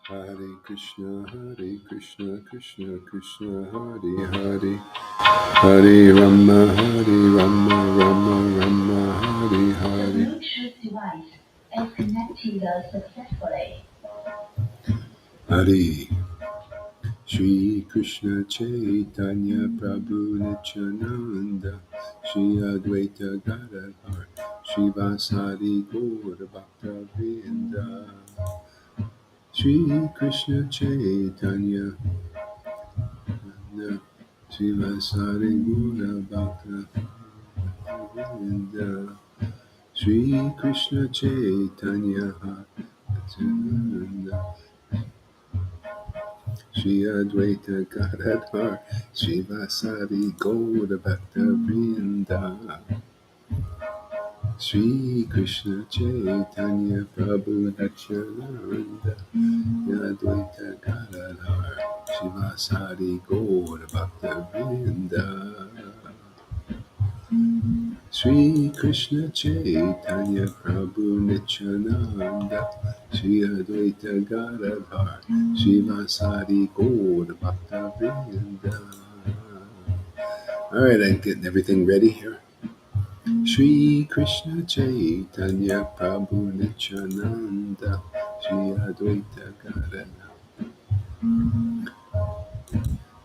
Hare Krishna, Krishna Krishna, Hare Hare, Hare Rama, Rama Rama, Hare Hare. The Bluetooth device is connected successfully. Hare Shri Krishna Chaitanya Prabhu Nityananda, Shri Advaita Gadadhar, Shri Vasari Gaura Bhakta Vrinda. Shri Krishna Chaitanya Shri Vasari Gaura Bhakta Vrinda. Shri Krishna Chaitanya Nityananda, Shri Advaita Gadadhar, Shri Vasari Gaura Bhakta Vrinda. Shri Krishna Chaitanya Prabhu Nityananda, Advaita Gadadhar, Shri Vasari Gaura Bhakta Vrinda. Shri Krishna Chaitanya Prabhu Nityananda, Shri Advaita Gadadhar, Shri Vasari Gaura Bhakta Vrinda. All right, I'm getting everything ready here. Shri Krishna Chaitanya Prabhu Nityananda, Shri Advaita Gadadhar,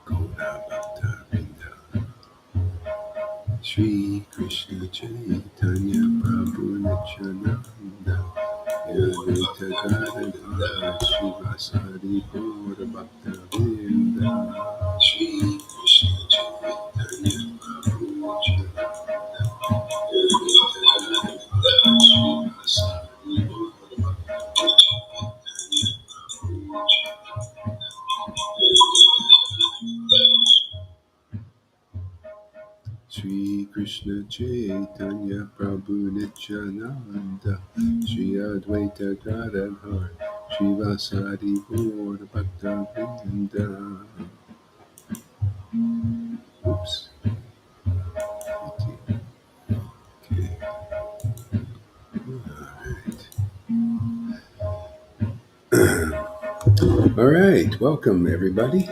Gaura Bhakta Vrinda. Shri Krishna Chaitanya Prabhu Nityananda, Advaita Gadadhar, Shri Vasari Gaura Bhakta Vrinda. Shri Krishna Chaitanya Prabhu Nityananda, Advaita Gadadhar, Shri Vasari Gaura Shri Krishna Chaitanya Prabhu Nityananda, Shri Advaita Gadadhar, Shri Vasari Gaura Bhakta Vrinda. Oops. Okay. All right. Welcome, everybody.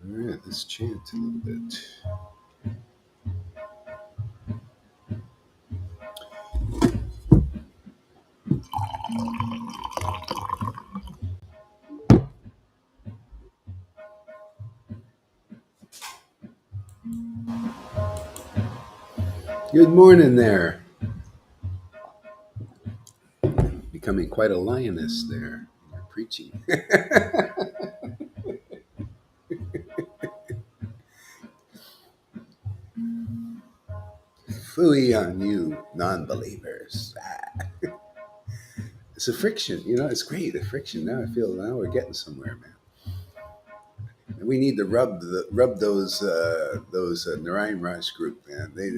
All right, let's chant a little bit. Good morning there. Becoming quite a lioness there. You're preaching. Phooey on you, non-believers. It's a friction, it's great, a friction. Now I feel now we're getting somewhere, man. And we need to rub those Narayan Raj group, man. They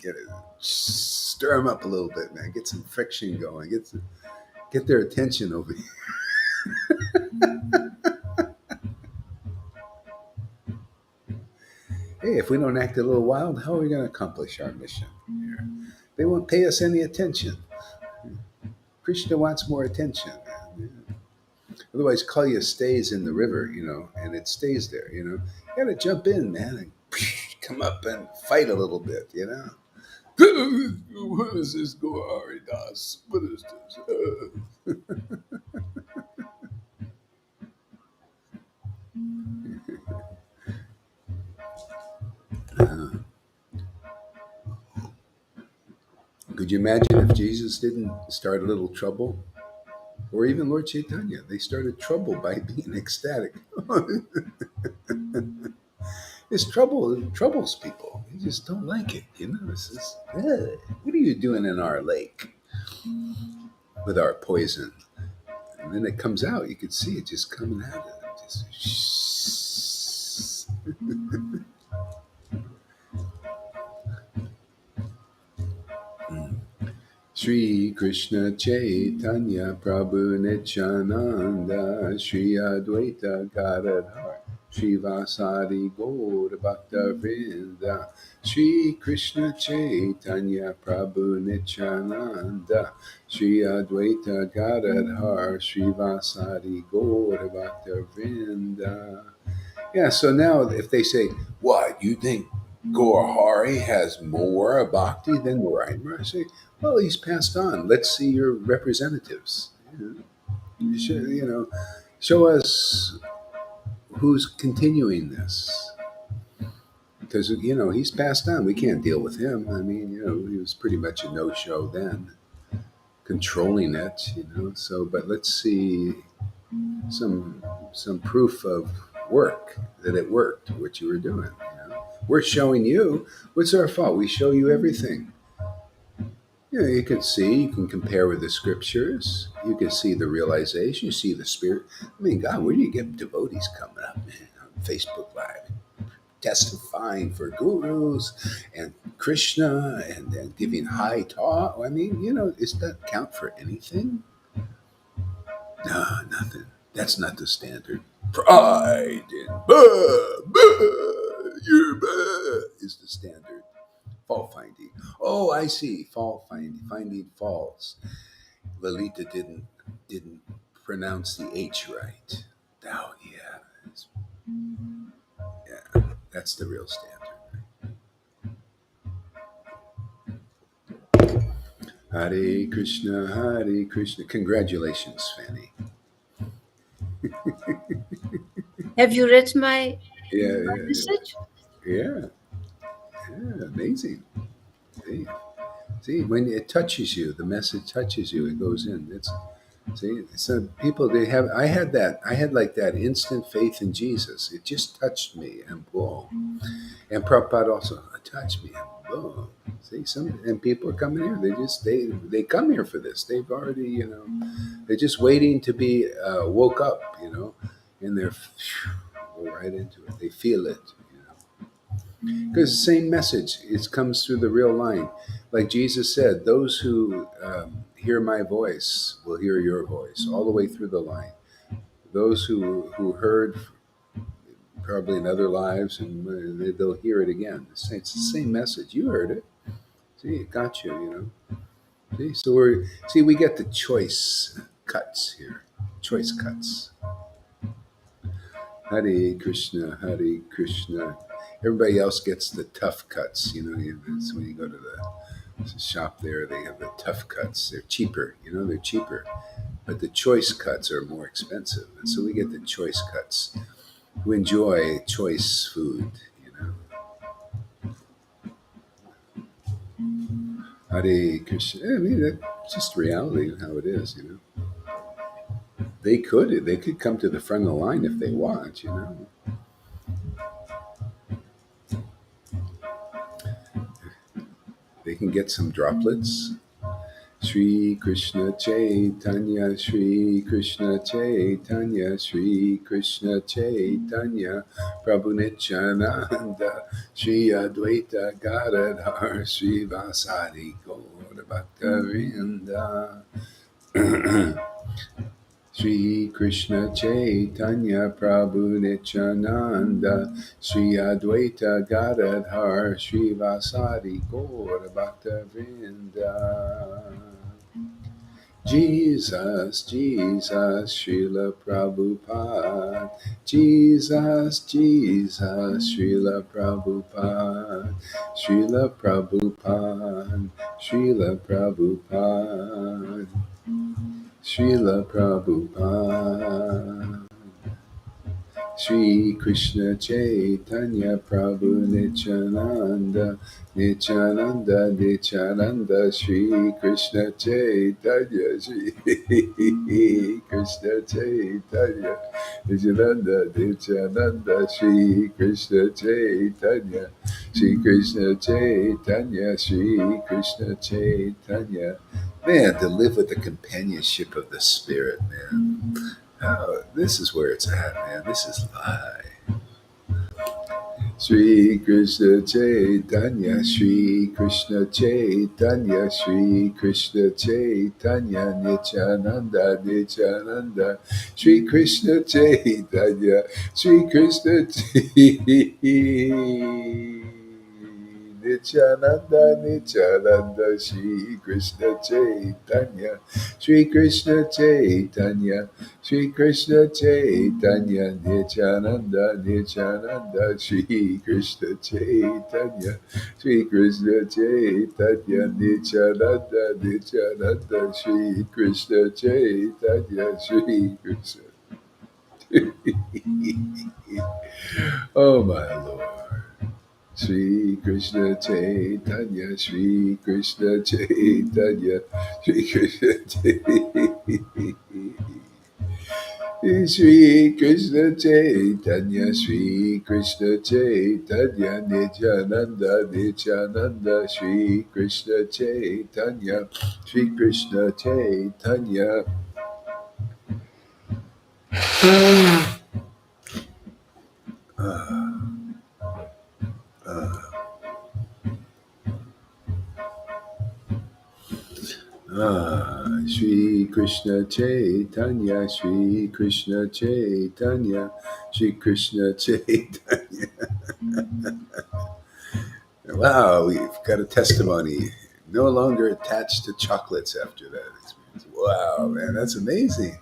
get it, stir them up a little bit, man. Get some friction going. Get their attention over here. Hey, if we don't act a little wild, how are we going to accomplish our mission here? They won't pay us any attention. Krishna wants more attention. Otherwise, Kalya stays in the river, and it stays there, You got to jump in, man, and come up and fight a little bit, What is this, Gohari Das? What is this? Could you imagine if Jesus didn't start a little trouble? Or even Lord Caitanya, they started trouble by being ecstatic. This troubles people. They just don't like it. It's just, what are you doing in our lake with our poison? And then it comes out. You could see it just coming out of it. Just Shri Krishna Chaitanya Prabhu Nityananda Shri Advaita Gadadhar Shri Vasadi Gaur Bhakta Vrinda Shri Krishna Chaitanya Prabhu Nityananda Shri Advaita Gadadhar Shri Vasadi Gaur Bhakta Vrinda. Yeah, so now if they say, what, you think Gaurahari has more bhakti than Narayana? I say, well, he's passed on. Let's see your representatives. Show us who's continuing this. Because, he's passed on. We can't deal with him. I mean, he was pretty much a no-show then, controlling it, So, but let's see some proof of work, that it worked, what you were doing. We're showing you. What's our fault? We show you everything. You can see, you can compare with the scriptures. You can see the realization. You see the spirit. I mean, God, where do you get devotees coming up, man, on Facebook Live, testifying for gurus and Krishna and giving high talk? I mean, does that count for anything? No, nothing. That's not the standard. Pride and you're is the standard. Fault finding. Oh, I see. Fault finding faults. Lalita didn't pronounce the H right. Oh, yeah. That's the real standard. Hare Krishna, Hare Krishna. Congratulations, Fanny. Have you read my Yeah, message? yeah. Amazing. See, when it touches you, the message touches you, it goes in. So people, I had like that instant faith in Jesus. It just touched me and boom. And Prabhupada also touched me and boom. See, and people are coming here. They come here for this. They've already, they're just waiting to be woke up, and they're go right into it. They feel it, because the same message, it comes through the real line. Like Jesus said, those who hear my voice will hear your voice all the way through the line. Those who heard probably in other lives, and they'll hear it again. It's the same message. You heard it. See, it got you. See, so we get the choice cuts here. Choice cuts. Hare Krishna, Hare Krishna. Everybody else gets the tough cuts. That's when you go to the shop there, they have the tough cuts. They're cheaper. They're cheaper. But the choice cuts are more expensive. And so we get the choice cuts. We enjoy choice food. Hare Krishna. I mean, that's just reality of how it is. They could come to the front of the line if they want. They can get some droplets. Shri Krishna Chaitanya, Shri Krishna Chaitanya, Shri Krishna Chaitanya, Prabhu Nityananda, Shri Advaita Gadadhar, Shri Vasadi Gaur Bhakta Vrinda. Shri Krishna Chaitanya Prabhu Nityananda Shri Advaita Gadadhar Shri Vasadi Gaur Bhakta Vrinda. Jesus, Jesus, Srila Prabhupada. Jesus, Jesus, Srila Prabhupada. Srila Prabhupada, Srila Prabhupada. Srila Prabhupada. Shri Krishna Chaitanya Prabhu Nityananda Nityananda Nityananda Shri Krishna Chaitanya Shri Krishna Chaitanya Nityananda Nityananda Shri Krishna Chaitanya Shri Krishna Chaitanya Shri Krishna Chaitanya. Man, to live with the companionship of the Spirit, man. Oh, this is where it's at, man. This is live. Shri Krishna Chaitanya, Shri Krishna Chaitanya, Shri Krishna Chaitanya, Nityananda, Nityananda, Shri Krishna Chaitanya, Shri Krishna Nityananda, Nityananda, Shri Krishna Chaitanya, Shri Krishna Chaitanya, Shri Krishna Chaitanya, Nityananda, Nityananda, Shri Krishna Chaitanya, Shri Krishna Chaitanya, Nityananda, Nityananda, Shri Krishna Chaitanya, Shri Krishna. Oh my Lord. Shri Krishna Chaitanya, Shri Krishna Chaitanya, Shri Krishna Chaitanya. Shri Krishna Chaitanya, Shri Krishna Chaitanya, Nityananda, Nityananda, Shri Krishna Chaitanya, Shri Krishna Chaitanya. Shri Krishna Chaitanya, Shri Krishna Chaitanya, Shri Krishna Chaitanya. Wow, we've got a testimony. No longer attached to chocolates after that experience. Wow, man, that's amazing.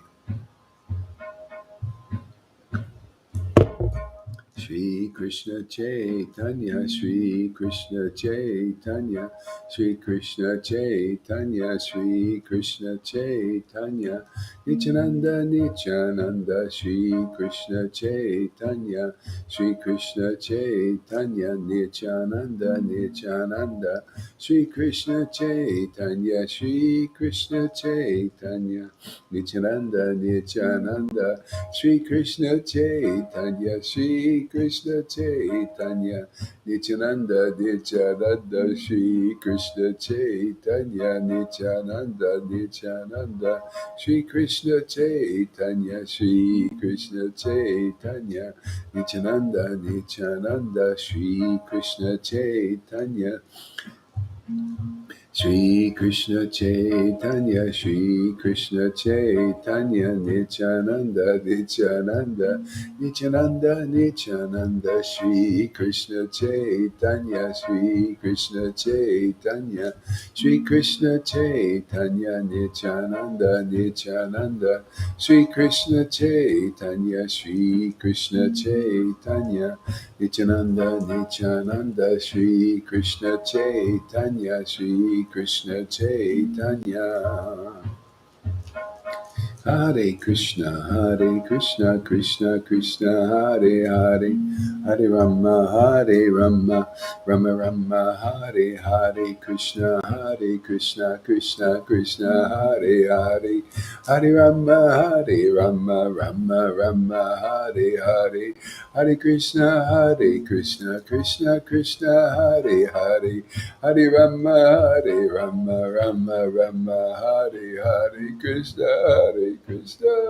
Shri Krishna Chaitanya, Shri Krishna Chaitanya, Shri Krishna Chaitanya, Shri Krishna Chaitanya, Nityananda, Nityananda, Shri Krishna Chaitanya, Shri Krishna Chaitanya, Nityananda, Nityananda, Shri Krishna Chaitanya, Shri Krishna Chaitanya, Nityananda, Nityananda, Shri Krishna Chaitanya, Shri Krishna Chaitanya, Nityananda, Nityananda, Shri Krishna Chaitanya, Nityananda, Nityananda, Shri Krishna Chaitanya, Shri Krishna Chaitanya, Nityananda, Nityananda, Shri Krishna Chaitanya, Shri Krishna Chaitanya, Shri Krishna Chaitanya, Nityananda, Nityananda, Nityananda, Nityananda, Shri Krishna Chaitanya, Shri Krishna Chaitanya, Shri Krishna Chaitanya, Nityananda, Nityananda, Shri Krishna Chaitanya, Shri Krishna Chaitanya, Nityananda, Nityananda, Shri Krishna Chaitanya, Shri Krishna Chaitanya. Hare Krishna, Hare Krishna, Krishna Krishna, Hare Hare, Hare Rama, Hare Rama, Rama Rama, Hare Hare, Krishna, Hare Krishna, Krishna Krishna, Hare Hare, Hare Rama, Hare Rama, Rama Rama, Hare Hare, Hare Krishna, Hare Krishna, Krishna Krishna, Hare Hare, Hare Rama, Hare Rama, Rama Rama, Hare Hare, Krishna, Hare Krishna,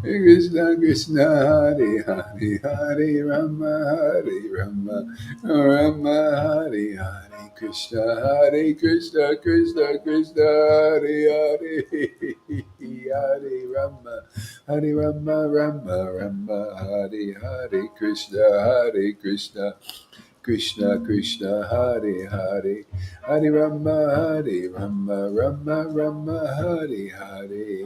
Krishna Krishna, Hare Hare, Hare Rama, Hare Rama, Rama Hare Hare, Krishna, Hare Krishna, Krishna Krishna, Hare Hare, Hare Rama, Hare Rama, Rama Rama, Hare Hare, Krishna, Hare Krishna, Krishna Krishna, Hare Hare, Hare Rama, Hare Rama, Rama Rama, Hare Hare.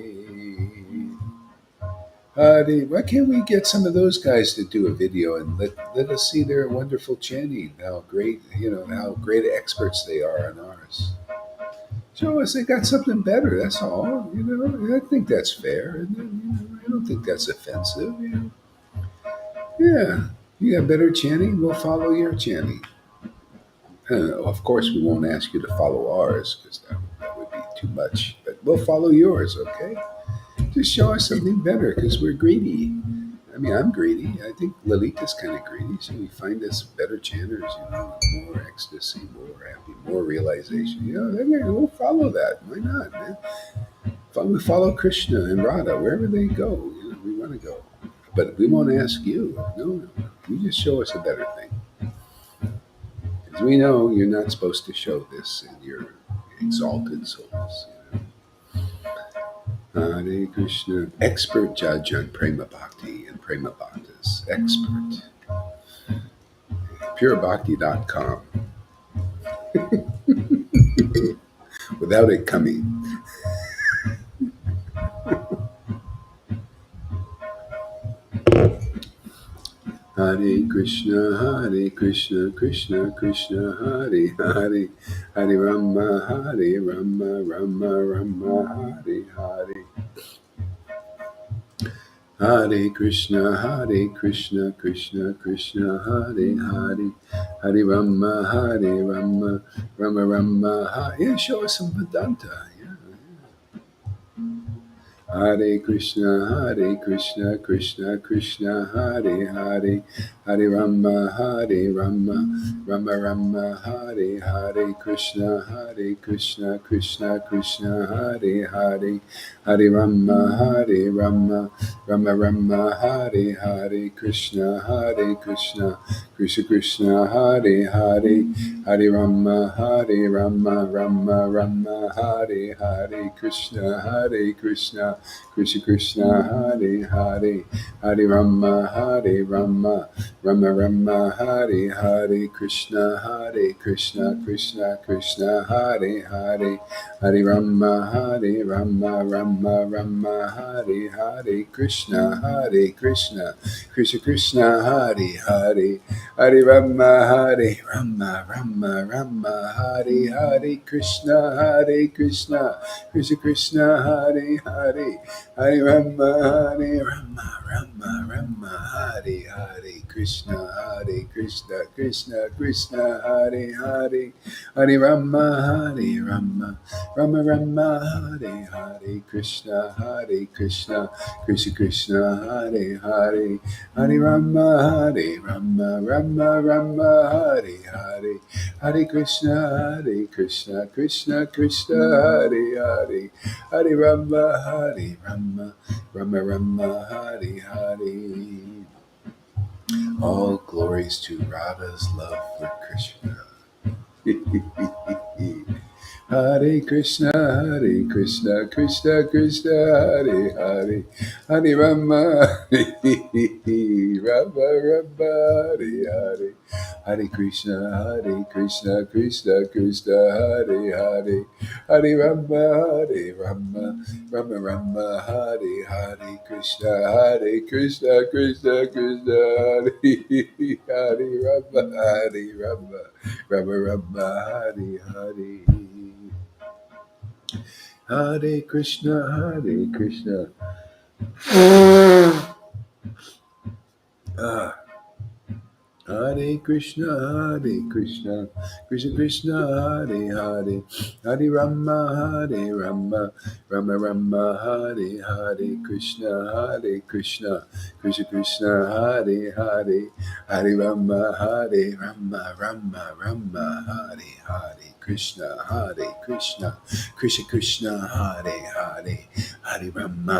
Hare, why can't we get some of those guys to do a video and let us see their wonderful chanting? How great, how great experts they are on ours. Show us they got something better. That's all. I think that's fair. I don't think that's offensive. Yeah, you got better chanting. We'll follow your chanting. Of course, we won't ask you to follow ours because that would be too much. But we'll follow yours, okay? Just show us something better because we're greedy. I mean, I'm greedy. I think Lalita's kind of greedy. So we find us better chanters, more ecstasy, more happy, more realization. Then we'll follow that. Why not, man? We follow Krishna and Radha wherever they go. We want to go. But we won't ask you. No. You just show us a better thing. As we know, you're not supposed to show this in your exalted souls. Hare Krishna, expert judge on Prema Bhakti and Prema Bhaktas. Expert. PureBhakti.com. Without it coming. Hare Krishna, Krishna Krishna, Hare Hare, Hare Rama, Rama Rama, Hare Hare. Hare Krishna, Krishna Krishna, Hare Hare, Hare Rama, Rama Rama, Hare. Yeah, show us some Vedanta. Yeah. Hare Krishna, Krishna Krishna, Hare Hare, Hare Rama, Rama Rama, Hare Hare Krishna, Krishna Krishna, Hare Hare, Hare Rama, Rama Rama, Hare Hare Krishna, Krishna Krishna, Hare Hare, Hare Rama, Rama Rama, Hare Hare Krishna, Krishna Krishna, Hare Hare, Hare Rama, Rama Rama, Hare Hare Krishna, Krishna Krishna, Hare Hare, Hare Rama, Rama Hare Hare Krishna, Krishna Krishna, Hare Hare, Hare Rama, Rama Hare Hare Krishna, Krishna Krishna, Hare Hare, Hare Rama, Rama Hare Hare Krishna, Krishna Hare Hare, Hare Rama, Rama Hare Hare Krishna, Krishna Krishna, Hare Hare, Hare Rama, Rama Hare Hare, Hare Krishna, Krishna Hare Hare, Hare Rama, Rama Hare Hare. All glories to Radha's love for Krishna. Hare Krishna, Krishna Hare Hare, Hare Rama, Rama Hare Hare, Hare Krishna, Krishna Hare Hare, Hare Rama, Rama Hare Hare, Krishna, Krishna Hare Hare, Rama Hare Hare. Hare Krishna, Krishna. Hare Krishna, Krishna Krishna, Hare Hare, Hare Rama, Rama Hare Hare, Krishna, Krishna Krishna, Hare Hare, Hare Rama, Rama Hare Hare, Krishna, Krishna Hare Hare, Hare Rama,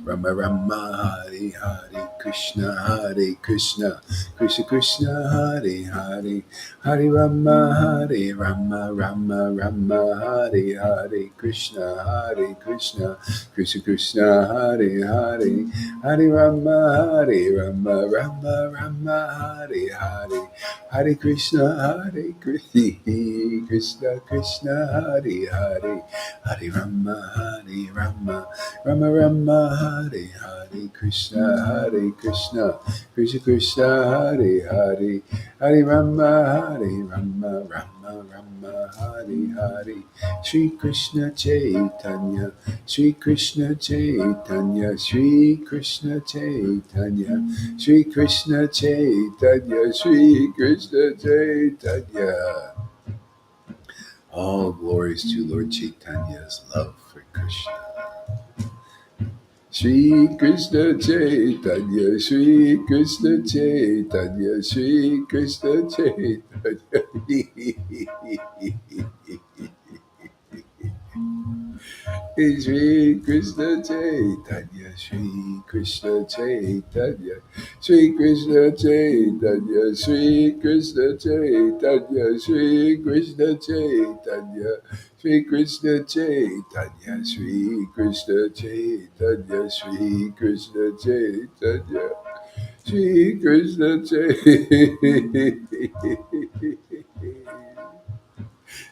Rama Hare Hare, Krishna, Krishna Hare Hare, Hare Rama, Rama Hare Hare, Krishna, Krishna Hare Hare, Hare Rama, Rama Hare Hare, Hare Krishna, Krishna Hare Hare, Hare Rama, Rama Hare Hare, Krishna, Krishna Hare Hare, Hare Rama, Rama Hare Hare, Shri Krishna Chaitanya, Shri Krishna Chaitanya, Shri Krishna Chaitanya, Shri Krishna Chaitanya, Shri Krishna Chaitanya. All glories to Lord Chaitanya's love for Krishna. Shri Krishna Chaitanya, Shri Krishna Chaitanya, Shri Krishna Chaitanya. Shri Krishna Chaitanya, Shri Krishna Chaitanya, Shri Krishna Chaitanya, Shri Krishna Chaitanya, Shri Krishna Chaitanya, Shri Krishna Chaitanya, Shri Krishna Chaitanya, Shri Krishna Chaitanya, Shri Krishna Chaitanya,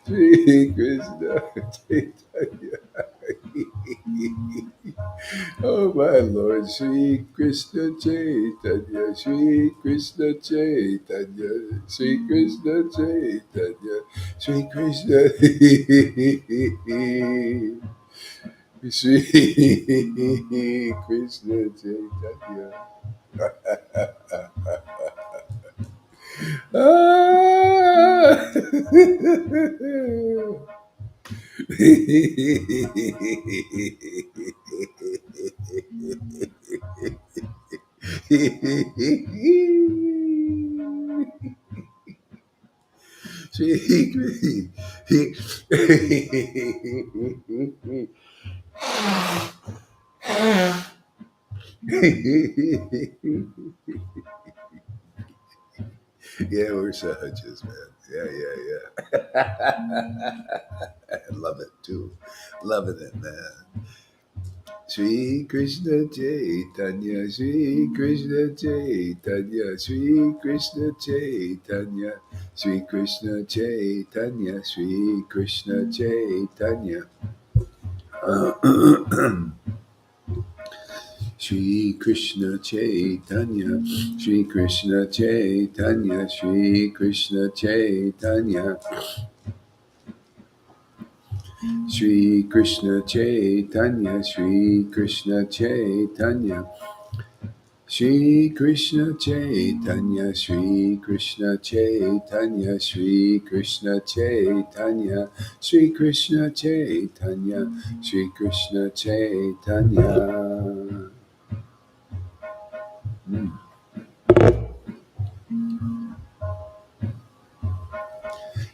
Shri Krishna Chaitanya. Oh my Lord, Shri Krishna Chaitanya, Shri Krishna Chaitanya, Shri Krishna Chaitanya, Shri Krishna, Shri Krishna Chaitanya. Ah! Yeah, we're sahajas, man. Yeah. I love it too. Loving it, man. Shri Krishna Chaitanya, Shri Krishna Chaitanya, Shri Krishna Chaitanya, Shri Krishna Chaitanya, Shri Krishna Chaitanya. Shri Krishna Chaitanya, Shri Krishna Chaitanya, Shri Krishna Chaitanya, Shri Krishna Chaitanya, Shri Krishna Chaitanya, Shri Krishna Chaitanya, Shri Krishna Chaitanya, Shri Krishna Chaitanya, Shri Krishna Chaitanya, Shri Krishna Chaitanya.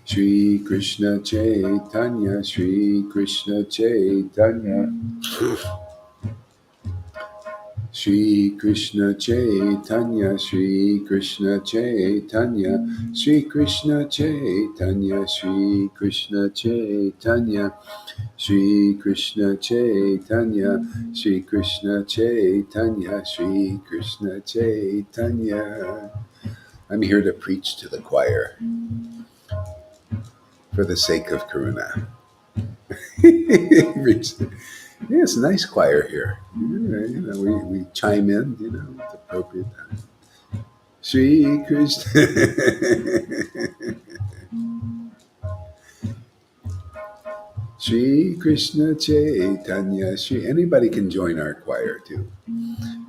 Shri Krishna Chaitanya, Shri Krishna Chaitanya, Shri Krishna Chaitanya, Shri Krishna Chaitanya, Shri Krishna Chaitanya, Shri Krishna Chaitanya, Shri Krishna Chaitanya, Shri Krishna Chaitanya, Shri Krishna Chaitanya. I'm here to preach to the choir for the sake of Karuna. Yeah, it's a nice choir here. We chime in, at the appropriate time. Shri Krishna. Shri Krishna Chaitanya. Anybody can join our choir too.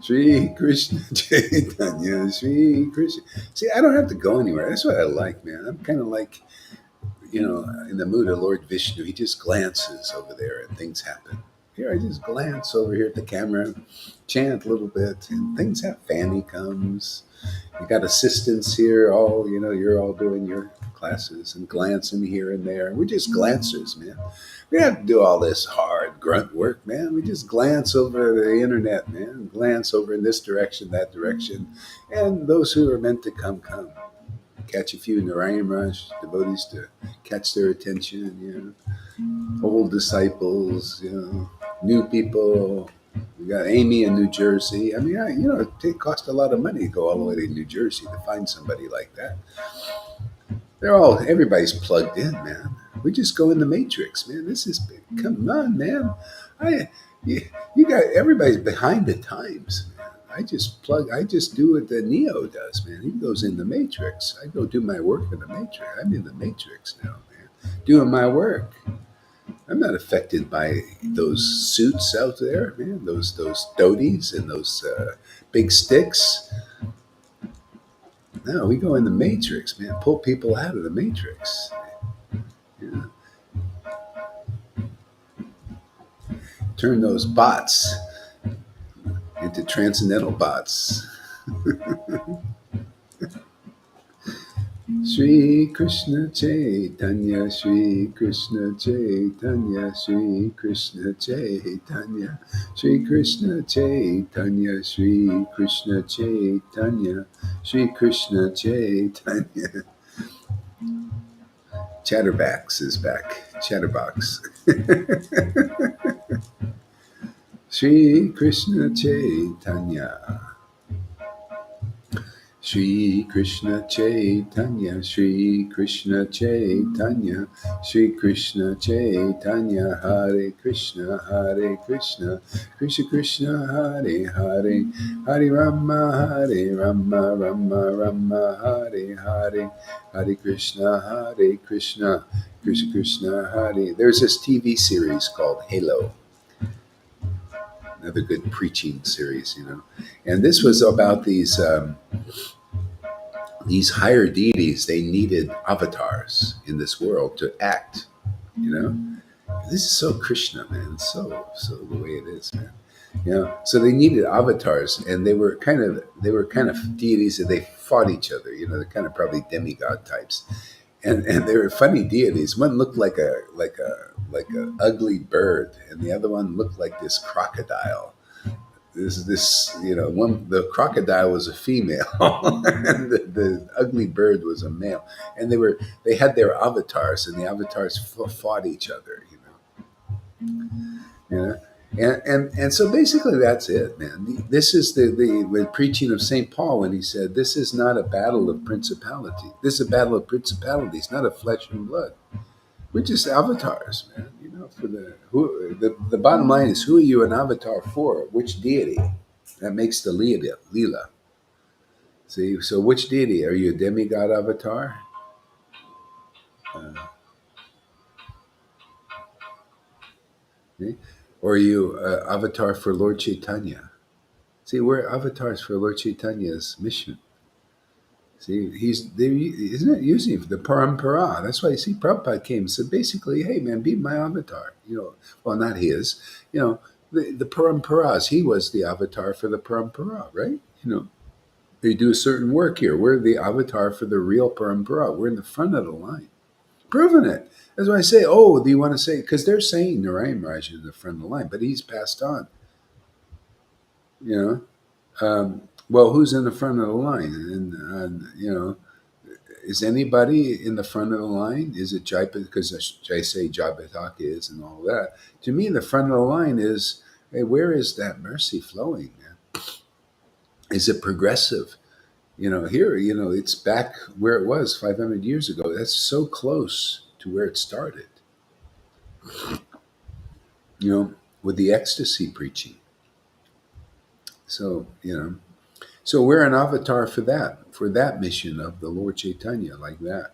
Shri Krishna Chaitanya. Shri Krishna. See, I don't have to go anywhere. That's what I like, man. I'm kind of like, in the mood of Lord Vishnu. He just glances over there and things happen. Here, I just glance over here at the camera, chant a little bit, and things happen. Fanny comes. You got assistants here, you're all doing your classes and glancing here and there. We're just glancers, man. We don't have to do all this hard grunt work, man. We just glance over the internet, man. Glance over in this direction, that direction. And those who are meant to come, come. Catch a few Narayan Raj devotees to catch their attention, old disciples, new people. We got Amy in New Jersey. I mean, it costs a lot of money to go all the way to New Jersey to find somebody like that. Everybody's plugged in, man. We just go in the matrix, man. Come on, man. You got everybody's behind the times, man. I just do what the Neo does, man. He goes in the matrix. I go do my work in the matrix. I'm in the matrix now, man. Doing my work. I'm not affected by those suits out there, man. Those doties and those big sticks. No, we go in the matrix, man. Pull people out of the matrix. Yeah. Turn those bots into transcendental bots. Shri Krishna Chaitanya, Shri Krishna Chaitanya, Shri Krishna Chaitanya, Shri Krishna Chaitanya, Shri Krishna Chaitanya, Shri Krishna Chaitanya. Chatterbox is back. Chatterbox. Shri Krishna Chaitanya. Shri Krishna Chaitanya, Shri Krishna Chaitanya, Shri Krishna Chaitanya, Hare Krishna, Hare Krishna, Krishna Krishna, Hare Hare, Hare Rama, Hare Rama, Rama Rama, Hare Hare, Hare Krishna, Hare Krishna, Krishna Krishna, Hare. There's this TV series called Halo, another good preaching series, and this was about these higher deities. They needed avatars in this world to act, you know this is so Krishna, man. So the way it is, man. So they needed avatars, and they were kind of deities, and they fought each other. They're kind of probably demigod types, and they were funny deities. One looked like a ugly bird, and the other one looked like this crocodile. One, the crocodile was a female and the ugly bird was a male, and they had their avatars, and the avatars fought each other. you know and so basically that's it, man. This is the preaching of St. Paul, when he said, this is not a battle of principality, this is a battle of principalities, not of flesh and blood. We're just avatars, man. For the bottom line is, who are you an avatar for? Which deity? That makes the Leela. See, so which deity? Are you a demigod avatar? Uh, see? Or are you avatar for Lord Caitanya? See, we're avatars for Lord Chaitanya's mission. See, isn't it using the parampara? That's why you see Prabhupada came and said, basically, hey man, be my avatar. Well, not his. The paramparas. He was the avatar for the parampara, right? They do a certain work here. We're the avatar for the real parampara. We're in the front of the line, proving it. That's why I say, do you want to say? Because they're saying Narayan Raj is in the front of the line, but he's passed on. Well, who's in the front of the line? And is anybody in the front of the line? Is it Jai? Because I say Jaibataka is and all that. To me, the front of the line is, hey, where is that mercy flowing, man? Is it progressive? Here, it's back where it was 500 years ago. That's so close to where it started, with the ecstasy preaching. So we're an avatar for that mission of the Lord Caitanya, like that.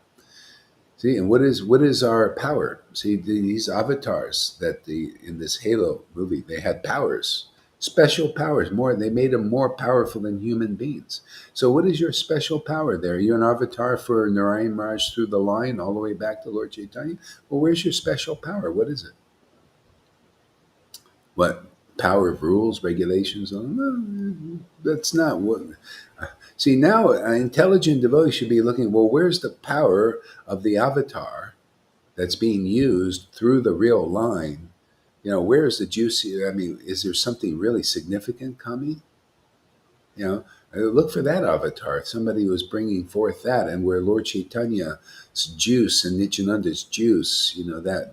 See, and what is our power? See, these avatars in this Halo movie, they had powers, special powers. They made them more powerful than human beings. So, what is your special power there? You're an avatar for Narayan Raj through the line all the way back to Lord Chaitanya. Well, where's your special power? What is it? What power of rules, regulations? No, that's not what. See, now an intelligent devotee should be looking, well, where's the power of the avatar that's being used through the real line? Where is the juicy? I mean, is there something really significant coming? Look for that avatar. If somebody was bringing forth that, and where Lord Chaitanya's juice and Nityananda's juice,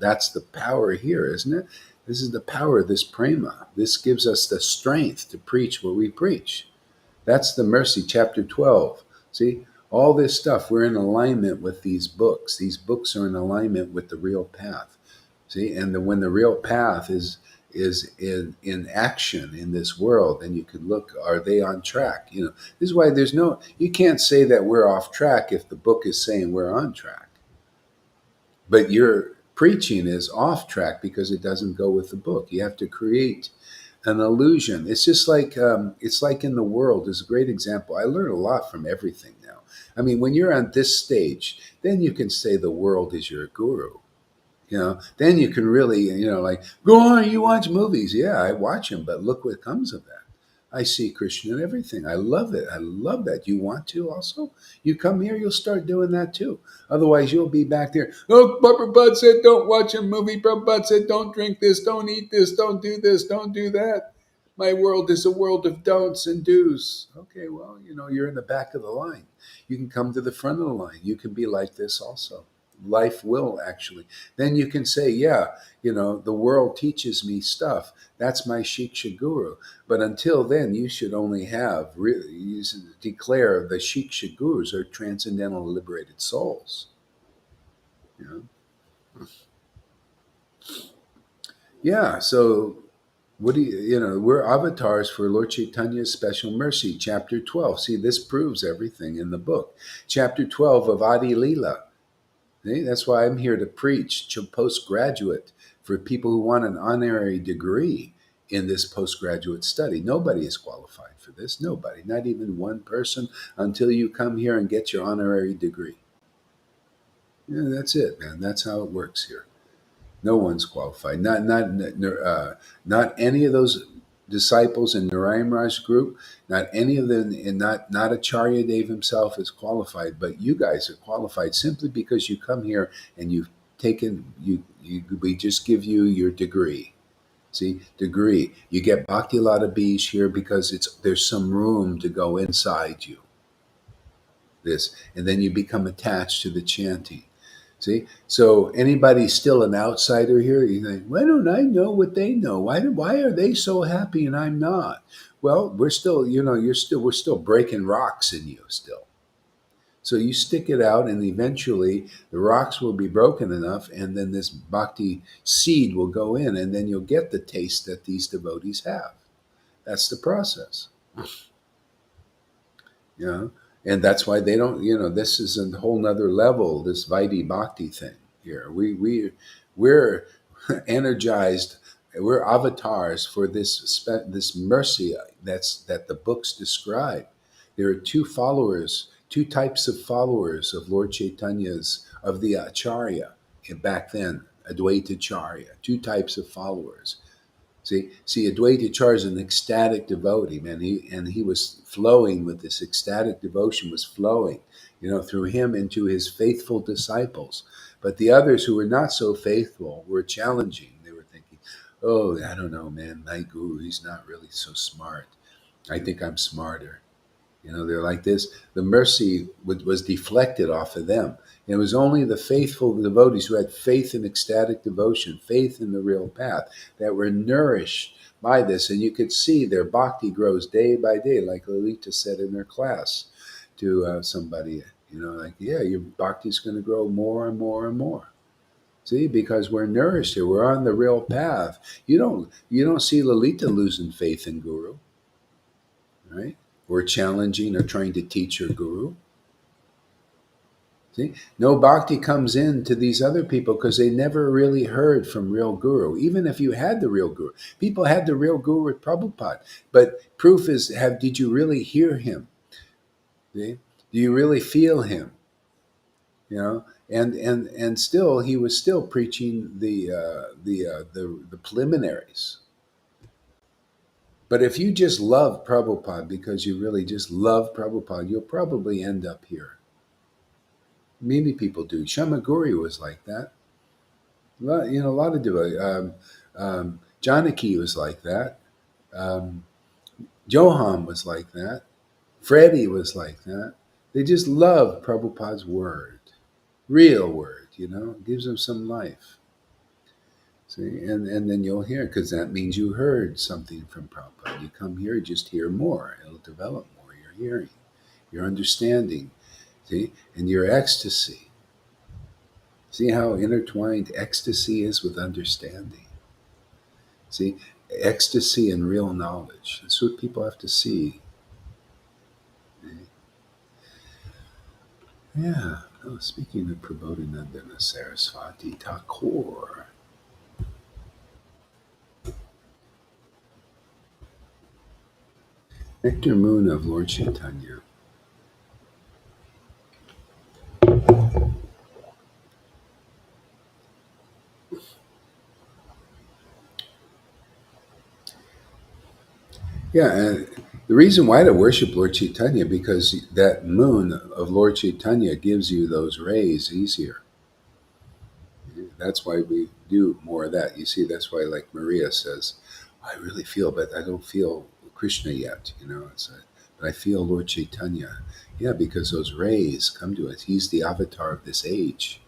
that's the power here, isn't it? This is the power of this prema. This gives us the strength to preach what we preach. That's the mercy, chapter 12. See, all this stuff, we're in alignment with these books. These books are in alignment with the real path. See, and when the real path is in action in this world, then you can look, are they on track? This is why you can't say that we're off track if the book is saying we're on track. But your preaching is off track because it doesn't go with the book. You have to create an illusion. It's just like it's like in the world is a great example. I learn a lot from everything now. I mean, when you're on this stage, then you can say the world is your guru. Then you can really, like, go on, you watch movies. Yeah, I watch them, but look what comes of that. I see Krishna in everything. I love it. I love that. You want to also? You come here, you'll start doing that too. Otherwise, you'll be back there. Oh, Prabhupada said don't watch a movie. Prabhupada said don't drink this, don't eat this, don't do that. My world is a world of don'ts and do's. Okay, well, you're in the back of the line. You can come to the front of the line. You can be like this also. Life will actually. Then you can say, yeah, the world teaches me stuff. That's my Shiksha Guru. But until then, you should only have, really, you should declare the Shiksha Gurus are transcendental liberated souls. You know? Yeah, so what do we're avatars for Lord Chaitanya's special mercy, chapter 12. See, this proves everything in the book. Chapter 12 of Adi Leela. See, that's why I'm here to preach to postgraduate for people who want an honorary degree in this postgraduate study. Nobody is qualified for this. Nobody, not even one person, until you come here and get your honorary degree. Yeah, that's it, man. That's how it works here. No one's qualified. Not any of those disciples in Narayan Raj's group. Not any of them, and not Acharya Dev himself is qualified. But you guys are qualified simply because you come here and you've taken you. We just give you your degree. See, degree. You get Bhakti Lata Bees here because there's some room to go inside you. This, and then you become attached to the chanting. See, so anybody's still an outsider here. You think, why don't I know what they know? Why are they so happy and I'm not? Well, we're still, we're still breaking rocks in you still. So you stick it out, and eventually the rocks will be broken enough, and then this bhakti seed will go in, and then you'll get the taste that these devotees have. That's the process. you know and that's why they don't, this is a whole nother level, this Vaidhi Bhakti thing here. We're energized, we're avatars for this mercy that the books describe. There are two types of followers of Lord Chaitanya's, of the Acharya back then, Advaita Acharya, two types of followers. See, Advaita Acharya is an ecstatic devotee, man. He was flowing with this ecstatic devotion, was flowing, through him into his faithful disciples. But the others who were not so faithful were challenging. They were thinking, "Oh, I don't know, man. My guru, he's not really so smart. I think I'm smarter." They're like this. The mercy was deflected off of them. And it was only the faithful devotees who had faith in ecstatic devotion, faith in the real path, that were nourished by this. And you could see their bhakti grows day by day, like Lalita said in her class to somebody, like, yeah, your bhakti is going to grow more and more and more. See, because we're nourished here, we're on the real path. You don't see Lalita losing faith in Guru, right? Or challenging or trying to teach your guru. See, no bhakti comes in to these other people because they never really heard from real guru. Even if you had the real guru, people had the real guru with Prabhupada. But proof is, did you really hear him? See? Do you really feel him? And still he was still preaching the preliminaries. But if you just love Prabhupada because you really just love Prabhupada, you'll probably end up here. Many people do. Shamaguri was like that. A lot of devotees. Janaki was like that. Um, Johan was like that. Freddie was like that. They just love Prabhupada's word, real word. It gives them some life. See, and then you'll hear, because that means you heard something from Prabhupada. You come here, just hear more. It'll develop more. Your hearing, your understanding, see, and your ecstasy. See how intertwined ecstasy is with understanding. See, ecstasy and real knowledge. That's what people have to see. Yeah. Oh, speaking of Prabodhanandana Saraswati Thakur, Nectar Moon of Lord Caitanya. Yeah, and the reason why to worship Lord Chaitanya, because that moon of Lord Chaitanya gives you those rays easier. That's why we do more of that. You see, that's why, like Maria says, I really feel, but I don't feel Krishna yet. But I feel Lord Chaitanya. Yeah, because those rays come to us. He's the avatar of this age.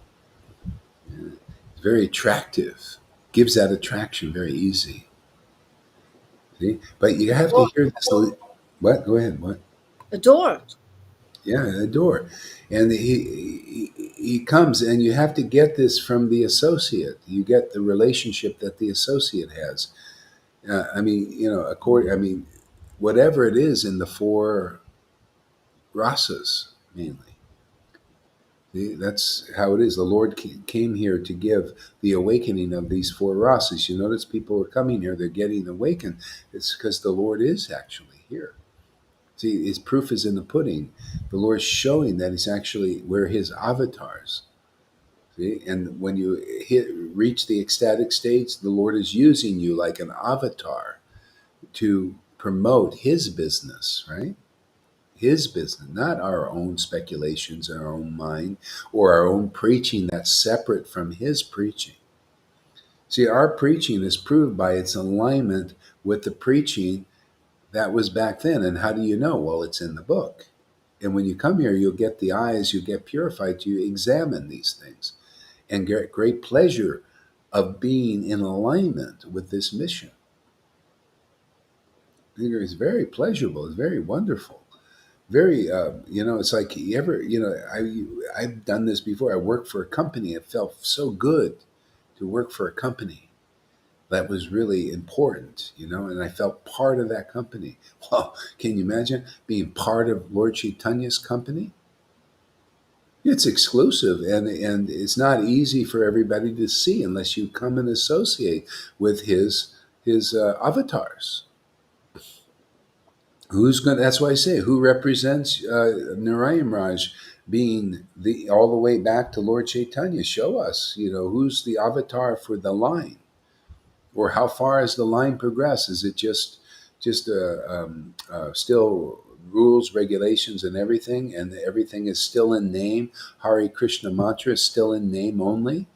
Yeah. Very attractive. Gives that attraction very easy. See, but you have to Or hear this. What? Go ahead. What? adored. Yeah, adore. And he comes, and you have to get this from the associate. You get the relationship that the associate has. I mean, according. I mean, whatever it is in the four rasas, mainly. See, that's how it is. The Lord came here to give the awakening of these four rasas. You notice people are coming here; they're getting awakened. It's because the Lord is actually here. See, his proof is in the pudding. The Lord's showing that he's actually, we're his avatars. See? And when you reach the ecstatic states, the Lord is using you like an avatar to promote his business, right? His business, not our own speculations in our own mind or our own preaching that's separate from his preaching. See, our preaching is proved by its alignment with the preaching that was back then. And how do you know? Well, it's in the book. And when you come here, you'll get the eyes, you get purified to examine these things and get great pleasure of being in alignment with this mission. It's very pleasurable. It's very wonderful. Very, it's like you ever, I've done this before. I worked for a company. It felt so good to work for a company that was really important, and I felt part of that company. Well, can you imagine being part of Lord Chaitanya's company? It's exclusive, and it's not easy for everybody to see unless you come and associate with his avatars. Who's going? That's why I say, who represents Narayan Raj being the all the way back to Lord Chaitanya? Show us, who's the avatar for the line, or how far has the line progressed? Is it just still rules, regulations, and everything is still in name? Hare Krishna mantra is still in name only,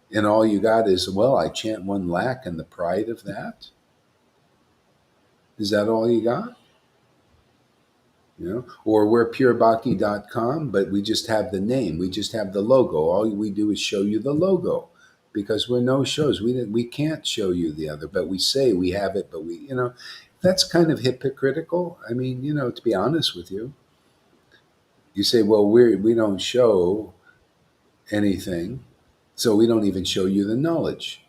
and all you got is, well, I chant 1 lakh, and the pride of that. Is that all you got? Or we're purebhakti.com, but we just have the name, we just have the logo. All we do is show you the logo, because we're no shows. We can't show you the other, but we say we have it. But that's kind of hypocritical. I mean, to be honest with you, you say, well, we don't show anything, so we don't even show you the knowledge.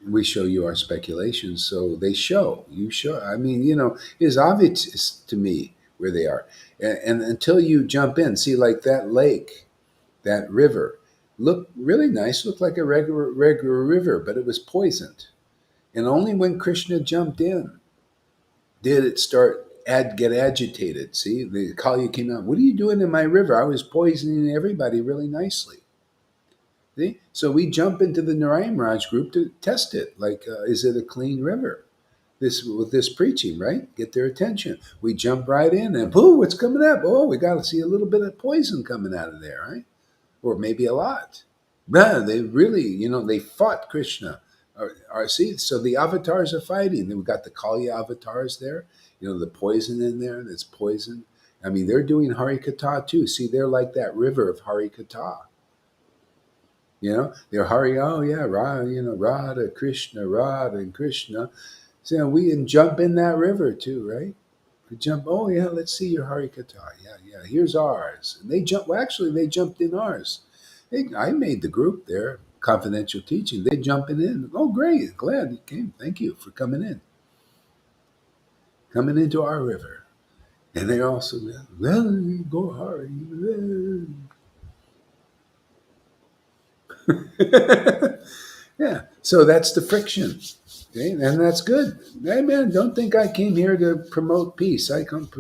We show you our speculations, so they show. You show. I mean, it's obvious to me where they are, and until you jump in, see, like that lake, that river, looked really nice. Looked like a regular river, but it was poisoned. And only when Krishna jumped in did it start get agitated. See, the Kali came out. What are you doing in my river? I was poisoning everybody really nicely. See? So we jump into the Narayan Raj group to test it. Like, is it a clean river? This with this preaching, right? Get their attention. We jump right in, and boom, what's coming up? Oh, we got to see a little bit of poison coming out of there, right? Or maybe a lot. Man, they really, they fought Krishna. See, so the avatars are fighting. Then we got the Kali avatars there. The poison in there. That's poison. I mean, they're doing Harikatha too. See, they're like that river of Harikatha. They're Hari, oh yeah, Radha, Radha, Krishna, Radha, and Krishna. So we can jump in that river too, right? We jump, oh yeah, let's see your Harikatha. Yeah, yeah, here's ours. And they jump, well, actually, they jumped in ours. I made the group there, confidential teaching. They jumping in. Oh, great, glad you came. Thank you for coming into our river. And they also, well, go Hari. Yeah, so that's the friction. Okay, and that's good. Hey, man, don't think I came here to promote peace.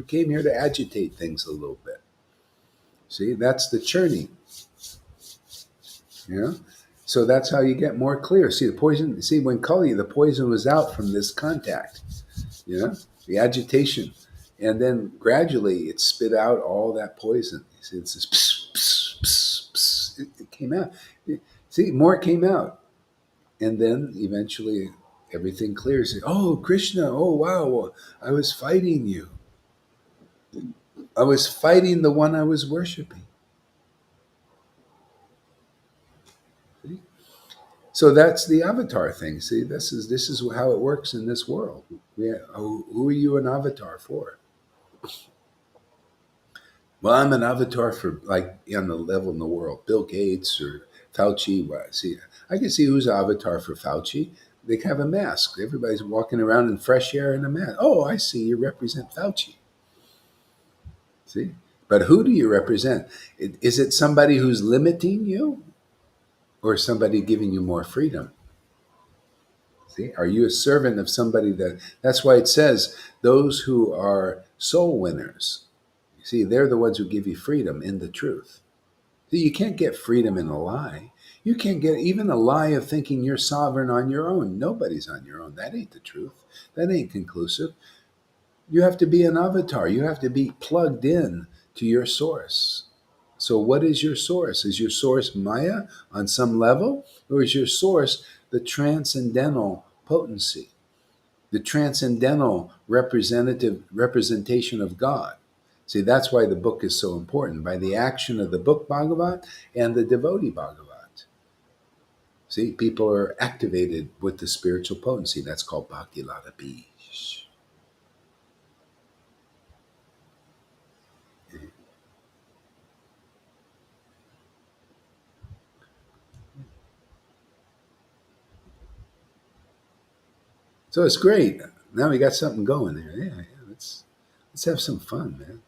Came here to agitate things a little bit. See, that's the churning. Yeah. So that's how you get more clear. See, the poison, see, when Kali, the poison was out from this contact. you know, the agitation. And then gradually it spit out all that poison. You see, it's this pss, pss, pss, pss. It came out. See, more came out. And then eventually everything clears. Oh, Krishna, oh, wow, I was fighting you. I was fighting the one I was worshiping. See? So that's the avatar thing. See, this is how it works in this world. Who are you an avatar for? Well, I'm an avatar for like on the level in the world, Bill Gates or Fauci. Well, see, I can see who's an avatar for Fauci. They have a mask. Everybody's walking around in fresh air in a mask. Oh, I see. You represent Fauci. See, but who do you represent? Is it somebody who's limiting you, or somebody giving you more freedom? See, are you a servant of somebody that? That's why it says those who are soul winners. See, they're the ones who give you freedom in the truth. You can't get freedom in a lie. You can't get even a lie of thinking you're sovereign on your own. Nobody's on your own. That ain't the truth. That ain't conclusive. You have to be an avatar. You have to be plugged in to your source. So, what is your source? Is your source Maya on some level? Or is your source the transcendental potency, the transcendental representation of God? See, that's why the book is so important, by the action of the book Bhagavat and the devotee Bhagavat. See, people are activated with the spiritual potency. That's called Bhakti Lata Bij. So it's great. Now we got something going there. Yeah, let's have some fun, man.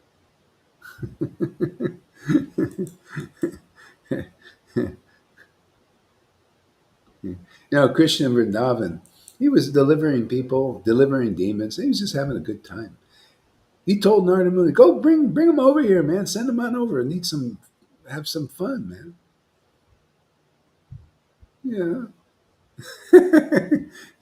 Krishna in Vrindavan, he was delivering people, delivering demons. He was just having a good time. He told Narada Muni, "Go bring them over here, man. Send them on over. Need some, have some fun, man." Yeah.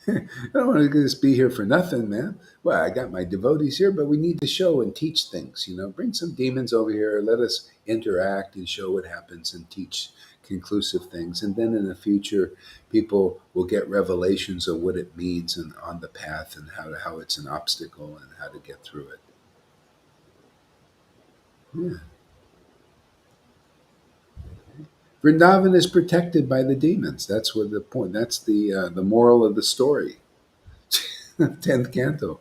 I don't want to just be here for nothing, man. Well, I got my devotees here, but we need to show and teach things. Bring some demons over here. Let us interact and show what happens and teach conclusive things. And then in the future, people will get revelations of what it means and on the path and how it's an obstacle and how to get through it. Yeah. Vrindavan is protected by the demons. That's what the point. That's the moral of the story. 10th canto.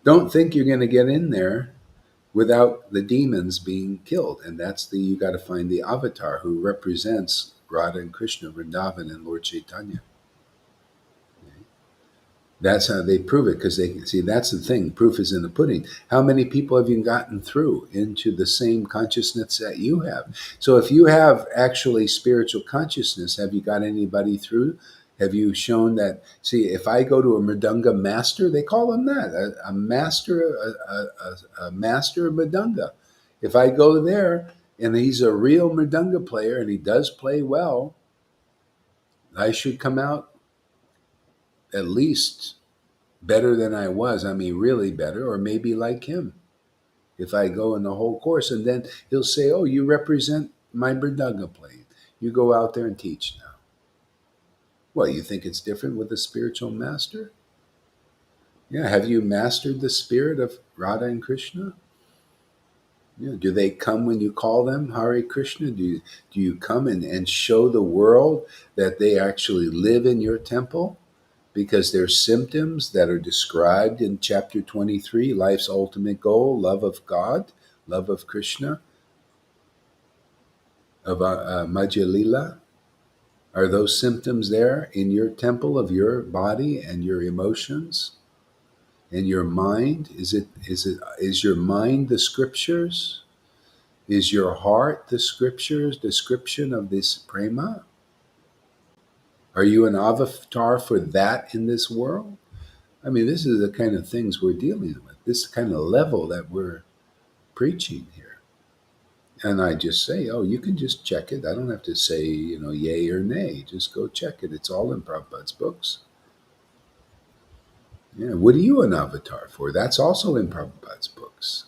Don't think you're going to get in there without the demons being killed. And that's you got to find the avatar who represents Radha and Krishna, Vrindavan, and Lord Caitanya. That's how they prove it, because they see that's the thing. Proof is in the pudding. How many people have you gotten through into the same consciousness that you have? So if you have actually spiritual consciousness, have you got anybody through? Have you shown that? See, if I go to a mridanga master, they call him that, a master, a master of mridanga. If I go there and he's a real mridanga player and he does play well, I should come out at least better than I was. I mean, really better, or maybe like him. If I go in the whole course, and then he'll say, "Oh, you represent my mridanga playing. You go out there and teach now." Well, you think it's different with a spiritual master? Yeah. Have you mastered the spirit of Radha and Krishna? Yeah. Do they come when you call them Hare Krishna? Do you come and show the world that they actually live in your temple? Because there's symptoms that are described in chapter 23, life's ultimate goal, love of God, love of Krishna, of Madhya Lila. Are those symptoms there in your temple of your body and your emotions and your mind? Is your mind the scriptures? Is your heart the scriptures, description of this prema? Are you an avatar for that in this world? I mean, this is the kind of things we're dealing with, this kind of level that we're preaching here. And I just say, oh, you can just check it. I don't have to say, yay or nay. Just go check it. It's all in Prabhupada's books. Yeah, what are you an avatar for? That's also in Prabhupada's books.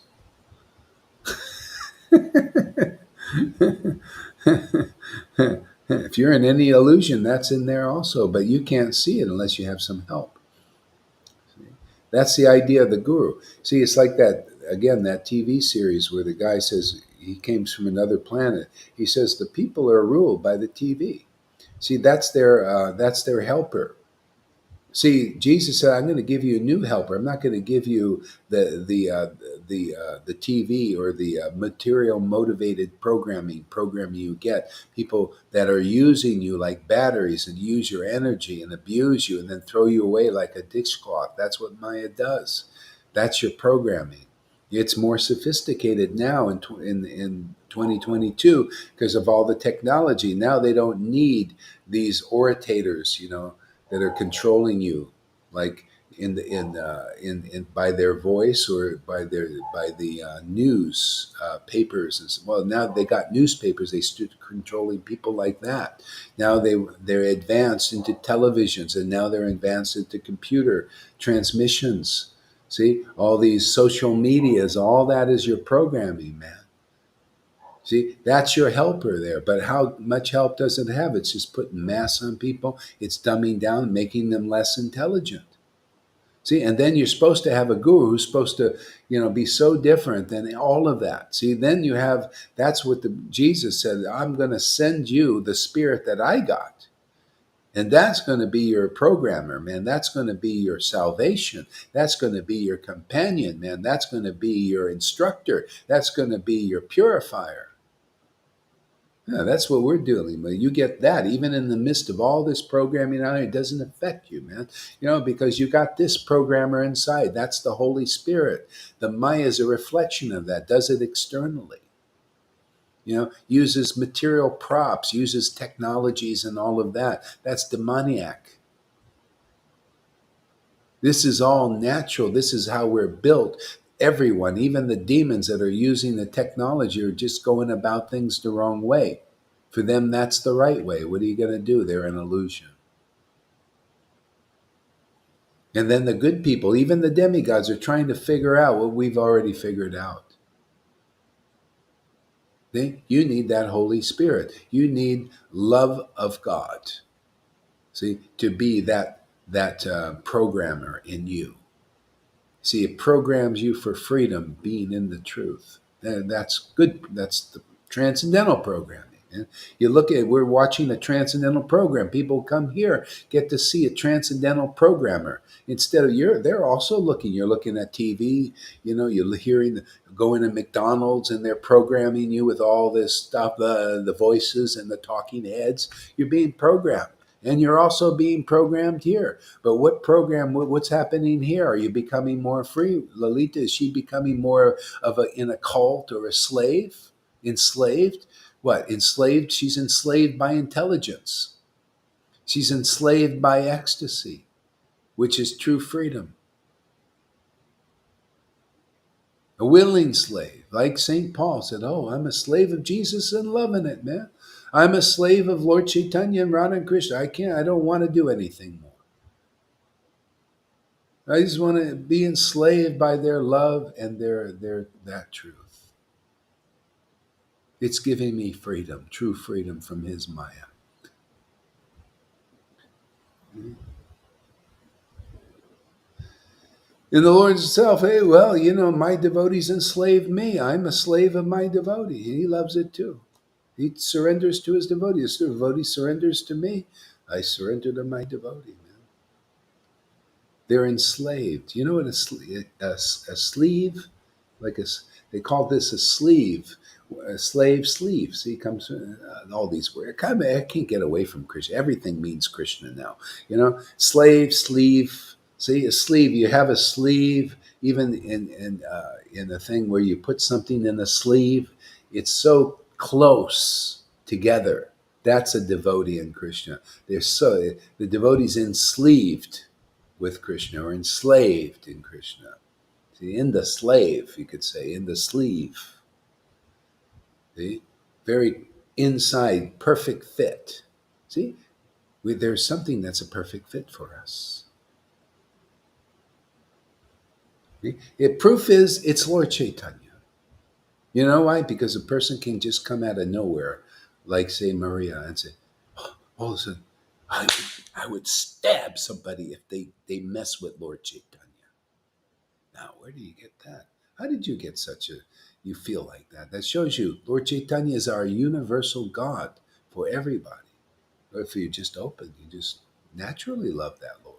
If you're in any illusion, that's in there also, but you can't see it unless you have some help. That's the idea of the guru. See, it's like that, again, that TV series where the guy says he came from another planet. He says the people are ruled by the TV. See, that's their helper. See, Jesus said, "I'm going to give you a new helper. I'm not going to give you the TV or the material motivated programming you get. People that are using you like batteries and use your energy and abuse you and then throw you away like a dishcloth. That's what Maya does. That's your programming. It's more sophisticated now in 2022 because of all the technology. Now they don't need these orators, that are controlling you, like in by their voice or by the news papers. And so, well, now they got newspapers. They stood controlling people like that. Now they're advanced into televisions, and now they're advanced into computer transmissions. See, all these social medias, all that is your programming, man. See, that's your helper there. But how much help does it have? It's just putting mass on people. It's dumbing down, making them less intelligent. See, and then you're supposed to have a guru who's supposed to, be so different than all of that. See, then you have, that's what Jesus said, I'm going to send you the spirit that I got. And that's going to be your programmer, man. That's going to be your salvation. That's going to be your companion, man. That's going to be your instructor. That's going to be your purifier. Yeah, that's what we're dealing with. You get that even in the midst of all this programming out here, it doesn't affect you, man. Because you got this programmer inside. That's the Holy Spirit. The Maya is a reflection of that, does it externally. Uses material props, uses technologies and all of that. That's demoniac. This is all natural. This is how we're built. Everyone, even the demons that are using the technology, are just going about things the wrong way. For them, that's the right way. What are you going to do? They're an illusion. And then the good people, even the demigods, are trying to figure out what we've already figured out. You need that Holy Spirit. You need love of God. See, to be that programmer in you. See, it programs you for freedom, being in the truth. And that's good. That's the transcendental programming. And you look at, we're watching a transcendental program. People come here, get to see a transcendental programmer. Instead of they're also looking. You're looking at TV. You're hearing, going to McDonald's, and they're programming you with all this stuff, the voices and the talking heads. You're being programmed. And you're also being programmed here. But what's happening here? Are you becoming more free? Lalita, is she becoming more in a cult or a slave? Enslaved? What? Enslaved? She's enslaved by intelligence. She's enslaved by ecstasy, which is true freedom. A willing slave, like St. Paul said, "Oh, I'm a slave of Jesus and loving it, man. I'm a slave of Lord Caitanya and Radha and Krishna. I don't want to do anything more. I just want to be enslaved by their love and their that truth. It's giving me freedom, true freedom from his Maya." In the Lord himself, hey, well, my devotees enslave me. I'm a slave of my devotee. He loves it too. He surrenders to his devotee. His devotee surrenders to me. I surrender to my devotee, man. They're enslaved. You know what a sleeve, like they call this a sleeve, a slave sleeve. See, comes all these words. I can't get away from Krishna. Everything means Krishna now. Slave, sleeve. See, a sleeve. You have a sleeve, even in a thing where you put something in a sleeve. It's so close together. That's a devotee in Krishna. The devotee's ensleeved with Krishna, or enslaved in Krishna. See, in the slave, you could say, in the sleeve. See, very inside, perfect fit. See, there's something that's a perfect fit for us. Proof is it's Lord Chaitanya. You know why? Because a person can just come out of nowhere, like say Maria, and say, "Oh, all of a sudden, I would stab somebody if they mess with Lord Chaitanya." Now, where do you get that? How did you get such a you feel like that? That shows you Lord Chaitanya is our universal God for everybody. Or if you just open, you just naturally love that Lord.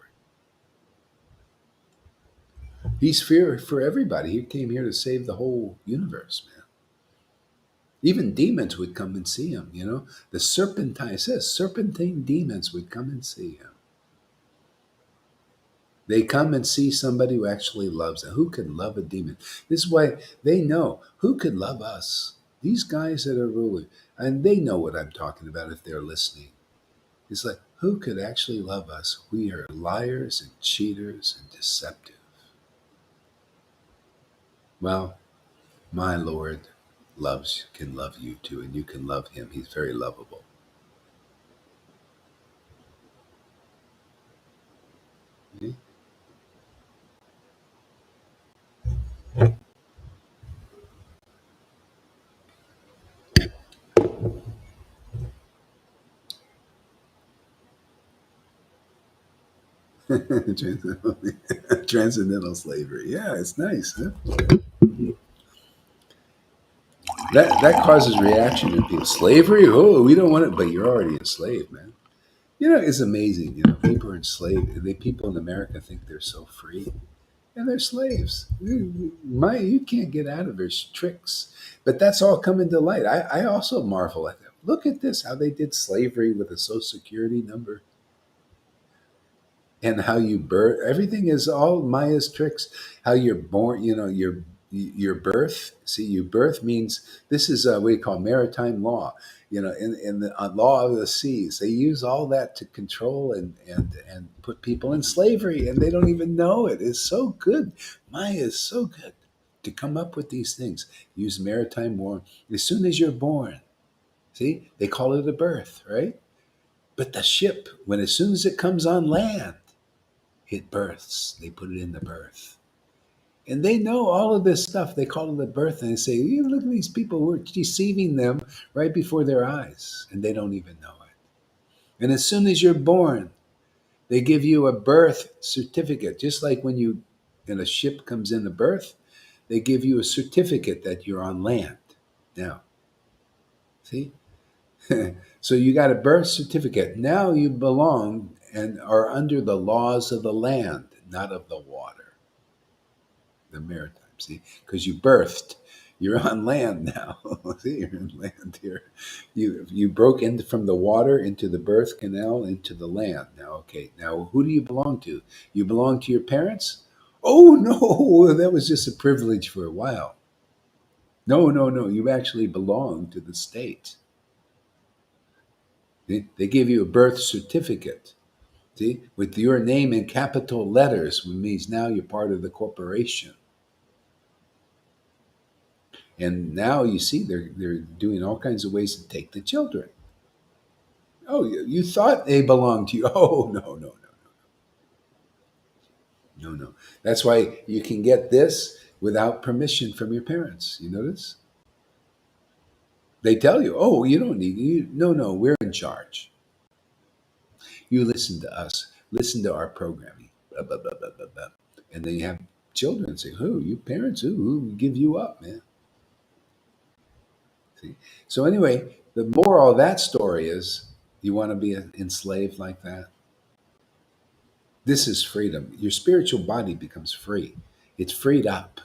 He's fear for everybody. He came here to save the whole universe, man. Even demons would come and see him, you know. The serpentine, it says serpentine demons would come and see him. They come and see somebody who actually loves them. Who could love a demon? This is why they know who could love us. These guys that are ruling, and they know what I'm talking about if they're listening. It's like, who could actually love us? We are liars and cheaters and deceptive. Well, my Lord can love you too, and you can love him. He's very lovable. transcendental, transcendental slavery. Yeah, it's nice. Huh? That causes reaction in people. Slavery? Oh, we don't want it, but you're already enslaved, man. You know, it's amazing. You know, people are enslaved. People in America think they're so free, and they're slaves. You can't get out of their tricks. But that's all coming to light. I also marvel at them. Look at this, how they did slavery with a social security number and how you birth. Everything is all Maya's tricks. How you're born, you know, your birth. See, your birth means this is what we call maritime law. You know, in the law of the seas, they use all that to control and put people in slavery, and they don't even know it. It's so good. Maya is so good to come up with these things. Use maritime law as soon as you're born. See, they call it a birth, right? But the ship, when as soon as it comes on land, it births. They put it in the birth. And they know all of this stuff. They call it a birth, and they say, "You look at these people, we're deceiving them right before their eyes, and they don't even know it." And as soon as you're born, they give you a birth certificate. Just like when you and a ship comes into birth, they give you a certificate that you're on land. Now, see? So you got a birth certificate. Now you belong and are under the laws of the land, not of the water. The maritime, see, because you birthed, you're on land now. See, you're on land here. You broke into from the water into the birth canal into the land. Now, okay, now who do you belong to? You belong to your parents? Oh no, that was just a privilege for a while. No, no, no. You actually belong to the state. They give you a birth certificate. See, with your name in capital letters, which means now you're part of the corporation. And now you see they're doing all kinds of ways to take the children. Oh, you thought they belonged to you. Oh, no, no, no, no, no. That's why you can get this without permission from your parents. You notice? They tell you, oh, you don't need you. No, no, we're in charge. You listen to us. Listen to our programming. Blah, blah, blah, blah, blah, blah. And then you have children say, who? You parents? Who give you up, man? See? So anyway, the moral of that story is you want to be enslaved like that? This is freedom. Your spiritual body becomes free. It's freed up.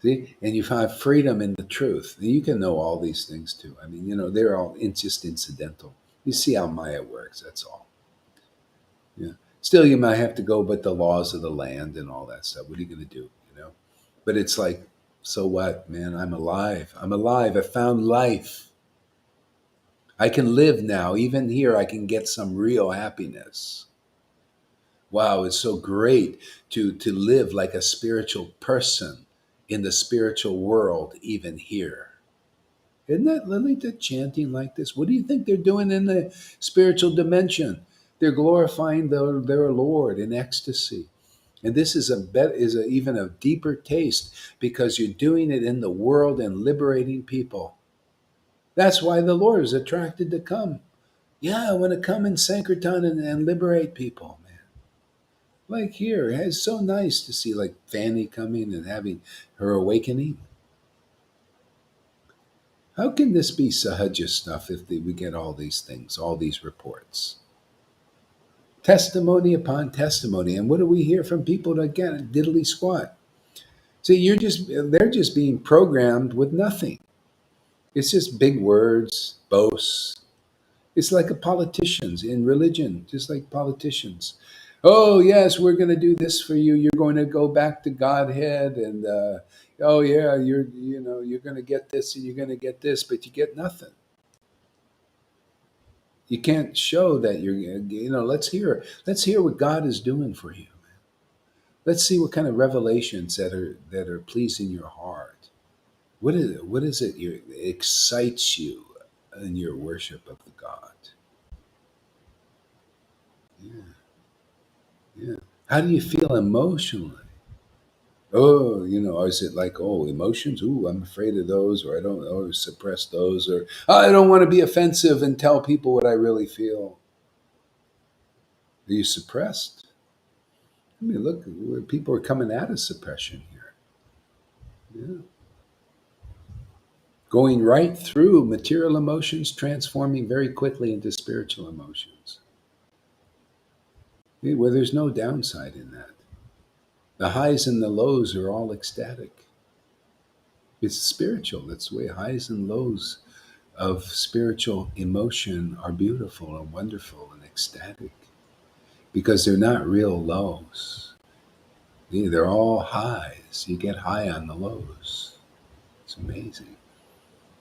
See? And you find freedom in the truth. And you can know all these things too. I mean, you know, they're all just incidental. You see how Maya works, that's all. Yeah. Still you might have to go but the laws of the land and all that stuff. What are you gonna do? You know? But it's like, so what, man? I'm alive. I'm alive. I found life. I can live now. Even here I can get some real happiness. Wow, it's so great to live like a spiritual person in the spiritual world, even here. Isn't that Lilita chanting like this? What do you think they're doing in the spiritual dimension? They're glorifying their Lord in ecstasy. And this is even a deeper taste because you're doing it in the world and liberating people. That's why the Lord is attracted to come. Yeah, I want to come in Sankirtan and liberate people, man. Like here, it's so nice to see like Fanny coming and having her awakening. How can this be sahaja stuff if we get all these things, all these reports? Testimony upon testimony. And what do we hear from people that get diddly squat? See, they're just being programmed with nothing. It's just big words, boasts. It's like a politicians in religion, just like politicians. Oh yes, we're going to do this for you. You're going to go back to Godhead, and oh yeah, you're going to get this and you're going to get this, but you get nothing. You can't show that let's hear what God is doing for you. Let's see what kind of revelations that are pleasing your heart. What is it excites you in your worship of the God? Yeah, yeah. How do you feel emotionally? Oh, is it like, oh, emotions? Ooh, I'm afraid of those, or I don't, or suppress those, or "Oh, I don't want to be offensive and tell people what I really feel. Are you suppressed? I mean, look, people are coming out of suppression here. Yeah. Going right through material emotions, transforming very quickly into spiritual emotions. Yeah, where there's no downside in that. The highs and the lows are all ecstatic. It's spiritual. That's the way highs and lows of spiritual emotion are beautiful and wonderful and ecstatic because they're not real lows. They're all highs. You get high on the lows. It's amazing.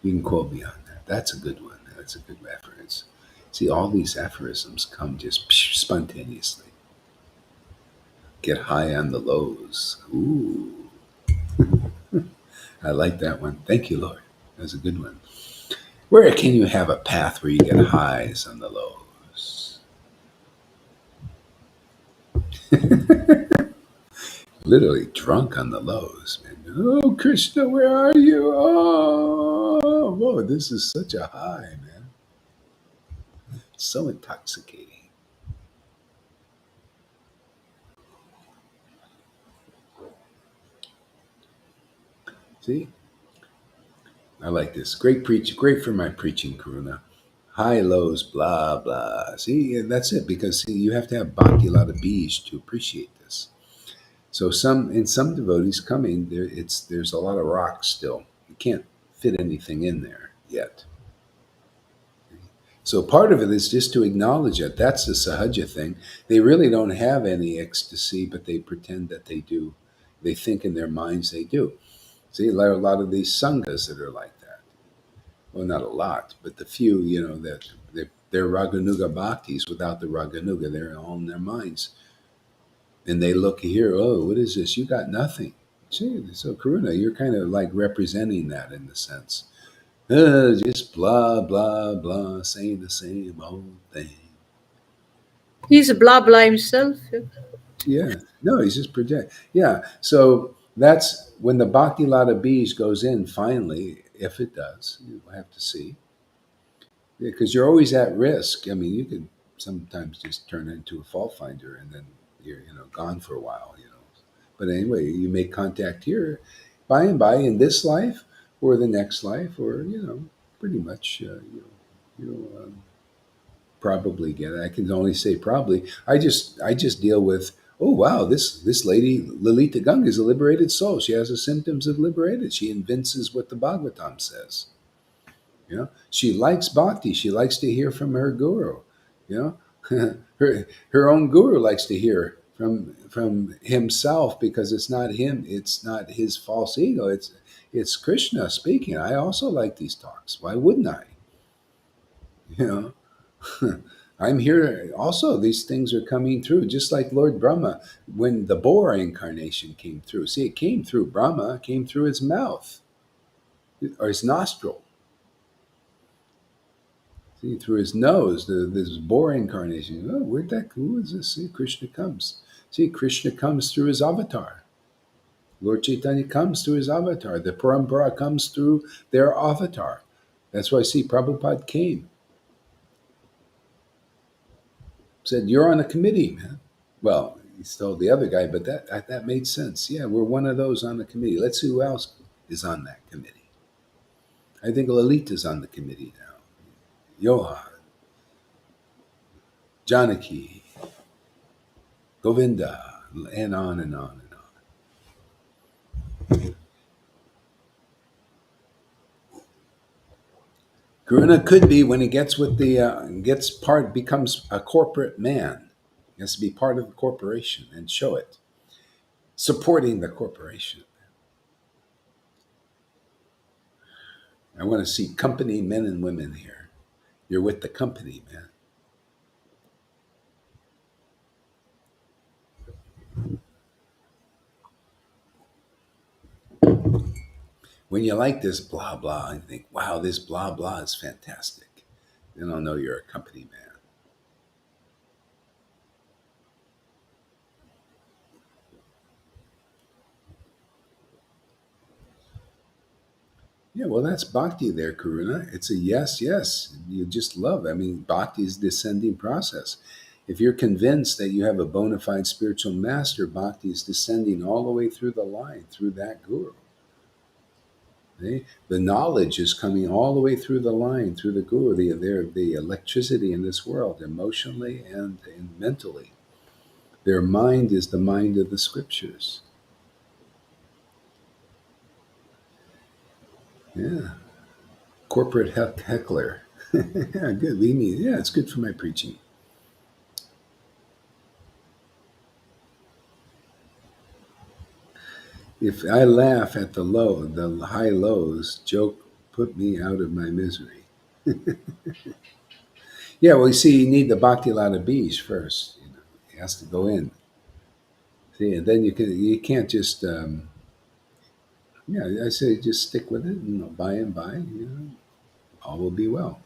You can quote me on that. That's a good one. That's a good reference. See, all these aphorisms come just spontaneously. Get high on the lows. Ooh, I like that one. Thank you, Lord. That's a good one. Where can you have a path where you get highs on the lows? Literally drunk on the lows, man. Oh, Krishna, where are you? Oh, whoa, this is such a high, man. It's so intoxicating. See, I like this. Great preach, great for my preaching, Karuna. High, lows, blah, blah. See, that's it, because see, you have to have bhakti lata bij to appreciate this. So some devotees coming, there's a lot of rocks still. You can't fit anything in there yet. So part of it is just to acknowledge it. That's the sahaja thing. They really don't have any ecstasy, but they pretend that they do. They think in their minds they do. See, a lot of these sanghas that are like that. Well, not a lot, but the few, that they're raganuga bhaktis without the raganuga. They're all in their minds. And they look here, oh, what is this? You got nothing. See, so Karuna, you're kind of like representing that in the sense. Just blah, blah, blah, saying the same old thing. He's a blah blah himself. Yeah. No, he's just project. Yeah. So that's when the Bhakti Lata Bees goes in finally, if it does. We'll have to see. Because you're always at risk. I mean, you could sometimes just turn into a fault finder and then you're, gone for a while. But anyway, you make contact here by and by in this life or the next life or, pretty much, probably get it. I can only say probably. I just deal with, oh wow, this lady Lalita Ganga is a liberated soul. She has the symptoms of liberated. She evinces what the Bhagavatam says. She likes bhakti. She likes to hear from her guru. Her own guru likes to hear from himself because it's not him. It's not his false ego. It's Krishna speaking. I also like these talks. Why wouldn't I? You know. I'm here also. These things are coming through, just like Lord Brahma when the boar incarnation came through. See, it came through Brahma, it came through his mouth or his nostril. See, through his nose, this boar incarnation. Oh, who is this? See, Krishna comes. See, Krishna comes through his avatar. Lord Chaitanya comes through his avatar. The Parampara comes through their avatar. That's why, see, Prabhupada came. Said, you're on a committee, man. Well, he told the other guy, but that made sense. Yeah, we're one of those on the committee. Let's see who else is on that committee. I think Lalita's on the committee now. Johan, Janaki, Govinda, and on and on and on. Karuna could be when he gets with the becomes a corporate man. He has to be part of the corporation and show it, supporting the corporation. I want to see company men and women here. You're with the company, man. When you like this blah blah and think, wow, this blah blah is fantastic, then I'll know you're a company man. Yeah, well, that's bhakti there, Karuna. It's a yes, yes. You just love. I mean, bhakti is descending process. If you're convinced that you have a bona fide spiritual master, bhakti is descending all the way through the line, through that guru. Okay? The knowledge is coming all the way through the line, through the guru, the electricity in this world, emotionally and mentally. Their mind is the mind of the scriptures. Yeah. Corporate heckler. Yeah, good. We need. Yeah, it's good for my preaching. If I laugh at the high lows, joke put me out of my misery. Yeah, well, you see, you need the Bhakti Lata Bij first. It has to go in. See, and then you can't just yeah. I say just stick with it, and by and by, all will be well.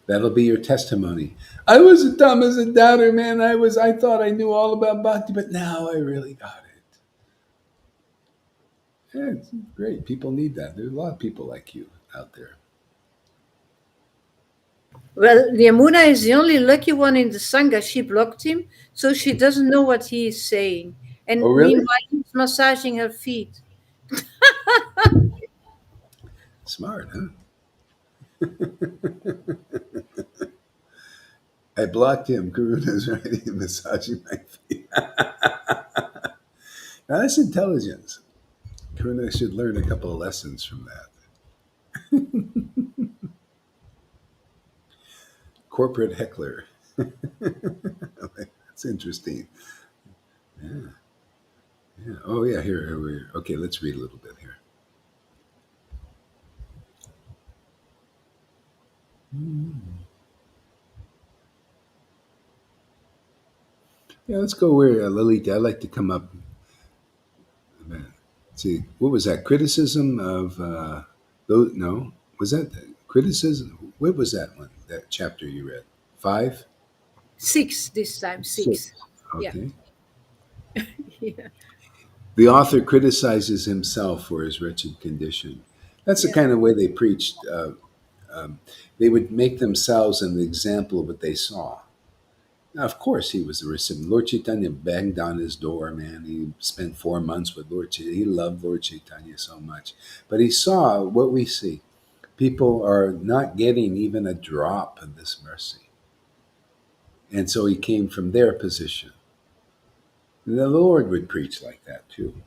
That'll be your testimony. I was a dumb as a doubter, man. I thought I knew all about bhakti, but now I really got it. Yeah, it's great. People need that. There's a lot of people like you out there. Well, Yamuna is the only lucky one in the Sangha. She blocked him, so she doesn't know what he is saying. Oh, And really? meanwhile, he's massaging her feet. Smart, huh? I blocked him. Karuna's writing and massaging my feet. Now, that's intelligence. Karuna should learn a couple of lessons from that. Corporate heckler. That's interesting. Yeah, yeah. Oh, yeah. Here we're okay. Let's read a little bit here. Yeah, let's go where Lalita. I'd like to come up. See, what was that? Criticism of those? No, was that criticism? What was that one? That chapter you read? 5, Six this time, 6. 6. Yeah. Okay. Yeah. The author criticizes himself for his wretched condition. That's the Yeah. kind of way they preached. They would make themselves an example of what they saw. Now, of course, he was the recipient. Lord Chaitanya banged on his door, man. He spent 4 months with Lord Chaitanya. He loved Lord Chaitanya so much. But he saw what we see. People are not getting even a drop of this mercy. And so he came from their position. And the Lord would preach like that too.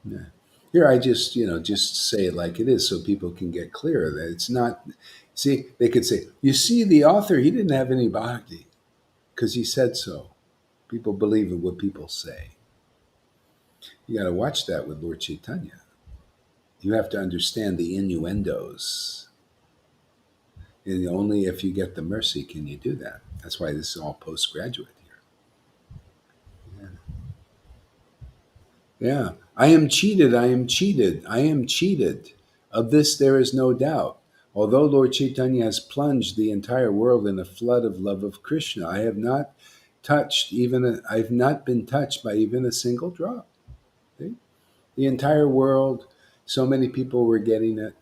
Yeah. Here I just say it like it is so people can get clear that it's not. See, they could say, you see, the author, he didn't have any bhakti because he said so. People believe in what people say. You got to watch that with Lord Chaitanya. You have to understand the innuendos. And only if you get the mercy can you do that. That's why this is all postgraduate here. Yeah. I am cheated. I am cheated. I am cheated. Of this there is no doubt. Although Lord Chaitanya has plunged the entire world in a flood of love of Krishna, I've not been touched by even a single drop. See? The entire world, so many people were getting it,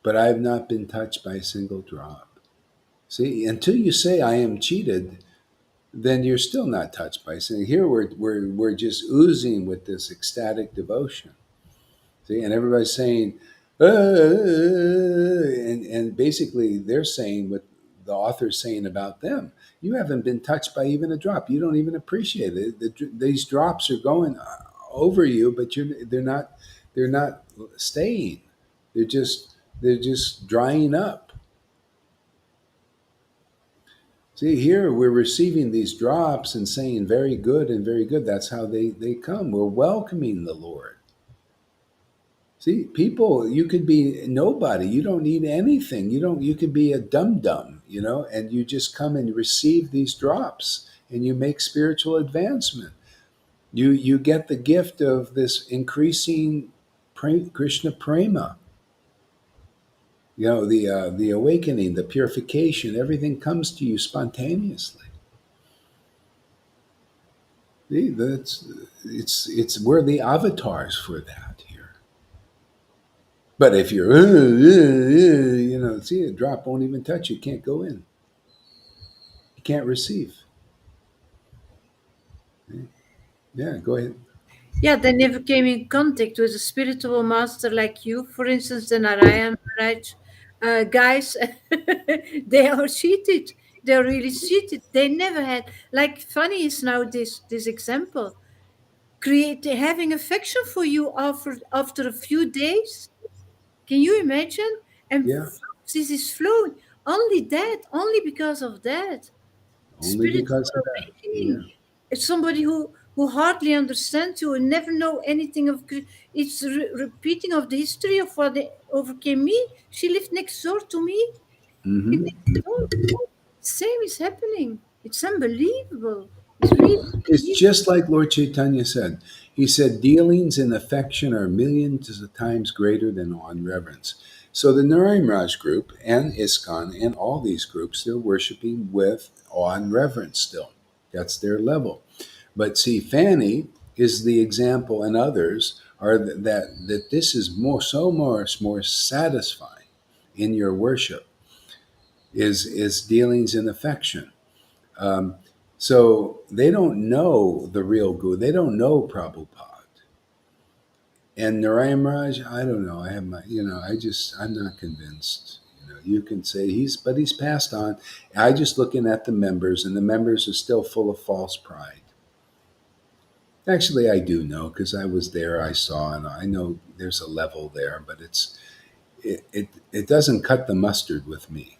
but I have not been touched by a single drop. See, until you say I am cheated, then you're still not touched by sin. Here we're just oozing with this ecstatic devotion. See, and everybody's saying, and basically they're saying what the author's saying about them. You haven't been touched by even a drop. You don't even appreciate it. These drops are going over you, but they're not staying. They're just drying up. See, here we're receiving these drops and saying very good and very good. That's how they come. We're welcoming the Lord. See, people, you could be nobody. You don't need anything. You could be a dum dum, and you just come and receive these drops and you make spiritual advancement. You get the gift of this increasing Krishna prema, the awakening, the purification, everything comes to you spontaneously. See, it's we're the avatars for that here. But if you're, see, a drop won't even touch you. Can't go in. You can't receive. Yeah, go ahead. Yeah, they never came in contact with a spiritual master like you, for instance, the Narayan Maharaj. Guys, they are cheated. They're really cheated. They never had, like, funny is now this example. Create having affection for you after a few days. Can you imagine? And Yeah, this is flowing. Only that, only because of that. only Spiritual because of that. Yeah. awakening. It's somebody who hardly understands you and never know anything of. It's repeating of the history of what they overcame me. She lived next door to me. Hmm. Next door. Same is happening. It's unbelievable. It's really It's unbelievable. just like Lord Chaitanya said. He said, dealings in affection are millions of times greater than awe and reverence. So the Narayan Raj group and ISKCON and all these groups, they're worshiping with awe and reverence still. That's their level. But see, Fanny is the example, and others are that this is more satisfying in your worship is dealings in affection. Um, so they don't know the real Guru. They don't know Prabhupada. And Narayan Raj, I don't know. I have my, I'm not convinced. You can say but he's passed on. I just looking at the members, and the members are still full of false pride. Actually, I do know because I was there. I saw, and I know there's a level there, but it doesn't cut the mustard with me.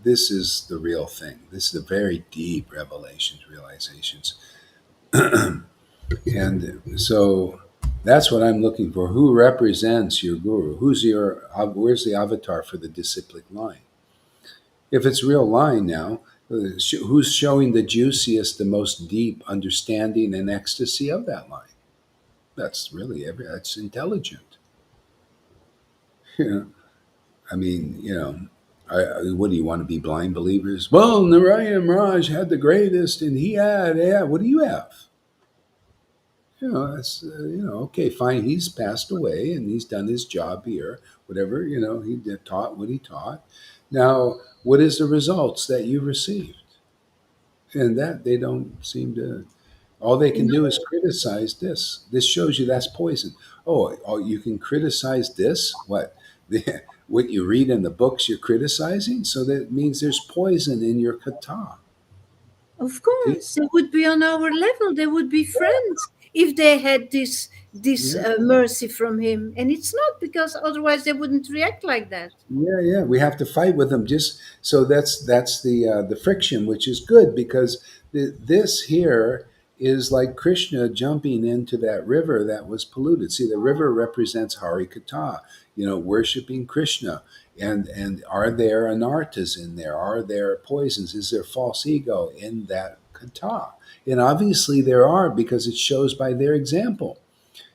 This is the real thing. This is the very deep revelations, realizations. And so that's what I'm looking for. Who represents your guru? Where's the avatar for the disciplic line? If it's real line now, who's showing the juiciest, the most deep understanding and ecstasy of that line? That's really that's intelligent. I mean, what do you want to be blind believers? Well, Narayan Raj had the greatest, and he had, yeah. What do you have? That's okay, fine. He's passed away, and he's done his job here. Whatever, he taught what he taught. Now, what is the results that you received? And that they don't seem to. All they can do is criticize this. This shows you that's poison. Oh, you can criticize this? What? What you read in the books you're criticizing? So that means there's poison in your kata. Of See? course, they would be on our level. They would be friends if they had this Yeah. mercy from him. And it's not, because otherwise they wouldn't react like that. Yeah, yeah. We have to fight with them. Just so that's the friction, which is good because this here is like Krishna jumping into that river that was polluted. See, the river represents Harikata, worshiping Krishna. And are there anartas in there? Are there poisons? Is there false ego in that kata? And obviously there are because it shows by their example.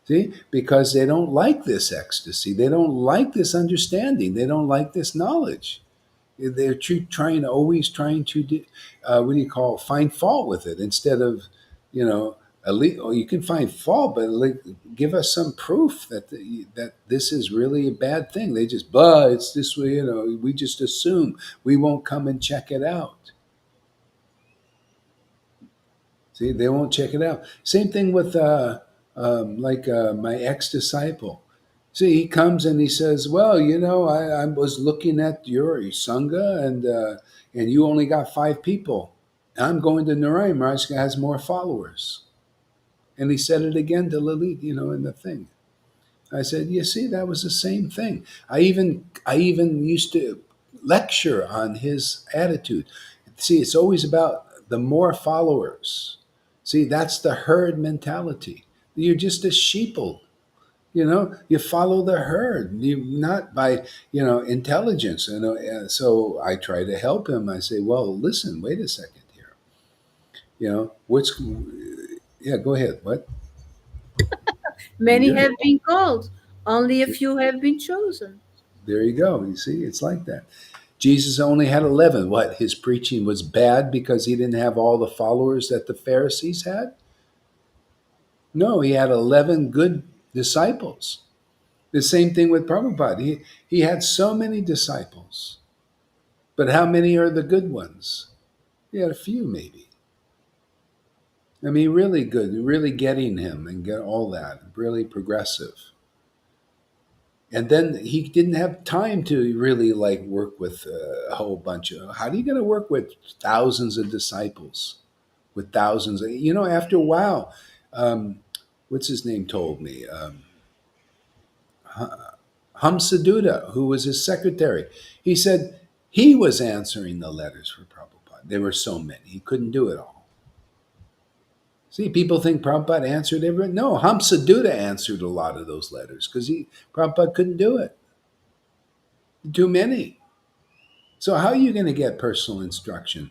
See, because they don't like this ecstasy, they don't like this understanding, they don't like this knowledge. They're trying to always trying to what do you call find fault with it instead of you know at least oh, you can find fault, but like, give us some proof that that this is really a bad thing. They just it's this way, we just assume we won't come and check it out. See, they won't check it out. Same thing with my ex disciple. See, he comes and he says, "Well, I was looking at your sangha, and you only got 5 people. I'm going to Narayan Maharaj has more followers." And he said it again to Lalit, in the thing. I said, "You see, that was the same thing." I even used to lecture on his attitude. See, it's always about the more followers. See, that's the herd mentality. You're just a sheeple. You follow the herd. You not by intelligence. So I try to help him. I say, "Well, listen, wait a second here. What's yeah? Go ahead. What? Many Yeah. have been called, only a few have been chosen. There you go. You see, it's like that. Jesus only had 11. What? His preaching was bad because he didn't have all the followers that the Pharisees had? No, he had 11 good disciples. The same thing with Prabhupada. He had so many disciples, but how many are the good ones? He had a few, maybe. I mean, really good, really getting him and get all that, really progressive. And then he didn't have time to really like work with a whole bunch of. How are you going to work with thousands of disciples? With thousands, after a while, um, what's his name told me, Hamsaduda, who was his secretary, he said he was answering the letters for Prabhupada. There were so many, he couldn't do it all. See, people think Prabhupada answered everyone. No, Hamsaduda answered a lot of those letters because Prabhupada couldn't do it. Too many. So how are you going to get personal instruction?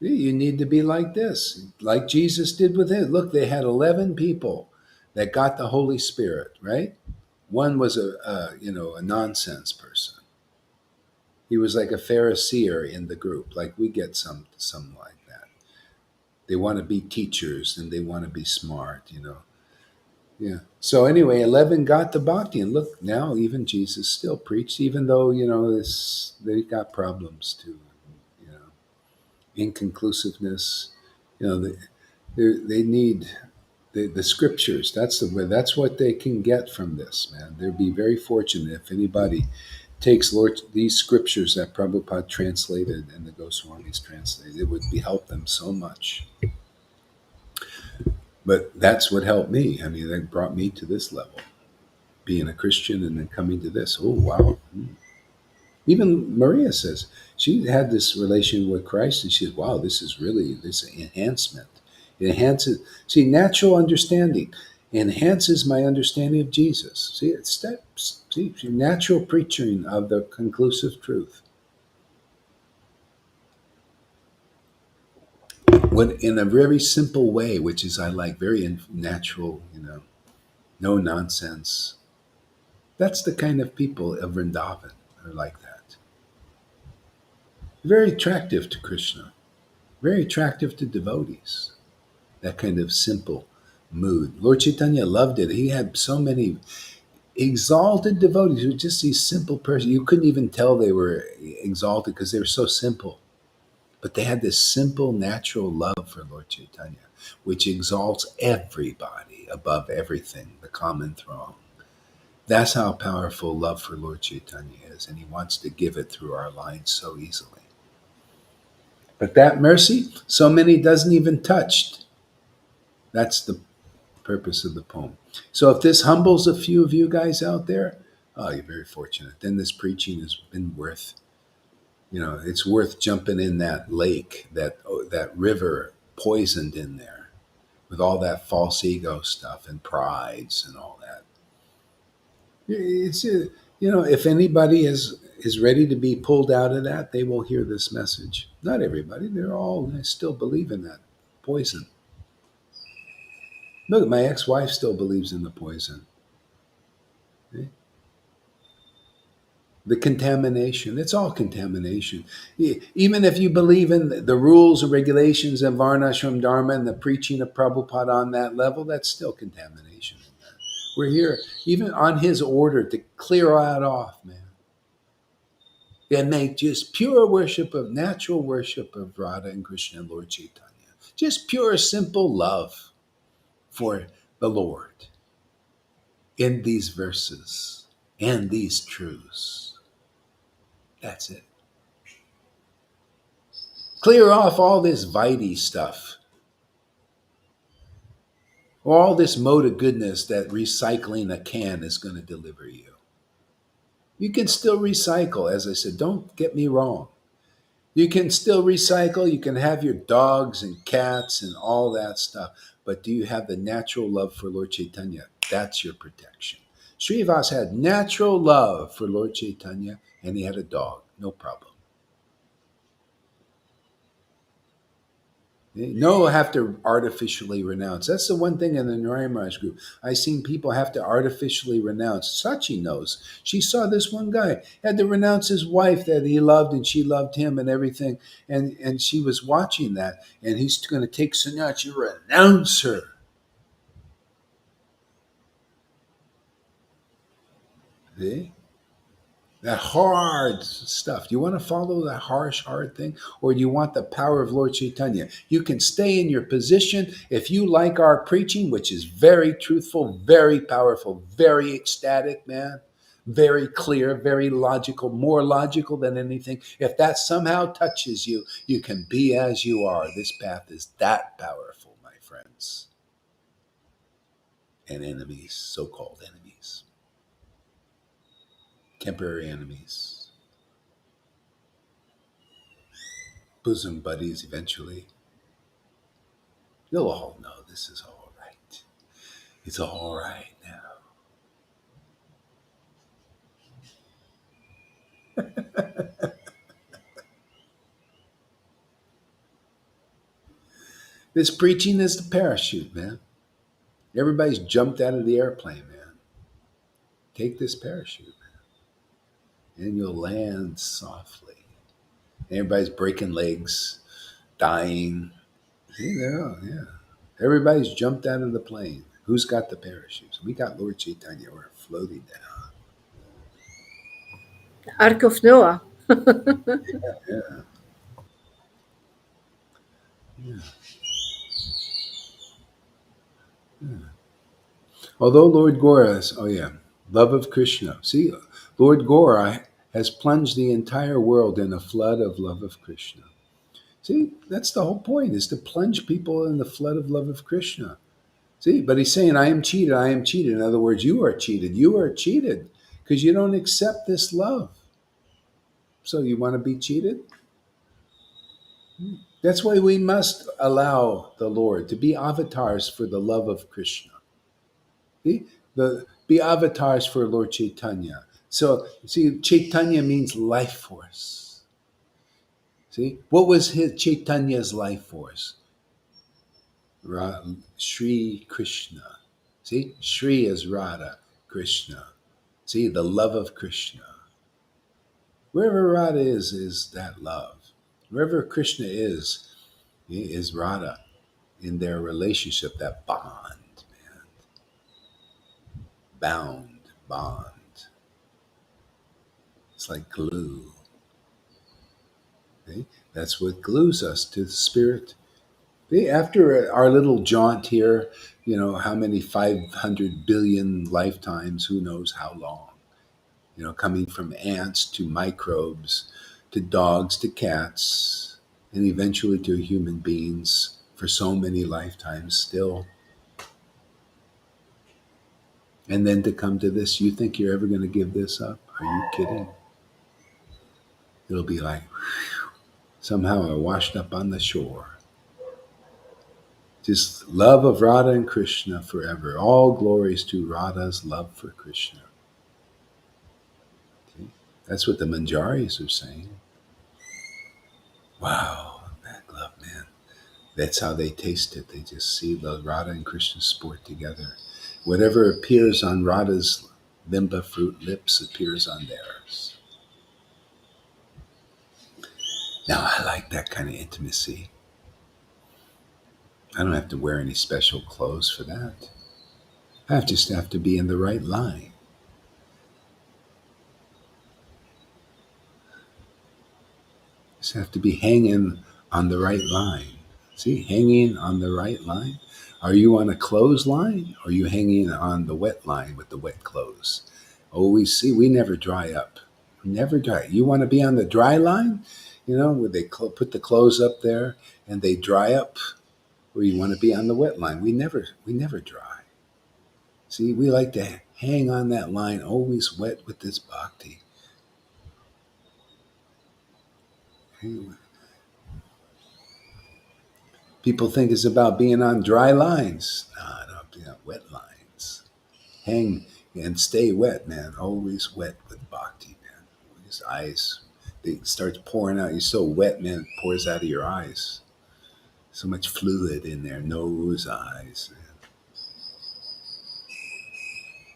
You need to be like this, like Jesus did with it. Look, they had 11 people that got the Holy Spirit, right? One was a nonsense person. He was like a Pharisee in the group, like we get some like that. They want to be teachers and they want to be smart. Yeah. So anyway, 11 got the bhakti, and look now, even Jesus still preached, even though they got problems too. You know, inconclusiveness. They need the scriptures. That's the way. That's what they can get from this, man. They'd be very fortunate if anybody takes these scriptures that Prabhupada translated and the Goswamis translated. It would help them so much. But that's what helped me. I mean, that brought me to this level, being a Christian and then coming to this. Oh wow! Even Maria says she had this relation with Christ, and she says, "Wow, this is really this enhancement. It enhances. See, natural understanding enhances my understanding of Jesus. See, it steps. See, natural preaching of the conclusive truth. What in a very simple way, which is I like very natural. No nonsense. That's the kind of people of Vrindavan are like that. Very attractive to Krishna. Very attractive to devotees. That kind of simple mood. Lord Chaitanya loved it. He had so many exalted devotees who were just these simple persons. You couldn't even tell they were exalted because they were so simple. But they had this simple, natural love for Lord Chaitanya, which exalts everybody above everything, the common throng. That's how powerful love for Lord Chaitanya is, and he wants to give it through our lines so easily. But that mercy, so many doesn't even touch. That's the purpose of the poem. So if this humbles a few of you guys out there, oh, you're very fortunate. Then this preaching has been it's worth jumping in that lake, that river poisoned in there with all that false ego stuff and prides and all that. If anybody is ready to be pulled out of that, they will hear this message. Not everybody. They still believe in that poison. Look, my ex-wife still believes in the poison. Eh? The contamination, it's all contamination. Even if you believe in the rules and regulations of Varnashram Dharma and the preaching of Prabhupada on that level, that's still contamination. We're here, even on his order, to clear that off, man. And make just pure worship of natural worship of Radha and Krishna and Lord Chaitanya. Just pure, simple love for the Lord in these verses and these truths. That's it. Clear off all this Vaidhi stuff, all this mode of goodness that recycling a can is going to deliver you. You can still recycle, as I said, don't get me wrong. You can still recycle, you can have your dogs and cats and all that stuff, but do you have the natural love for Lord Chaitanya? That's your protection. Srivas had natural love for Lord Chaitanya, and he had a dog, no problem. No have to artificially renounce. That's the one thing in the Narayan Maharaj group. I've seen people have to artificially renounce. Sachi knows. She saw this one guy had to renounce his wife that he loved and she loved him and everything. And she was watching that. And he's going to take sannyas, renounce her. See? That hard stuff. Do you want to follow that harsh, hard thing? Or do you want the power of Lord Chaitanya? You can stay in your position. If you like our preaching, which is very truthful, very powerful, very ecstatic, man, very clear, very logical, more logical than anything. If that somehow touches you, you can be as you are. This path is that powerful, my friends. And enemies, so-called enemies, temporary enemies, bosom buddies eventually. You'll all know this is all right. It's all right now. This preaching is the parachute, man. Everybody's jumped out of the airplane, man. Take this parachute, man, and you'll land softly. Everybody's breaking legs, dying. Yeah. Everybody's jumped out of the plane. Who's got the parachutes? We got Lord Chaitanya. We're floating down. Ark of Noah. Yeah, yeah, yeah. Although Lord Gora is, oh yeah, love of Krishna. See, Lord Gora has plunged the entire world in a flood of love of Krishna. See, that's the whole point, is to plunge people in the flood of love of Krishna. See, but he's saying, I am cheated, I am cheated. In other words, you are cheated. You are cheated because you don't accept this love. So you want to be cheated? That's why we must allow the Lord to be avatars for the love of Krishna. See? Be avatars for Lord Chaitanya. So, see, Chaitanya means life force. See, what was his Chaitanya's life force? Sri Krishna. See, Sri is Radha, Krishna. See, the love of Krishna. Wherever Radha is that love. Wherever Krishna is Radha in their relationship, that bond, man. Bond. It's like glue. Okay? That's what glues us to the spirit. Okay? After our little jaunt here, how many 500 billion lifetimes, who knows how long, coming from ants to microbes to dogs to cats and eventually to human beings for so many lifetimes still. And then to come to this, you think you're ever going to give this up? Are you kidding? It'll be like, somehow I washed up on the shore. Just love of Radha and Krishna forever. All glories to Radha's love for Krishna. See? That's what the Manjaris are saying. Wow, that love, man. That's how they taste it. They just see the Radha and Krishna sport together. Whatever appears on Radha's limba fruit lips appears on theirs. Now, I like that kind of intimacy. I don't have to wear any special clothes for that. I just have to be in the right line. Just have to be hanging on the right line. See, hanging on the right line. Are you on a clothesline or are you hanging on the wet line with the wet clothes? Always see, we never dry up. Never dry. You want to be on the dry line? You know, where they put the clothes up there and they dry up, or you want to be on the wet line. We never dry. See, we like to hang on that line, always wet with this bhakti. People think it's about being on dry lines. No, being on wet lines. Hang and stay wet, man. Always wet with bhakti, man. His eyes, it starts pouring out. You're so wet, man. It pours out of your eyes. So much fluid in there, nose, eyes.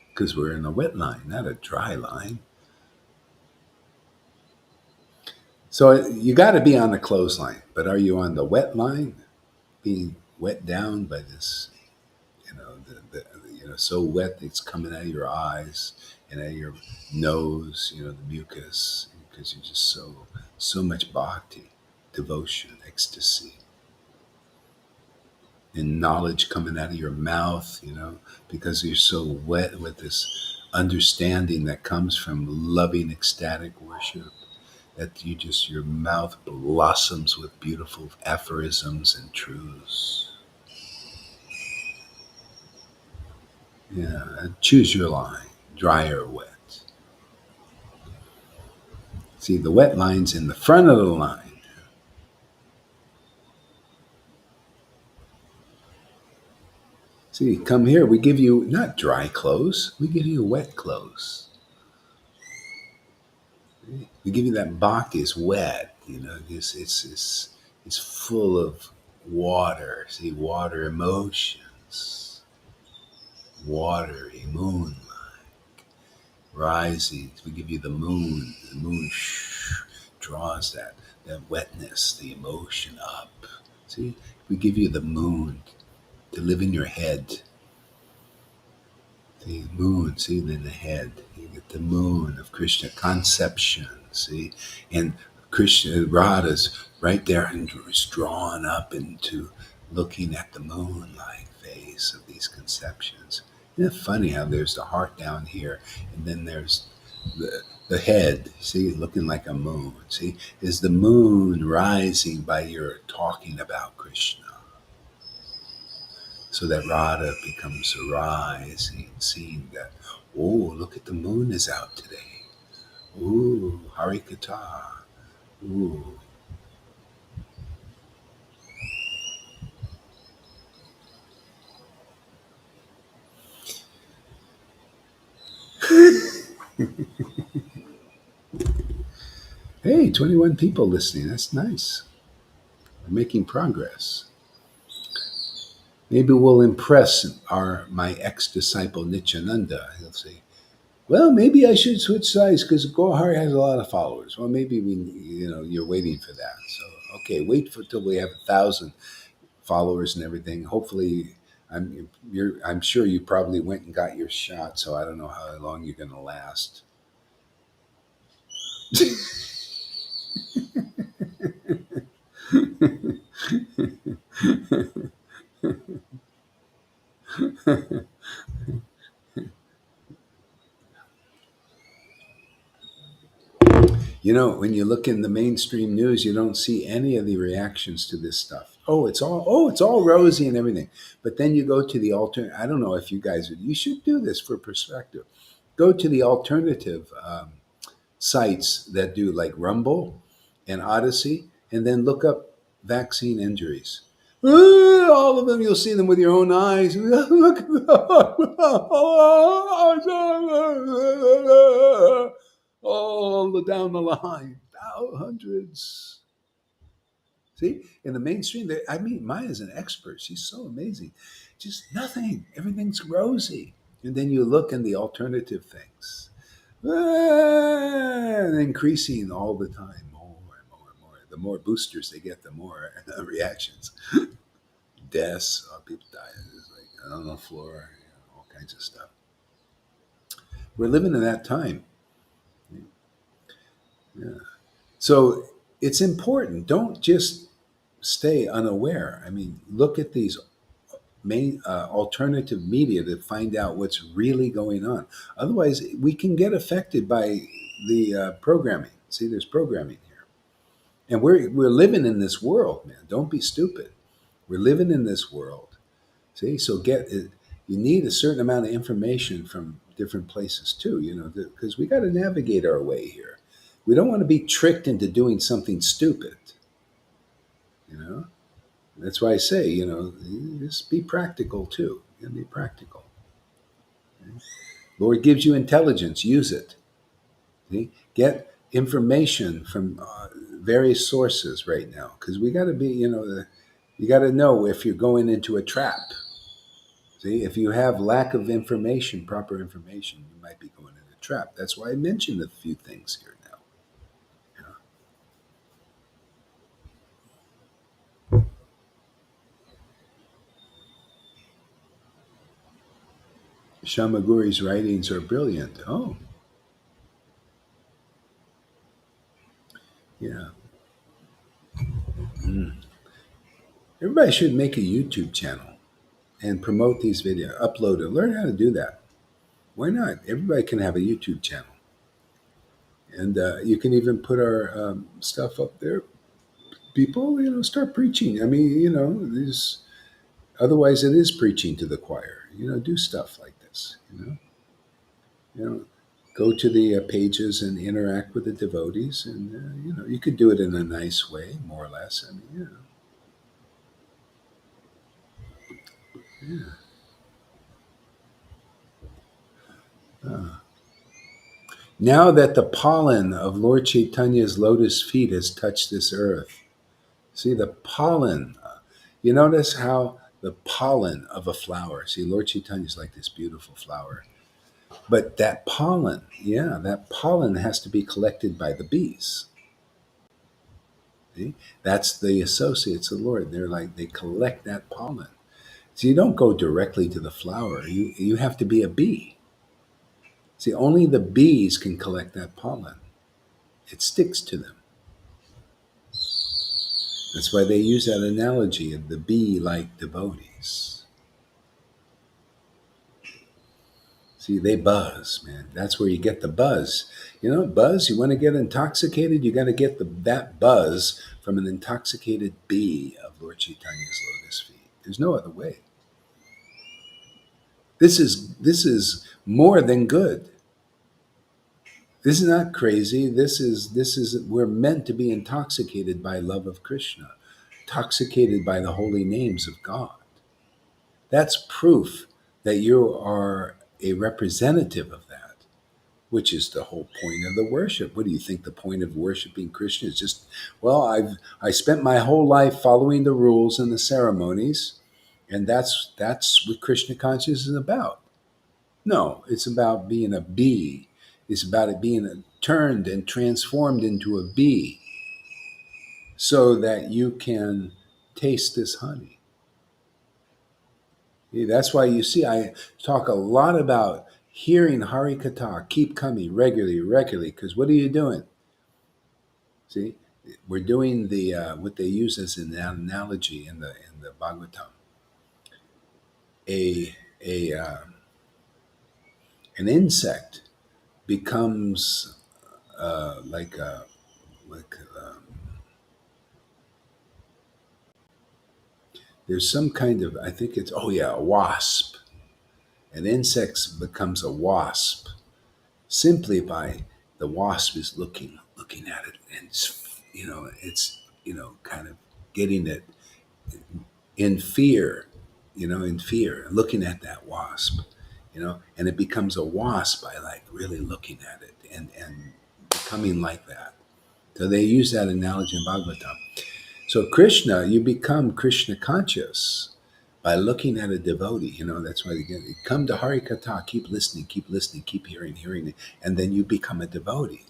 Because we're in a wet line, not a dry line. So you got to be on the clothesline, but are you on the wet line, being wet down by this, so wet that it's coming out of your eyes and out of your nose, the mucus, because you're just so much bhakti, devotion, ecstasy, and knowledge coming out of your mouth, because you're so wet with this understanding that comes from loving ecstatic worship, that your mouth blossoms with beautiful aphorisms and truths. Yeah, and choose your line, dry or wet. See, the wet line's in the front of the line. See, come here, we give you not dry clothes, we give you wet clothes. We give you that bhakti is wet, it's full of water. See, water emotions, watery moon rising. We give you the moon. The moon draws that wetness, the emotion up. See, we give you the moon to live in your head. The moon, see, in the head. You get the moon of Krishna conception, see? And Krishna, Radha's right there and is drawn up into looking at the moon-like face of these conceptions. Isn't it funny how there's the heart down here and then there's the head, see, looking like a moon, see? Is the moon rising by your talking about Krishna? So that Radha becomes arising, seeing that, oh, look at the moon is out today. Ooh, Harikata. Ooh. Hey, 21 people listening. That's nice. We're making progress. Maybe we'll impress my ex-disciple Nityananda. He'll say, well, maybe I should switch sides because Gohar has a lot of followers. Well, maybe you're waiting for that. So, okay, wait till we have 1,000 followers and everything. Hopefully, I'm sure you probably went and got your shot. So I don't know how long you're going to last. When you look in the mainstream news, you don't see any of the reactions to this stuff. It's all rosy and everything. But then you go to the alternate. I don't know if you should do this for perspective. Go to the alternative sites that do like Rumble and Odyssey, and then look up vaccine injuries. All of them, you'll see them with your own eyes. Look at that. All down the line, hundreds. See, in the mainstream, I mean, Maya's an expert. She's so amazing. Just nothing. Everything's rosy. And then you look in the alternative things, and increasing all the time, more and more and more. The more boosters they get, the more reactions, deaths, people die. It's like on the floor, all kinds of stuff. We're living in that time. Yeah. So it's important. Don't just stay unaware. I mean, look at these main alternative media to find out what's really going on. Otherwise, we can get affected by the programming. See, there's programming here, and we're living in this world, man. Don't be stupid. We're living in this world. See, so get it. You need a certain amount of information from different places too. Because we got to navigate our way here. We don't want to be tricked into doing something stupid. You know. That's why I say, just be practical too. You be practical. Lord gives you intelligence, use it. See? Get information from various sources right now, because we got to be, you got to know if you're going into a trap. See, if you have lack of information, proper information, you might be going in a trap. That's why I mentioned a few things here now. Shamaguri's writings are brilliant. Oh, yeah. Mm. Everybody should make a YouTube channel and promote these videos, upload it, learn how to do that. Why not? Everybody can have a YouTube channel. And you can even put our stuff up there. People, start preaching. I mean, these, otherwise it is preaching to the choir. Do stuff like this. You know, go to the pages and interact with the devotees, and you could do it in a nice way, more or less. I mean, yeah. Now that the pollen of Lord Chaitanya's lotus feet has touched this earth, see the pollen. You notice how the pollen of a flower. See, Lord Chaitanya is like this beautiful flower, but that pollen, yeah, that pollen has to be collected by the bees. See? That's the associates of the Lord. They collect that pollen. So you don't go directly to the flower. You have to be a bee. See, only the bees can collect that pollen. It sticks to them. That's why they use that analogy of the bee-like devotees. See, they buzz, man. That's where you get the buzz. Buzz, you want to get intoxicated, you got to get that buzz from an intoxicated bee of Lord Chaitanya's lotus feet. There's no other way. This is more than good. This is not crazy. This is we're meant to be intoxicated by love of Krishna, intoxicated by the holy names of God. That's proof that you are a representative of that, which is the whole point of the worship. What do you think the point of worshiping Krishna is? Just, well, I spent my whole life following the rules and the ceremonies, and that's what Krishna consciousness is about. No, it's about being a bee. It's about it being turned and transformed into a bee so that you can taste this honey. That's why you see I talk a lot about hearing Hari Katha, keep coming regularly, because what are you doing? See, we're doing the what they use as an analogy in the Bhagavatam. A an insect becomes like there's some kind of, I think it's, oh yeah, a wasp. An insect becomes a wasp simply by the wasp is looking at it, and it's kind of getting it in fear, looking at that wasp, and it becomes a wasp by like really looking at it and becoming like that. So they use that analogy in Bhagavatam. So Krishna, you become Krishna conscious by looking at a devotee. That's why you come to Hari Katha, keep listening, keep hearing, and then you become a devotee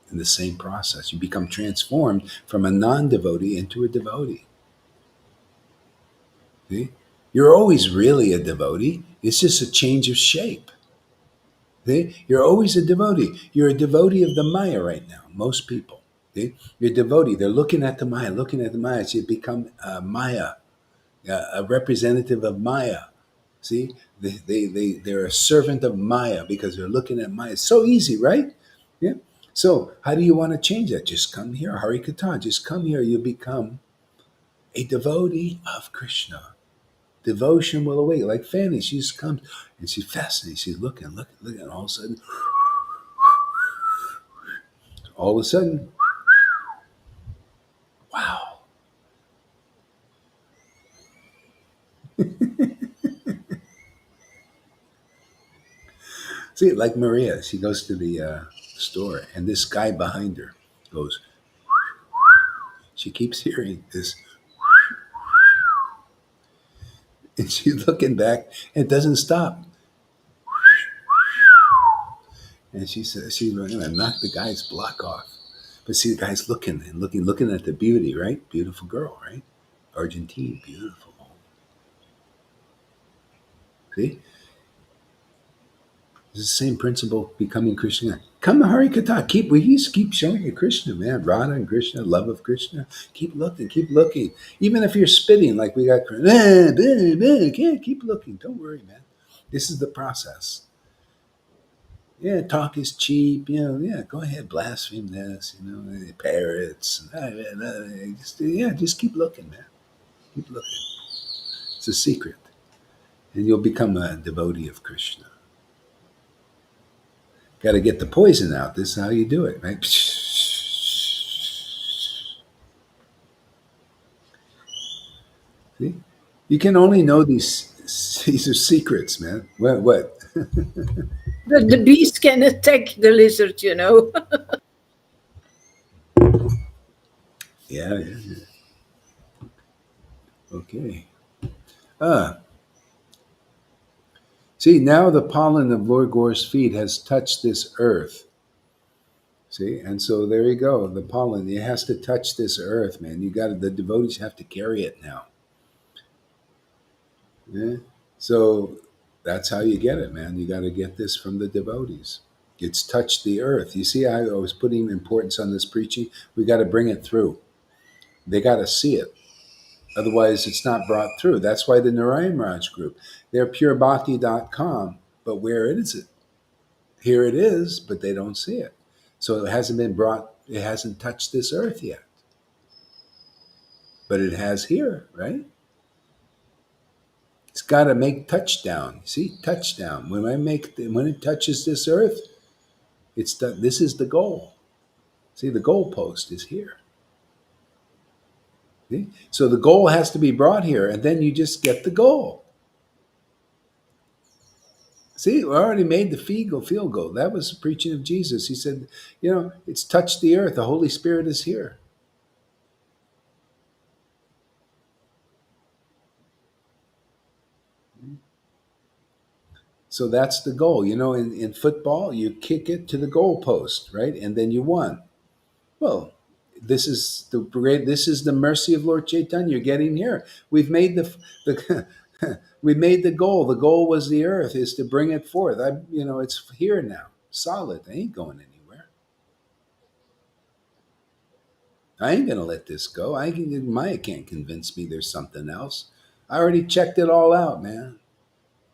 in the same process. You become transformed from a non-devotee into a devotee. See? You're always really a devotee. It's just a change of shape. See? You're always a devotee. You're a devotee of the Maya right now, most people. See? You're a devotee. They're looking at the Maya, looking at the Maya. So you become Maya, a representative of Maya. See? They're a servant of Maya because they're looking at Maya. It's so easy, right? Yeah. So how do you want to change that? Just come here, Hari Katha. Just come here. You become a devotee of Krishna. Devotion will awake. Like Fanny, she just comes and she's fascinated. She's looking, and all of a sudden, wow. See, like Maria, she goes to the store, and this guy behind her goes, she keeps hearing this, and she's looking back, and it doesn't stop. And she says, she's going to knock the guy's block off. But see, the guy's looking and looking at the beauty, right? Beautiful girl, right? Argentine, beautiful. See? It's the same principle becoming Krishna. Come Hari Katha. Keep showing you Krishna, man. Radha and Krishna, love of Krishna. Keep looking, keep looking. Even if you're spitting like we got keep looking. Don't worry, man. This is the process. Yeah, talk is cheap, yeah, go ahead, blaspheme this, parrots. Just keep looking, man. Keep looking. It's a secret. And you'll become a devotee of Krishna. Got to get the poison out. This is how you do it, right? See? You can only know these. These are secrets, man. What? The beast can attack the lizard. Yeah, yeah, yeah. Okay. Ah, see, now the pollen of Lord Gore's feet has touched this earth. See, and so there you go. The pollen, it has to touch this earth, man. The devotees have to carry it now. Yeah. So that's how you get it, man. You got to get this from the devotees. It's touched the earth. You see, I was putting importance on this preaching. We got to bring it through. They got to see it. Otherwise, it's not brought through. That's why the Narayan Raj group, they're purebhakti.com, but where is it? Here it is, but they don't see it. So it hasn't been brought, it hasn't touched this earth yet. But it has here, right? It's got to make touchdown. See, touchdown. When it touches this earth, this is the goal. See, the goalpost is here. See? So the goal has to be brought here, and then you just get the goal. See, we already made the field goal. That was the preaching of Jesus. He said, it's touched the earth. The Holy Spirit is here. So that's the goal. In football, you kick it to the goalpost, right? And then you won. Well, this is the mercy of Lord Caitanya. You're getting here. We've made the we made the goal. The goal was the earth, is to bring it forth. It's here now, solid. It ain't going anywhere. I ain't gonna let this go. Maya can't convince me there's something else. I already checked it all out, man.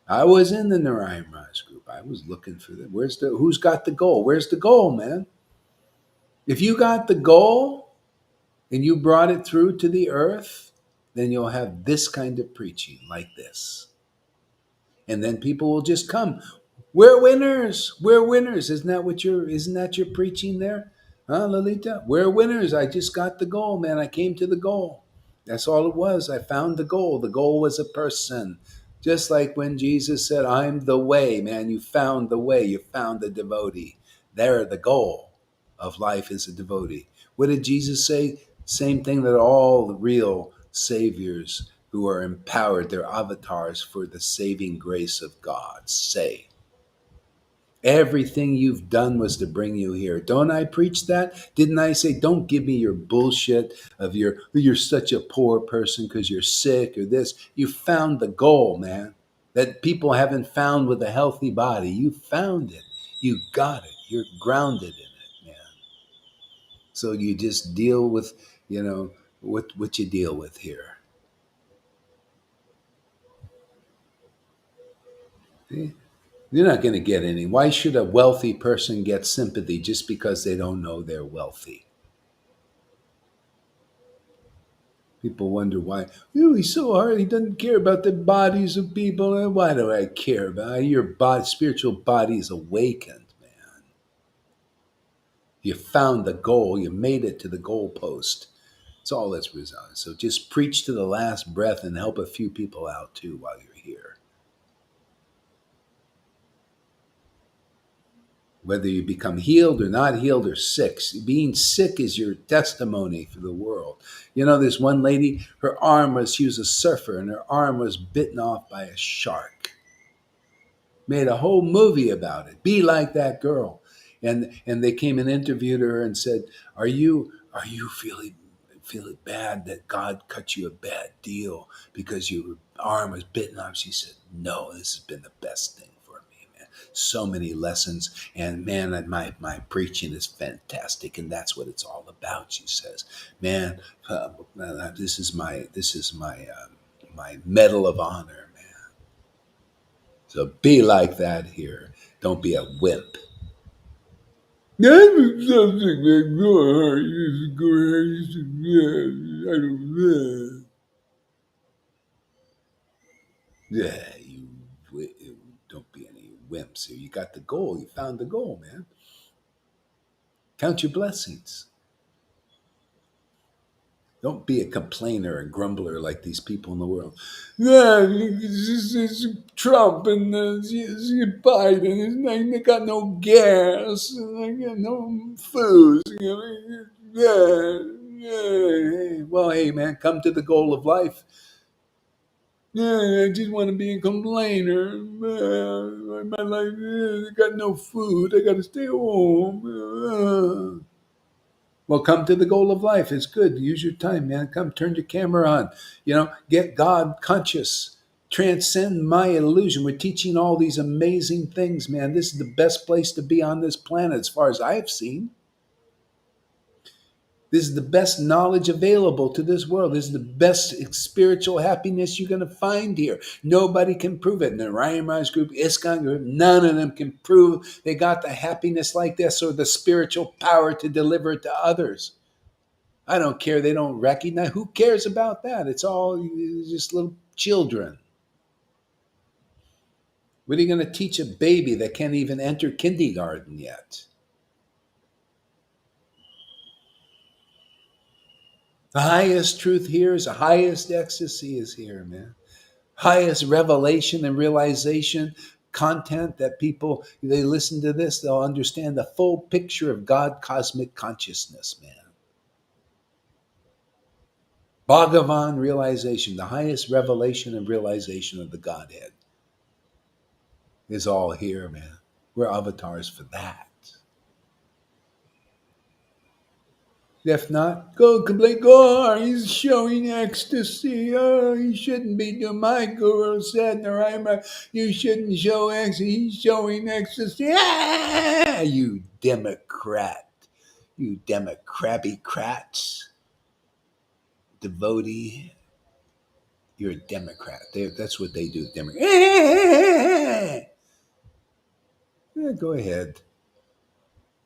I was in the Narayan Raj group. I was looking for them. Who's got the goal? Where's the goal, man? If you got the goal and you brought it through to the earth, then you'll have this kind of preaching like this. And then people will just come. We're winners. We're winners. Isn't that your preaching there? Huh, Lalita? We're winners. I just got the goal, man. I came to the goal. That's all it was. I found the goal. The goal was a person. Just like when Jesus said, I'm the way, man. You found the way. You found the devotee. There, the goal of life is a devotee. What did Jesus say? Same thing that all the real saviors who are empowered, they're avatars for the saving grace of God, say. Everything you've done was to bring you here. Don't I preach that? Didn't I say, don't give me your bullshit of you're such a poor person because you're sick or this. You found the goal, man, that people haven't found with a healthy body. You found it. You got it. You're grounded in it, man. So you just deal with, what you deal with here. See? You're not going to get any. Why should a wealthy person get sympathy just because they don't know they're wealthy? People wonder why. Oh, he's so hard. He doesn't care about the bodies of people. And why do I care about your body? Spiritual body is awakened, man. You found the goal. You made it to the goal post. It's all that's resolved. So just preach to the last breath and help a few people out too while you're here. Whether you become healed or not healed or sick, being sick is your testimony for the world. There's one lady, she was a surfer, and her arm was bitten off by a shark. Made a whole movie about it. Be like that girl. And they came and interviewed her and said, Are you feeling bad that God cut you a bad deal because your arm was bitten off? She said, no, this has been the best thing for me, man. So many lessons, and man, my preaching is fantastic, and that's what it's all about. She says, man, this is my medal of honor, man. So be like that here. Don't be a wimp. That was something that Gorhart used to I don't know. Yeah, don't be any wimps here. You got the goal. You found the goal, man. Count your blessings. Don't be a complainer and grumbler like these people in the world. Yeah, it's Trump and Biden. They got no gas. And they got no food. Yeah, yeah. Well, hey, man, come to the goal of life. Yeah, I just want to be a complainer. My life, I got no food. I got to stay home. Well, come to the goal of life. It's good. Use your time, man. Come, turn your camera on. Get God conscious. Transcend my illusion. We're teaching all these amazing things, man. This is the best place to be on this planet, as far as I've seen. This is the best knowledge available to this world. This is the best spiritual happiness you're going to find here. Nobody can prove it. Narayan Raj group, ISKCON group, none of them can prove they got the happiness like this or the spiritual power to deliver it to others. I don't care. They don't recognize. Who cares about that? It's all just little children. What are you going to teach a baby that can't even enter kindergarten yet? The highest truth here is the highest ecstasy is here, man. Highest revelation and realization content that people, they listen to this, they'll understand the full picture of God cosmic consciousness, man. Bhagavan realization, the highest revelation and realization of the Godhead is all here, man. We're avatars for that. If not, go complain. Go, he's showing ecstasy. Oh, he shouldn't be doing. My guru said, Narayana, you shouldn't show ecstasy. He's showing ecstasy. Ah, you Democrat. You Democraby crats. Devotee. You're a Democrat. That's what they do. Democrat. Yeah, go ahead.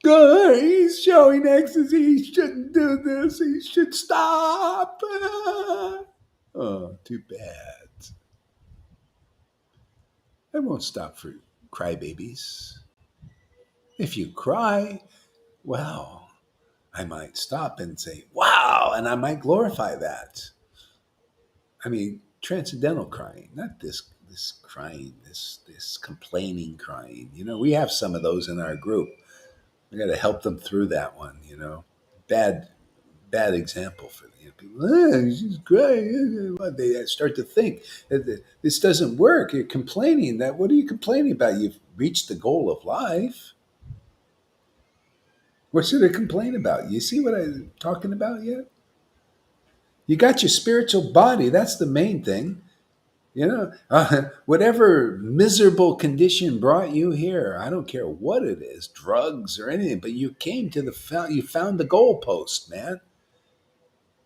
God, he's showing ecstasy. He shouldn't do this. He should stop. Oh, too bad. I won't stop for crybabies. If you cry, well, I might stop and say, wow, and I might glorify that. I mean, transcendental crying, not this crying, this complaining crying. We have some of those in our group. We got to help them through that one. Bad bad example for the people. "Ah, she's great." Well, they start to think that this doesn't work. You're complaining. That what are you complaining about? You've reached the goal of life. What should I complain about? You see what I'm talking about yet? You got your spiritual body. That's the main thing. Whatever miserable condition brought you here, I don't care what it is, drugs or anything, but you came to you found the goalpost, man.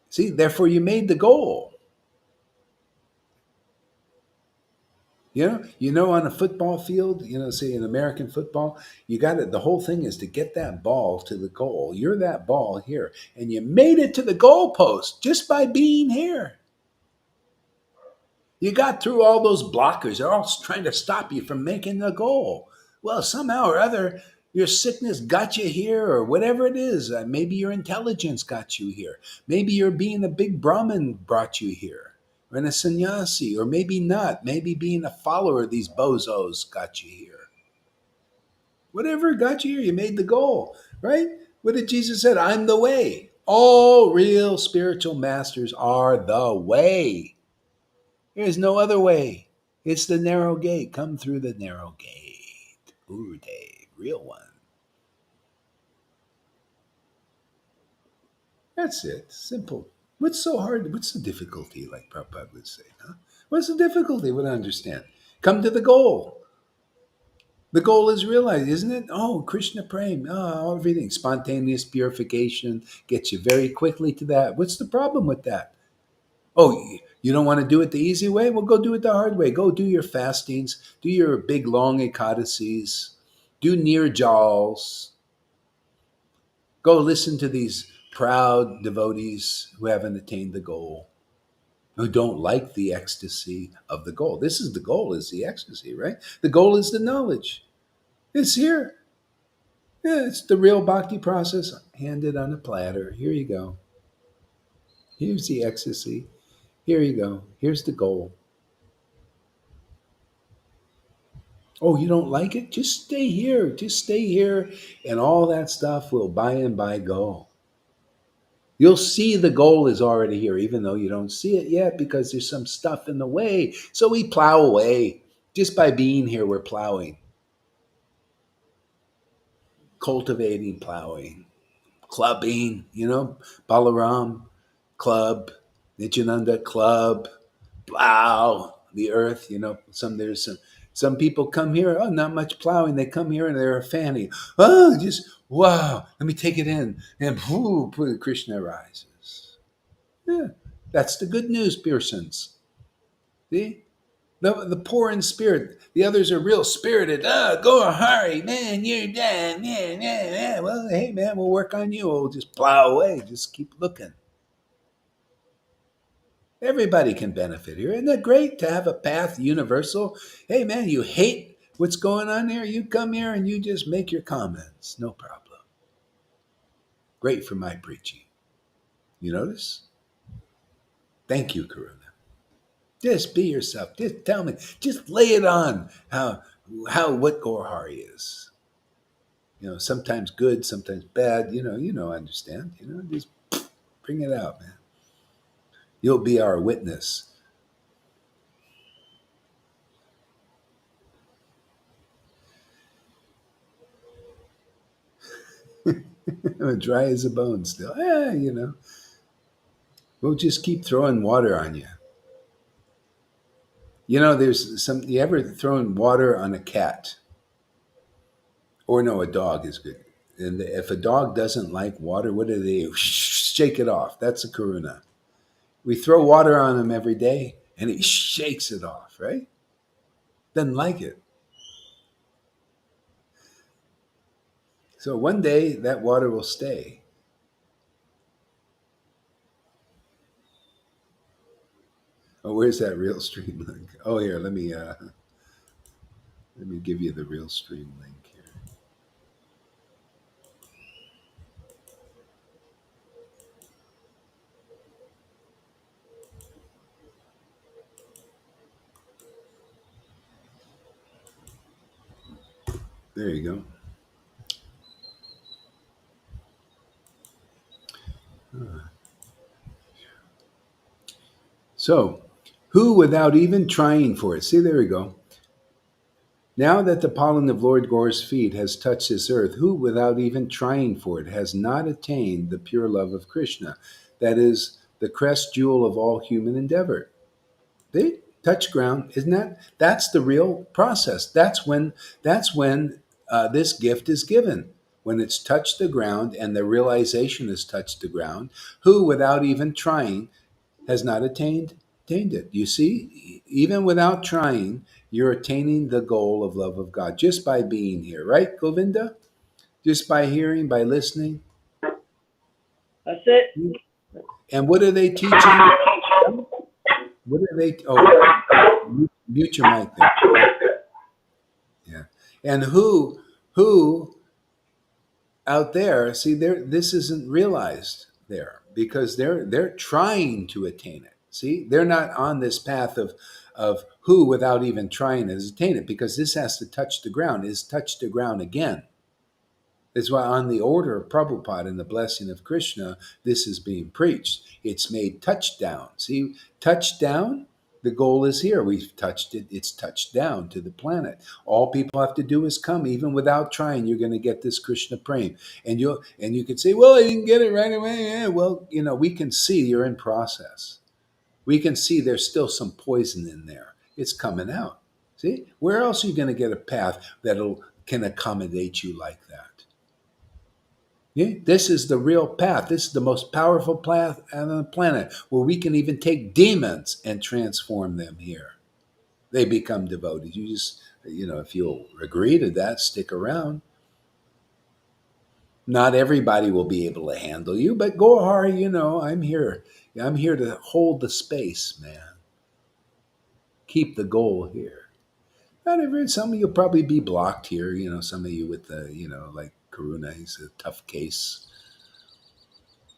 See, therefore you made the goal. On a football field, say in American football, you got it. The whole thing is to get that ball to the goal. You're that ball here, and you made it to the goalpost just by being here. You got through all those blockers. They're all trying to stop you from making the goal. Well, somehow or other, your sickness got you here, or whatever it is. Maybe your intelligence got you here. Maybe your being a big Brahmin brought you here, or in a sannyasi, or maybe not. Maybe being a follower of these bozos got you here. Whatever got you here, you made the goal, right? What did Jesus said? I'm the way. All real spiritual masters are the way. There's no other way. It's the narrow gate. Come through the narrow gate. Ooh, Dave, real one. That's it. Simple. What's so hard? What's the difficulty, like Prabhupada would say? Huh? What's the difficulty? What I understand. Come to the goal. The goal is realized, isn't it? Oh, Krishna Prem. Oh, everything. Spontaneous purification gets you very quickly to that. What's the problem with that? Oh, you don't want to do it the easy way? Well, go do it the hard way. Go do your fastings, do your big long ekadasis, do near jals. Go listen to these proud devotees who haven't attained the goal, who don't like the ecstasy of the goal. This is the goal, is the ecstasy, right? The goal is the knowledge. It's here. Yeah, it's the real bhakti process handed on a platter. Here you go. Here's the ecstasy. Here you go. Here's the goal. Oh, you don't like it? Just stay here. Just stay here, and all that stuff will by and by go. You'll see the goal is already here, even though you don't see it yet because there's some stuff in the way. So we plow away. Just by being here, we're plowing, cultivating, plowing, clubbing, Balaram club, Nityananda club, plow the earth. There's some people come here. Oh, not much plowing. They come here and they're a fanny. Oh, just wow. Let me take it in, and whoo, Krishna rises. Yeah, that's the good news, Pearsons. See. The poor in spirit. The others are real spirited. Go hurry, man. You're done. Yeah, yeah, yeah. Well, hey, man, we'll work on you. We'll just plow away. Just keep looking. Everybody can benefit here. Isn't it great to have a path universal? Hey, man, you hate what's going on here? You come here and you just make your comments. No problem. Great for my preaching. You notice? Thank you, Karuna. Just be yourself. Just tell me. Just lay it on what Gorhari is. Sometimes good, sometimes bad. Understand. Just bring it out, man. You'll be our witness. Dry as a bone still. We'll just keep throwing water on you. There's some. You ever thrown water on a cat? Or no, a dog is good. And if a dog doesn't like water, what do they do? Shake it off. That's a karuna. We throw water on him every day, and he shakes it off, right? Doesn't like it. So one day that water will stay. Oh, where's that real stream link? Oh, here, let me give you the real stream link here. There you go. So, who without even trying for it, see, there we go. Now that the pollen of Lord Gore's feet has touched this earth, who without even trying for it has not attained the pure love of Krishna? That is the crest jewel of all human endeavor. They touch ground, isn't that? That's the real process. That's when this gift is given. When it's touched the ground and the realization has touched the ground, who without even trying has not attained it. You see, even without trying, you're attaining the goal of love of God just by being here, right, Govinda? Just by hearing, by listening. That's it. And what are they teaching? What are they? Oh, mute your mic there. Yeah. And who out there? See, there. This isn't realized there because they're trying to attain it. See, they're not on this path of who without even trying to attain it because this has to touch the ground. Is touch the ground again. That's why on the order of Prabhupada and the blessing of Krishna, this is being preached. It's made touchdown. See, touchdown, the goal is here. We've touched it. It's touched down to the planet. All people have to do is come. Even without trying, you're going to get this Krishna prema. And you can say, well, I didn't get it right away. Yeah, well, we can see you're in process. We can see there's still some poison in there. It's coming out. See? Where else are you going to get a path that'll can accommodate you like that? Yeah, this is the real path. This is the most powerful path on the planet where we can even take demons and transform them here. They become devotees. You just, if you'll agree to that, stick around. Not everybody will be able to handle you, but go hard, I'm here. I'm here to hold the space, man. Keep the goal here. Not every, some of you'll probably be blocked here, some of you with the, like Karuna, he's a tough case.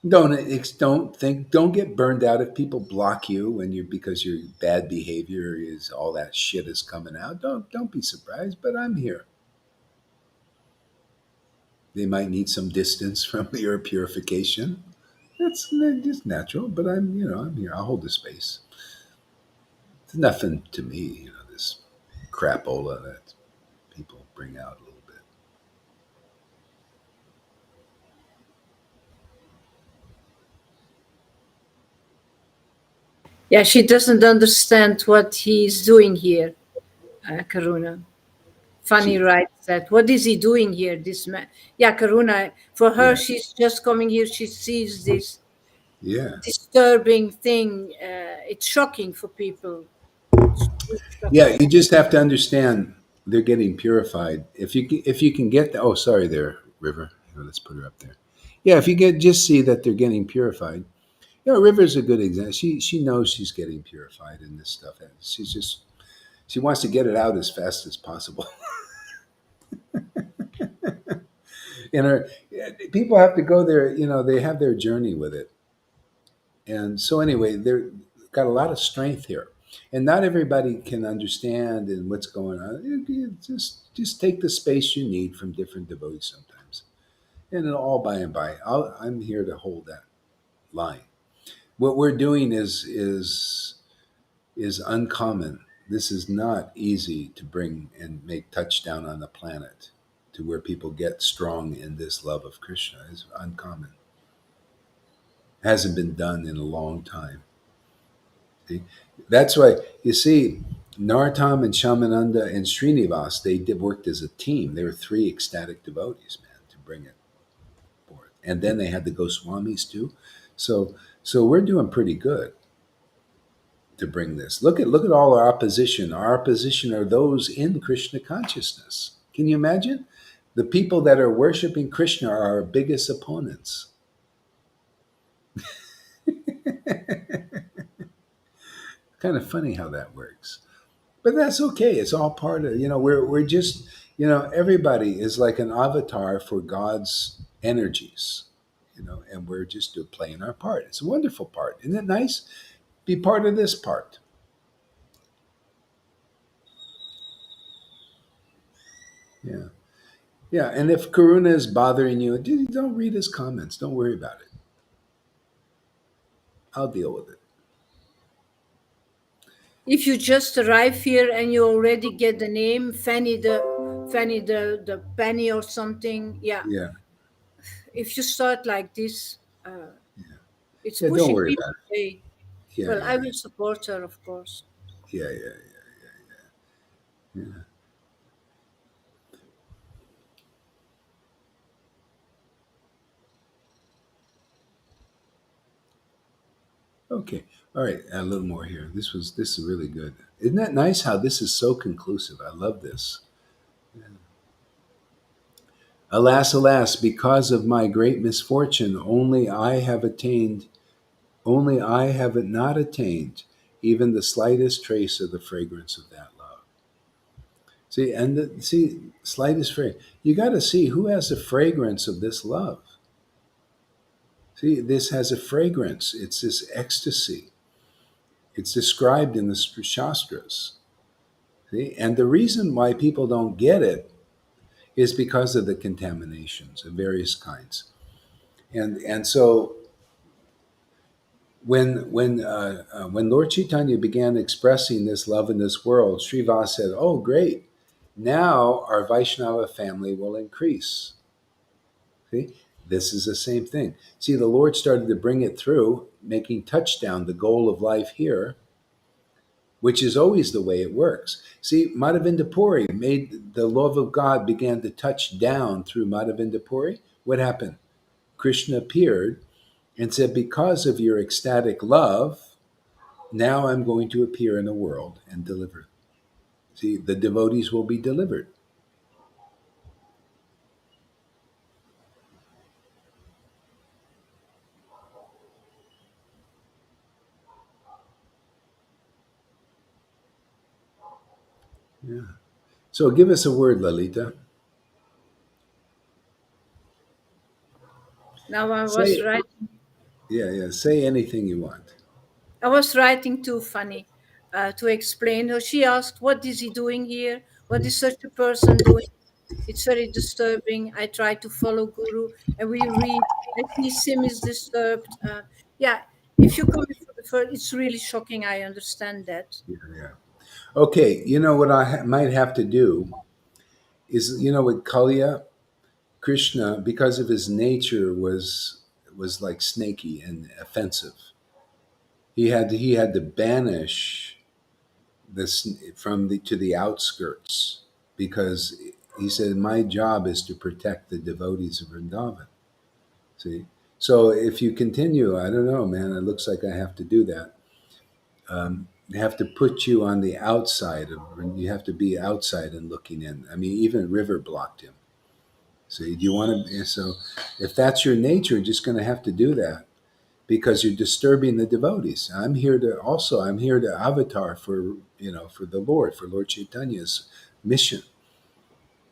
Don't get burned out if people block you when you because your bad behavior is all that shit is coming out. Don't be surprised, but I'm here. They might need some distance from your purification. That's just natural, but I'm here. I'll hold the space. It's nothing to me, this crapola that people bring out a little bit. Yeah, she doesn't understand what he's doing here, Karuna. Funny She, writes that. What is he doing here, this man? Yeah, Karuna, for her, yeah, she's just coming here. She sees this yeah. disturbing thing. It's shocking for people. It's really Yeah, shocking. you just have to understand they're getting purified. If you can get oh, sorry there, River. Let's put her up there. Yeah, if you get just see that they're getting purified. River's a good example. She knows she's getting purified in this stuff. And she wants to get it out as fast as possible. And her people have to go there. They have their journey with it. And so anyway, they're got a lot of strength here, and not everybody can understand and what's going on. Just take the space you need from different devotees sometimes, and it'll all by and by. I'm here to hold that line. What we're doing is uncommon. This is not easy to bring and make touchdown on the planet to where people get strong in this love of Krishna. Is uncommon. Hasn't been done in a long time. See? That's why you see Narottam and Shamananda and Srinivas, they worked as a team. They were three ecstatic devotees, man, to bring it forth. And then they had the Goswamis too. So we're doing pretty good to bring this. Look at all our opposition. Our opposition are those in Krishna consciousness. Can you imagine? The people that are worshiping Krishna are our biggest opponents. Kind of funny how that works. But that's okay. It's all part of we're just everybody is like an avatar for God's energies, and we're just playing our part. It's a wonderful part, isn't it nice? Be part of this part. Yeah, yeah. And if Karuna is bothering you, don't read his comments. Don't worry about it. I'll deal with it. If you just arrive here and you already get the name Fanny the penny or something, yeah. Yeah, If you start like this, uh, it's yeah. Don't pushing worry people about away. it. Yeah, Well, I yeah, will support her, of course. yeah, yeah, yeah. Okay. All right. A little more here. This is really good. Isn't that nice how this is so conclusive? I love this. Alas, alas, because of my great misfortune, only I have not attained even the slightest trace of the fragrance of that love. See, slightest fragrance. You got to see who has the fragrance of this love. See, this has a fragrance. It's this ecstasy. It's described in the Shastras. See, and the reason why people don't get it is because of the contaminations of various kinds. And so when Lord Chaitanya began expressing this love in this world, Srivas said, "Oh, great! Now our Vaishnava family will increase." See, this is the same thing. See, the Lord started to bring it through, making touchdown the goal of life here, which is always the way it works. See, Madhavinda Puri made the love of God began to touch down through Madhavinda Puri. What happened? Krishna appeared and said, "Because of your ecstatic love, now I'm going to appear in the world and deliver." See, the devotees will be delivered. Yeah. So give us a word, Lalita. Now Say, yeah, yeah. Say anything you want. I was writing to Fanny to explain her. She asked, "What is he doing here? What is such a person doing?" It's very disturbing. I try to follow Guru, and we read. I see Sim is disturbed. Yeah, if you come for the first, it's really shocking. I understand that. Yeah, yeah. Okay, you know what I might have to do is, with Kalya, Krishna, because of his nature, was like snaky and offensive. He had to banish this from the to the outskirts because he said, "My job is to protect the devotees of Vrindavan." See, so if you continue, I don't know, man. It looks like I have to do that. They have to put you on the outside of. You have to be outside and looking in. I mean, even River blocked him. So do you want to? So if that's your nature, you're just going to have to do that because you're disturbing the devotees. I'm here to avatar for the Lord, for Lord Chaitanya's mission.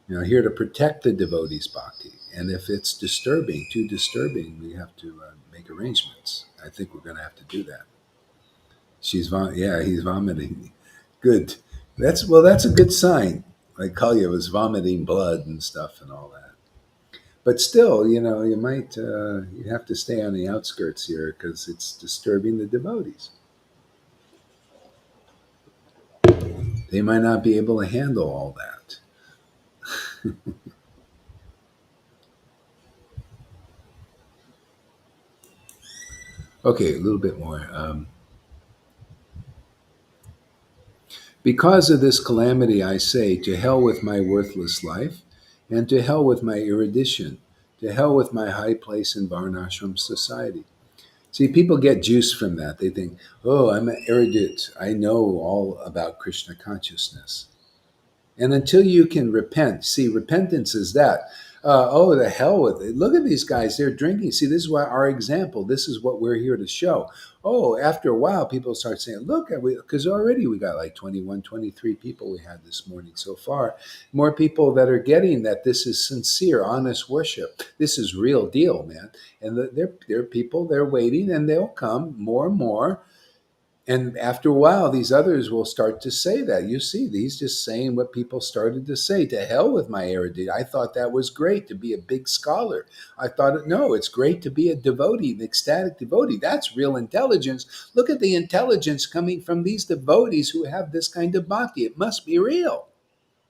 Here to protect the devotees' bhakti. And if it's too disturbing, we have to make arrangements. I think we're going to have to do that. Yeah, he's vomiting. Good. That's a good sign. Like Kalya was vomiting blood and stuff and all that. But still, you have to stay on the outskirts here because it's disturbing the devotees. They might not be able to handle all that. Okay, a little bit more. Because of this calamity, I say, to hell with my worthless life, and to hell with my erudition, to hell with my high place in Varnashram society. See, people get juice from that. They think, "Oh, I'm an erudite. I know all about Krishna consciousness." And until you can repent, see, repentance is that. Oh, the hell with it. Look at these guys. They're drinking. See, this is what our example. This is what we're here to show. Oh, after a while, people start saying, look, because already we got like 21, 23 people we had this morning so far. More people that are getting that this is sincere, honest worship. This is real deal, man. And they're people, they're waiting, and they'll come more and more And after a while, these others will start to say that. You see, these just saying what people started to say. To hell with my erudition. I thought that was great to be a big scholar. I thought, no, it's great to be a devotee, an ecstatic devotee. That's real intelligence. Look at the intelligence coming from these devotees who have this kind of bhakti. It must be real.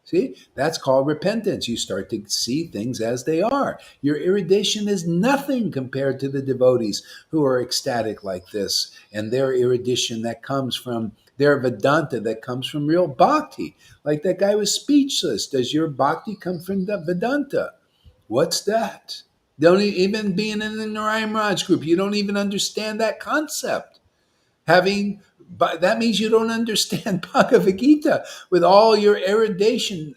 See, that's called repentance. You start to see things as they are. Your erudition is nothing compared to the devotees who are ecstatic like this, and their erudition that comes from their Vedanta, that comes from real bhakti. Like that guy was speechless. Does your bhakti come from the Vedanta? What's that? Don't even being in the Narayan Raj group, you don't even understand that concept. Having, but that means you don't understand Bhagavad Gita with all your erudition.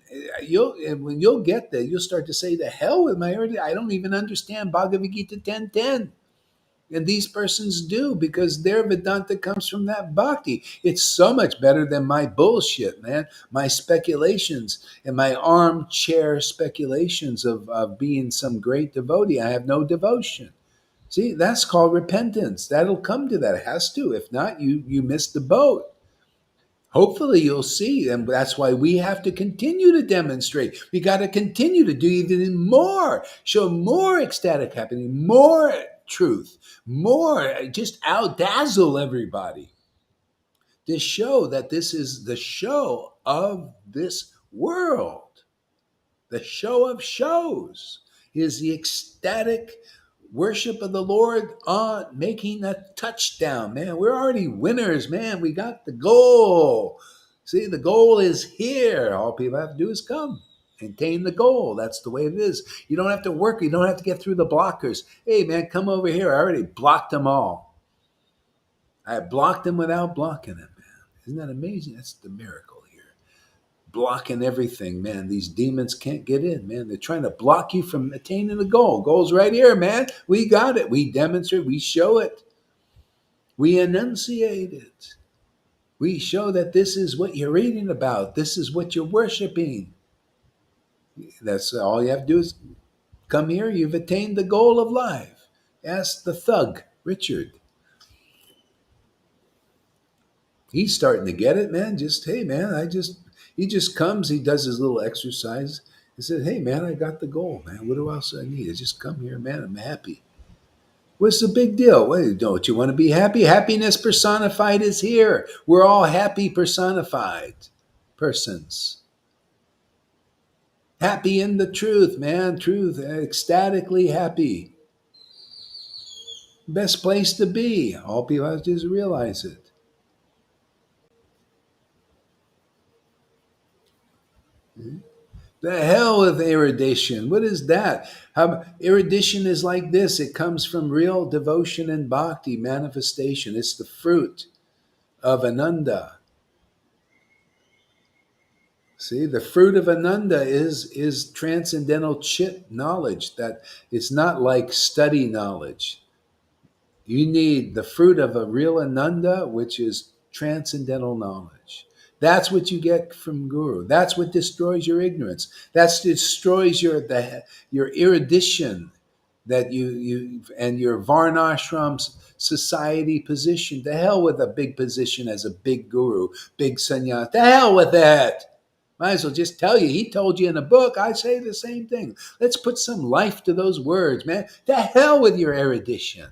When you'll get there, you'll start to say, "The hell with my erudition! I don't even understand Bhagavad Gita 10:10." And these persons do, because their Vedanta comes from that bhakti. It's so much better than my bullshit, man. My speculations and my armchair speculations of being some great devotee. I have no devotion. See, that's called repentance. That'll come to that. It has to. If not, you missed the boat. Hopefully you'll see. And that's why we have to continue to demonstrate. We got to continue to do even more, show more ecstatic happening, more truth, more, just outdazzle everybody to show that this is the show of this world. The show of shows is the ecstatic worship of the Lord on making a touchdown, man. We're already winners, man. We got the goal. See, the goal is here. All people have to do is come, attain the goal. That's the way it is. You don't have to work. You don't have to get through the blockers. Hey, man, come over here. I already blocked them all. I blocked them without blocking them, man. Isn't that amazing? That's the miracle here. Blocking everything, man. These demons can't get in, man. They're trying to block you from attaining the goal. Goal's right here, man. We got it. We demonstrate. We show it. We enunciate it. We show that this is what you're reading about. This is what you're worshiping. That's all you have to do is come here. You've attained the goal of life. Ask the thug, Richard. He's starting to get it, man. Just, hey, man, he just comes, he does his little exercise. He said, hey, man, I got the goal, man. What else do I need? I just come here, man. I'm happy. What's the big deal? Wait, don't you want to be happy? Happiness personified is here. We're all happy personified persons. Happy in the truth, man. Truth, ecstatically happy. Best place to be. All people have to do is realize it. The hell with erudition. What is that? Erudition is like this. It comes from real devotion and bhakti manifestation. It's the fruit of Ananda. See, the fruit of Ananda is transcendental chit knowledge. That it's not like study knowledge. You need the fruit of a real Ananda, which is transcendental knowledge. That's what you get from Guru. That's what destroys your ignorance. That destroys your erudition that you and your varnashram society position. To hell with a big position as a big guru, big sannyas. To hell with that. Might as well just tell you. He told you in a book. I say the same thing. Let's put some life to those words, man. To hell with your erudition.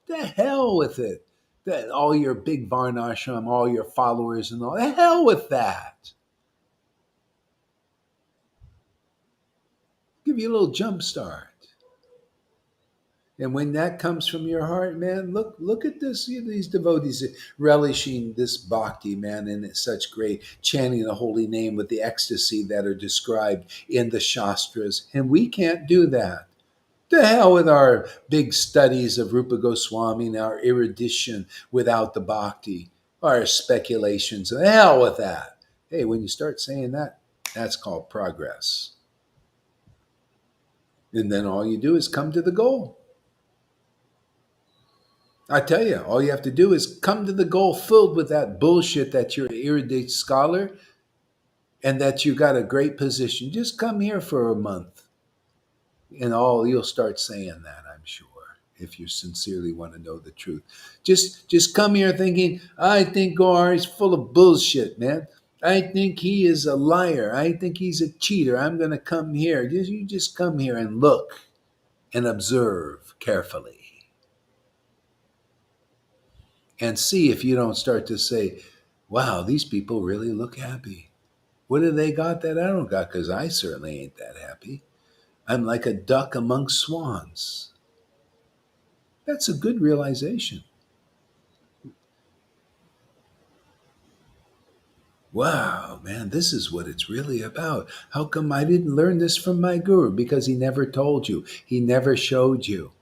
The hell with it. That all your big varnashram, all your followers and all. The hell with that. Give you a little jump start. And when that comes from your heart, man, look at this. These devotees relishing this bhakti, man, and such great chanting the holy name with the ecstasy that are described in the Shastras. And we can't do that. The hell with our big studies of Rupa Goswami and our erudition without the bhakti, our speculations. The hell with that. Hey, when you start saying that, that's called progress. And then all you do is come to the goal. I tell you, all you have to do is come to the goal filled with that bullshit that you're an erudite scholar and that you got a great position. Just come here for a month and all you'll start saying that, I'm sure. if you sincerely want to know the truth. Just come here thinking, I think Gohar is full of bullshit, man. I think he is a liar. I think he's a cheater. I'm going to come here. You just come here and look and observe carefully and see if you don't start to say, wow, these people really look happy. What do they got that I don't got? Because I certainly ain't that happy. I'm like a duck among swans. That's a good realization. Wow, man, this is what it's really about. How come I didn't learn this from my guru? Because he never told you, he never showed you.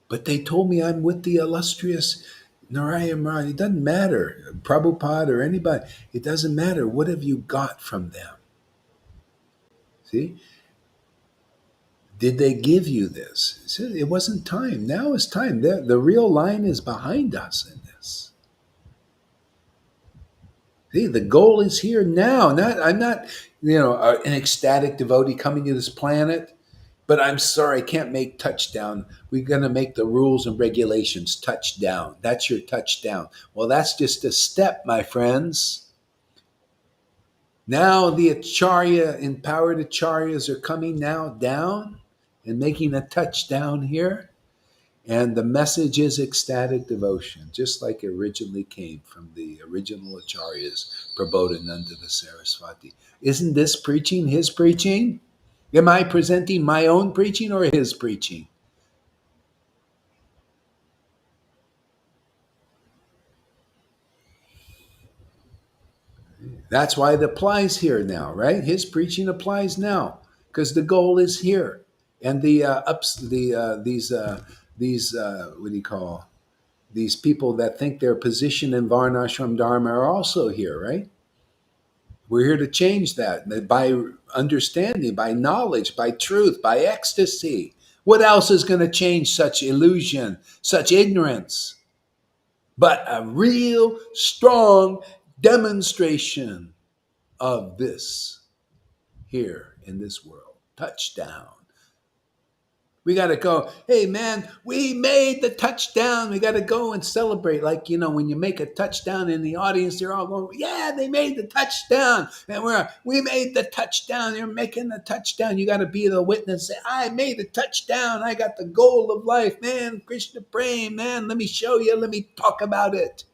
But they told me I'm with the illustrious Narayana Maharaj. It doesn't matter, Prabhupada or anybody. It doesn't matter. What have you got from them? See? Did they give you this? It wasn't time. Now is time. The real line is behind us in this. See, the goal is here now. I'm not, an ecstatic devotee coming to this planet, but I'm sorry, I can't make touchdown. We're going to make the rules and regulations touchdown. That's your touchdown. Well, that's just a step, my friends. Now the Acharya, empowered Acharyas are coming now down and making a touchdown here. And the message is ecstatic devotion, just like it originally came from the original Acharyas, Prabodhananda the Saraswati. Isn't this preaching his preaching? Am I presenting my own preaching or his preaching? That's why it applies here now, right? His preaching applies now because the goal is here, and the these what do you call these people that think their position in Varnashram Dharma are also here, right? We're here to change that by understanding, by knowledge, by truth, by ecstasy. What else is going to change such illusion, such ignorance? But a real strong demonstration of this here in this world. Touchdown. We got to go, hey man, we made the touchdown. We got to go and celebrate. Like, when you make a touchdown in the audience, they're all going, yeah, they made the touchdown. And we made the touchdown. You're making the touchdown. You got to be the witness. Say, I made the touchdown. I got the goal of life. Man, Krishna Prem, man, let me show you. Let me talk about it.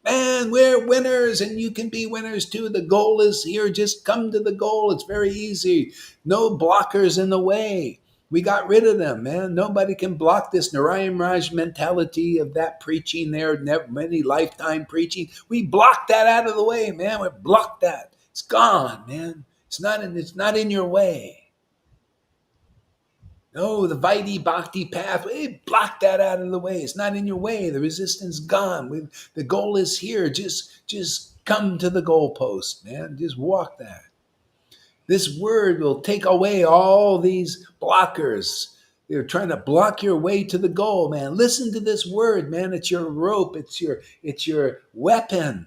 Man, we're winners and you can be winners too. The goal is here. Just come to the goal. It's very easy. No blockers in the way. We got rid of them, man. Nobody can block this Narayan Raj mentality of that preaching there, many lifetime preaching. We blocked that out of the way, man. We blocked that. It's gone, man. It's not in your way. No, the Vaidhi Bhakti path, we block that out of the way. It's not in your way. The resistance gone. The goal is here. Just come to the goalpost, man. Just walk that. This word will take away all these blockers. They're trying to block your way to the goal, man. Listen to this word, man. It's your rope. It's your weapon.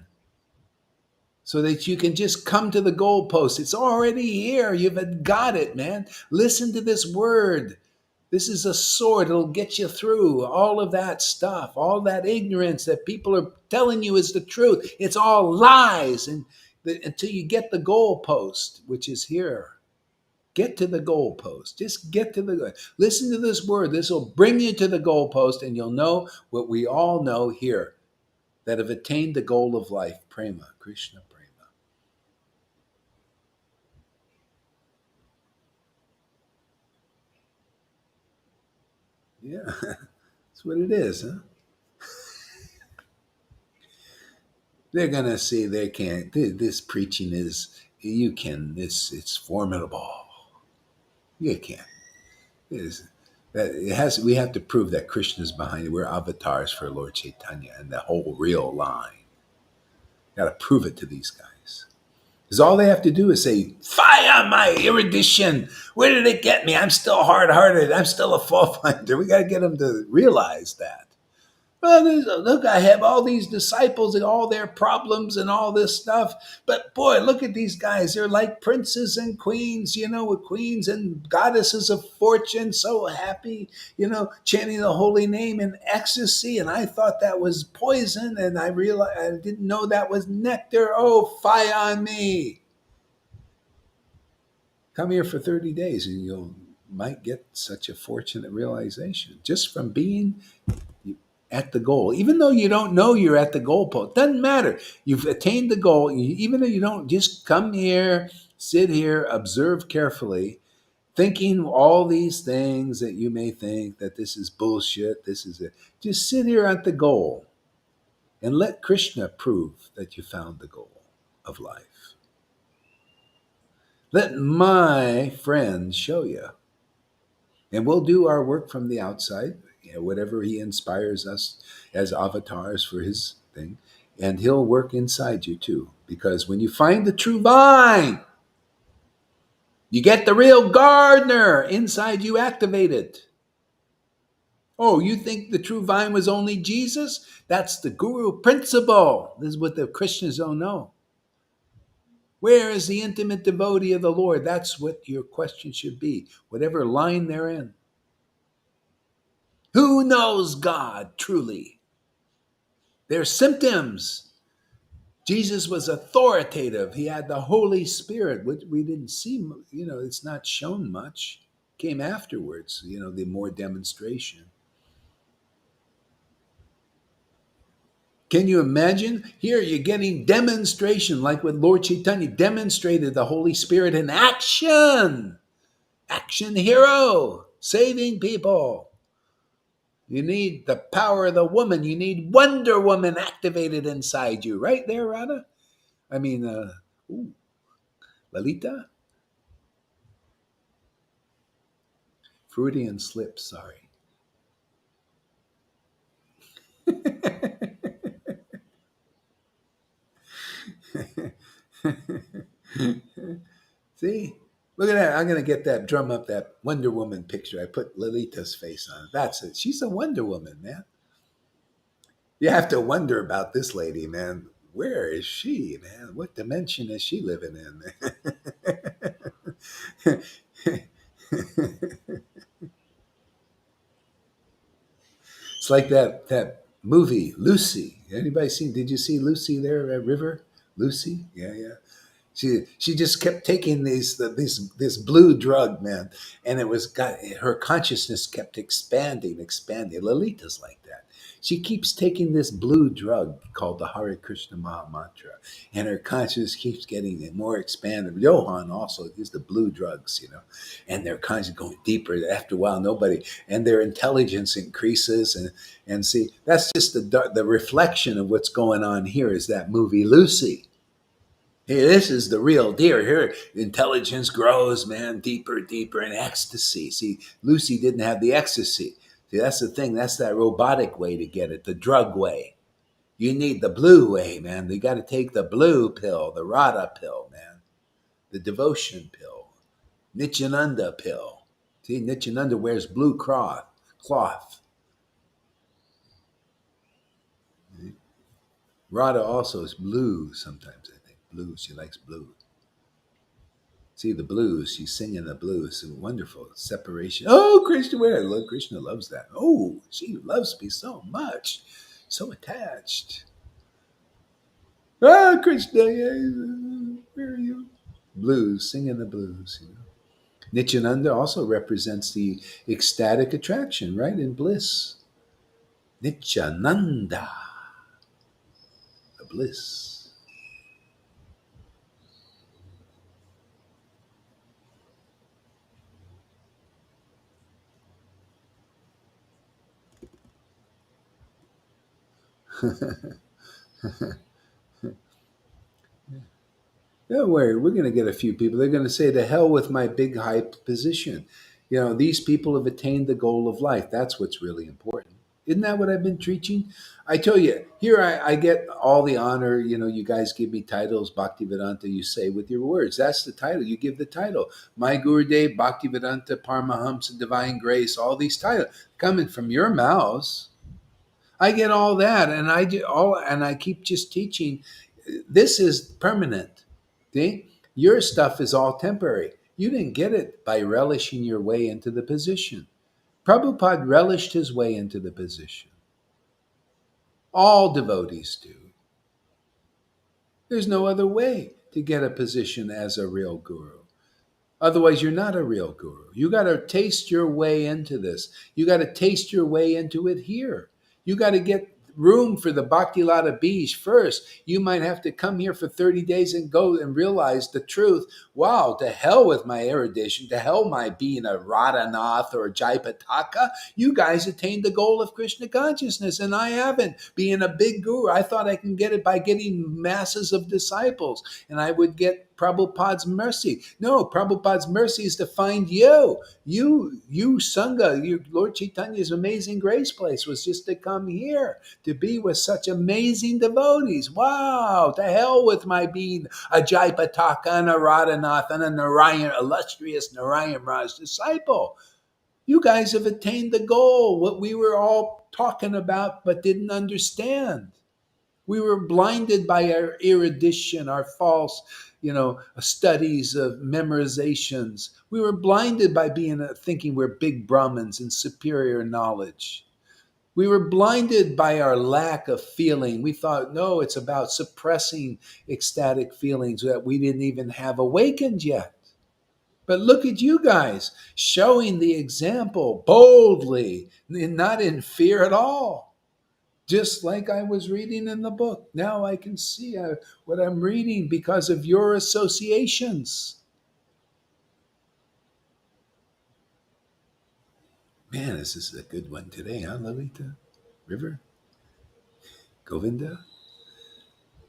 So that you can just come to the goalpost. It's already here. You've got it, man. Listen to this word. This is a sword. It'll get you through all of that stuff, all that ignorance that people are telling you is the truth. It's all lies. And until you get the goalpost, which is here. Get to the goalpost. Just get to the. Listen to this word. This will bring you to the goalpost, and you'll know what we all know here, that have attained the goal of life, prema, Krishna prema. Yeah, that's what it is, huh? They're gonna see they can't. This preaching is it's formidable. You can't. We have to prove that Krishna is behind it. We're avatars for Lord Caitanya and the whole real line. Got to prove it to these guys. Because all they have to do is say, fire my erudition. Where did it get me? I'm still hard-hearted. I'm still a fault finder. We got to get them to realize that. Well, look, I have all these disciples and all their problems and all this stuff. But boy, look at these guys. They're like princes and queens, with queens and goddesses of fortune, so happy, chanting the holy name in ecstasy. And I thought that was poison. And I realized I didn't know that was nectar. Oh, fie on me. Come here for 30 days and you might get such a fortunate realization just from being at the goal, even though you don't know you're at the goal post. Doesn't matter. You've attained the goal. Even though you don't, just come here, sit here, observe carefully, thinking all these things that you may think that this is bullshit. This is it. Just sit here at the goal and let Krishna prove that you found the goal of life. Let my friends show you. And we'll do our work from the outside, whatever he inspires us as avatars for his thing. And he'll work inside you too. Because when you find the true vine, you get the real gardener inside you activated. Oh, you think the true vine was only Jesus? That's the guru principle. This is what the Christians don't know. Where is the intimate devotee of the Lord? That's what your question should be, whatever line they're in. Who knows God truly? They're symptoms. Jesus was authoritative. He had the Holy Spirit, which we didn't see, it's not shown much. Came afterwards, the more demonstration. Can you imagine? Here you're getting demonstration, like with Lord Caitanya demonstrated the Holy Spirit in action. Action hero, saving people. You need the power of the woman. You need Wonder Woman activated inside you. Right there, Radha? I mean, Lalita? Freudian slip, sorry. See? Look at that. I'm going to get that, drum up that Wonder Woman picture. I put Lalita's face on it. That's it. She's a Wonder Woman, man. You have to wonder about this lady, man. Where is she, man? What dimension is she living in? It's like that movie Lucy. Anybody seen? Did you see Lucy there at River? Lucy? Yeah, yeah. She just kept taking this blue drug, man, and it was got her consciousness kept expanding. Lalita's like that. She keeps taking this blue drug called the Hare Krishna Maha Mantra, and her consciousness keeps getting more expanded. Johan also is the blue drugs, and their consciousness going deeper. After a while, nobody and their intelligence increases, and see that's just the reflection of what's going on here. Is that movie Lucy? Hey, this is the real deal. Here, intelligence grows, man, deeper, deeper in ecstasy. See, Lucy didn't have the ecstasy. See, that's the thing. That's that robotic way to get it, the drug way. You need the blue way, man. You got to take the blue pill, the Radha pill, man, the devotion pill, Nityananda pill. See, Nityananda wears blue cloth. Radha also is blue sometimes, I think. Blue, she likes blue. See the blues. She's singing the blues. So wonderful separation. Oh, Krishna, where I love Krishna loves that. Oh, she loves me so much, so attached. Ah, Krishna, where are you? Blues, singing the blues. Nityananda also represents the ecstatic attraction, right, in bliss. Nityananda, the bliss. Don't worry, we're going to get a few people. They're going to say, to hell with my big hype position. These people have attained the goal of life. That's what's really important. Isn't that what I've been preaching? I tell you, here I get all the honor. You guys give me titles, Bhaktivedanta, you say with your words. That's the title. You give the title. My Gurudev, Bhaktivedanta, Paramahamsa, Divine Grace, all these titles coming from your mouths. I get all that, and I do all, and I keep just teaching. This is permanent. See, your stuff is all temporary. You didn't get it by relishing your way into the position. Prabhupada relished his way into the position. All devotees do. There's no other way to get a position as a real guru. Otherwise, you're not a real guru. You got to taste your way into this. You got to taste your way into it here. You got to get room for the Bhakti Lata Bij first. You might have to come here for 30 days and go and realize the truth. Wow, to hell with my erudition, to hell my being a Radhanath or a Jaipataka. You guys attained the goal of Krishna consciousness, and I haven't. Being a big guru, I thought I can get it by getting masses of disciples, and I would get Prabhupada's mercy. No, Prabhupada's mercy is to find you. You Sangha, Lord Chaitanya's amazing grace place was just to come here, to be with such amazing devotees. Wow, to hell with my being a Jaipataka and a Radhanath and a Narayan, illustrious Narayan Raj disciple. You guys have attained the goal, what we were all talking about but didn't understand. We were blinded by our erudition, our false, studies of memorizations. We were blinded by thinking we're big Brahmins and superior knowledge. We were blinded by our lack of feeling. We thought, no, it's about suppressing ecstatic feelings that we didn't even have awakened yet. But look at you guys showing the example boldly, not in fear at all. Just like I was reading in the book. Now I can see what I'm reading because of your associations. Man, this is a good one today, huh, Lalita? River? Govinda?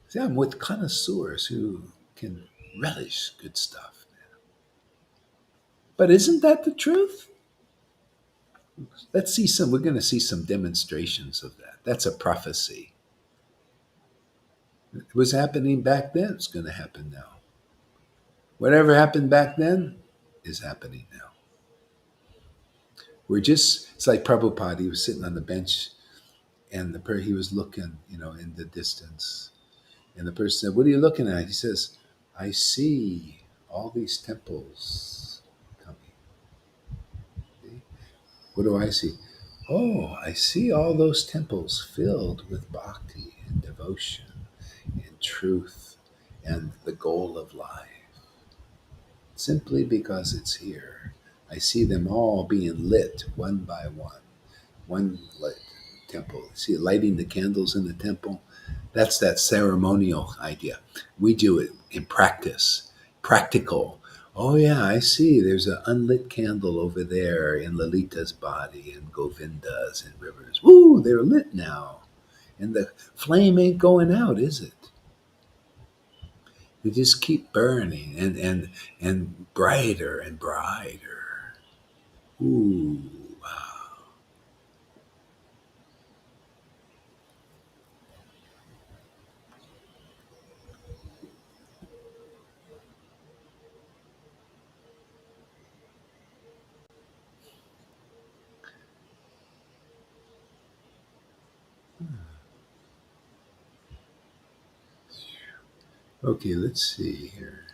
See, I'm with connoisseurs who can relish good stuff. But isn't that the truth? We're going to see some demonstrations of that. That's a prophecy. It was happening back then, it's going to happen now. Whatever happened back then is happening now. It's like Prabhupada, he was sitting on the bench and he was looking, in the distance. And the person said, "What are you looking at?" He says, "I see all these temples coming." See? What do I see? Oh, I see all those temples filled with bhakti and devotion and truth and the goal of life. Simply because it's here. I see them all being lit one by one. One lit temple. See, lighting the candles in the temple. That's that ceremonial idea. We do it in practice, practical. Oh yeah, I see. There's an unlit candle over there in Lalita's body and Govinda's and Rivers. Woo, they're lit now. And the flame ain't going out, is it? They just keep burning and brighter and brighter. Ooh, wow. Okay, let's see here.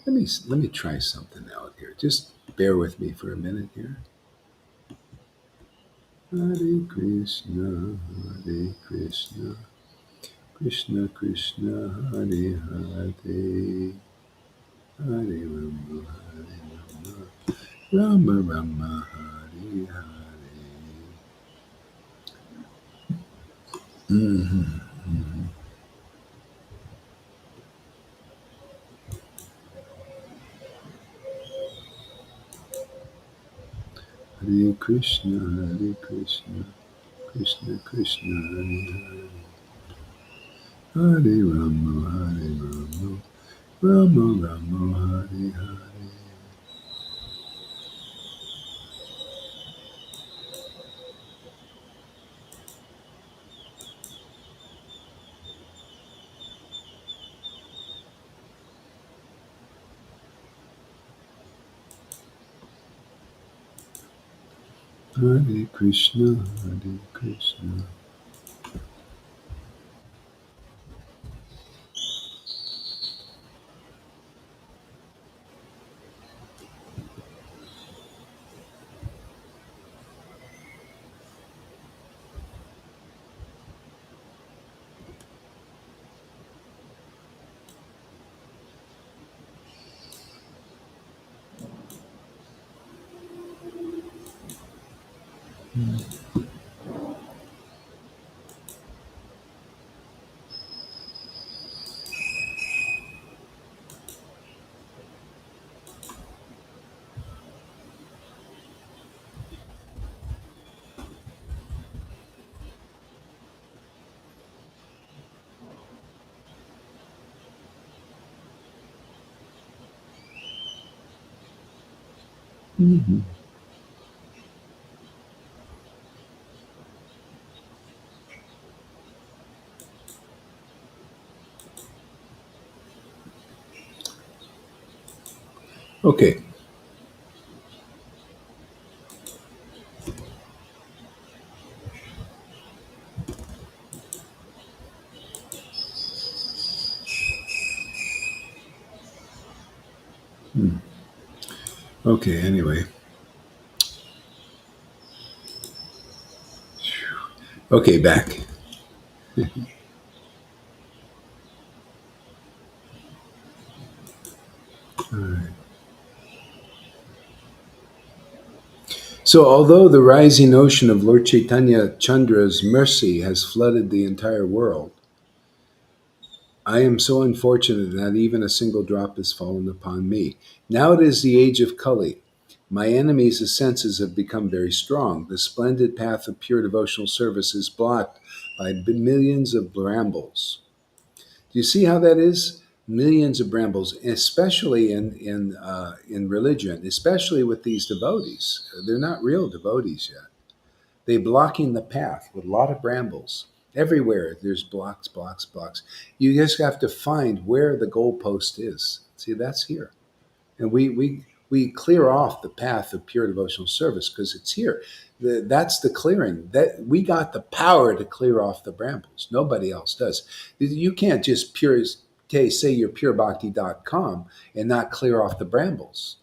Let me try something out here. Just bear with me for a minute here. Hare Krishna, Hare Krishna, Krishna Krishna, Hare Hare, Hare Rama, Rama Rama, Hare Hare. Mhm. Hare Krishna, Hare Krishna, Krishna Krishna, Hare Hare, Hare Rama, Hare Rama, Rama Rama, Hare Hare. Hare Krishna, Hare Krishna. Mhm. Okay. Hmm. Okay, anyway. Okay, back. All right. So, although the rising ocean of Lord Chaitanya Chandra's mercy has flooded the entire world, I am so unfortunate that even a single drop has fallen upon me. Now it is the age of Kali. My enemies' senses have become very strong. The splendid path of pure devotional service is blocked by millions of brambles. Do you see how that is? Millions of brambles, especially in religion, especially with these devotees. They're not real devotees yet. They're blocking the path with a lot of brambles. Everywhere there's blocks, blocks, blocks. You just have to find where the goalpost is. See, that's here. And we clear off the path of pure devotional service because it's here. That's the clearing. That we got the power to clear off the brambles. Nobody else does. You can't just say you're purebhakti.com and not clear off the brambles.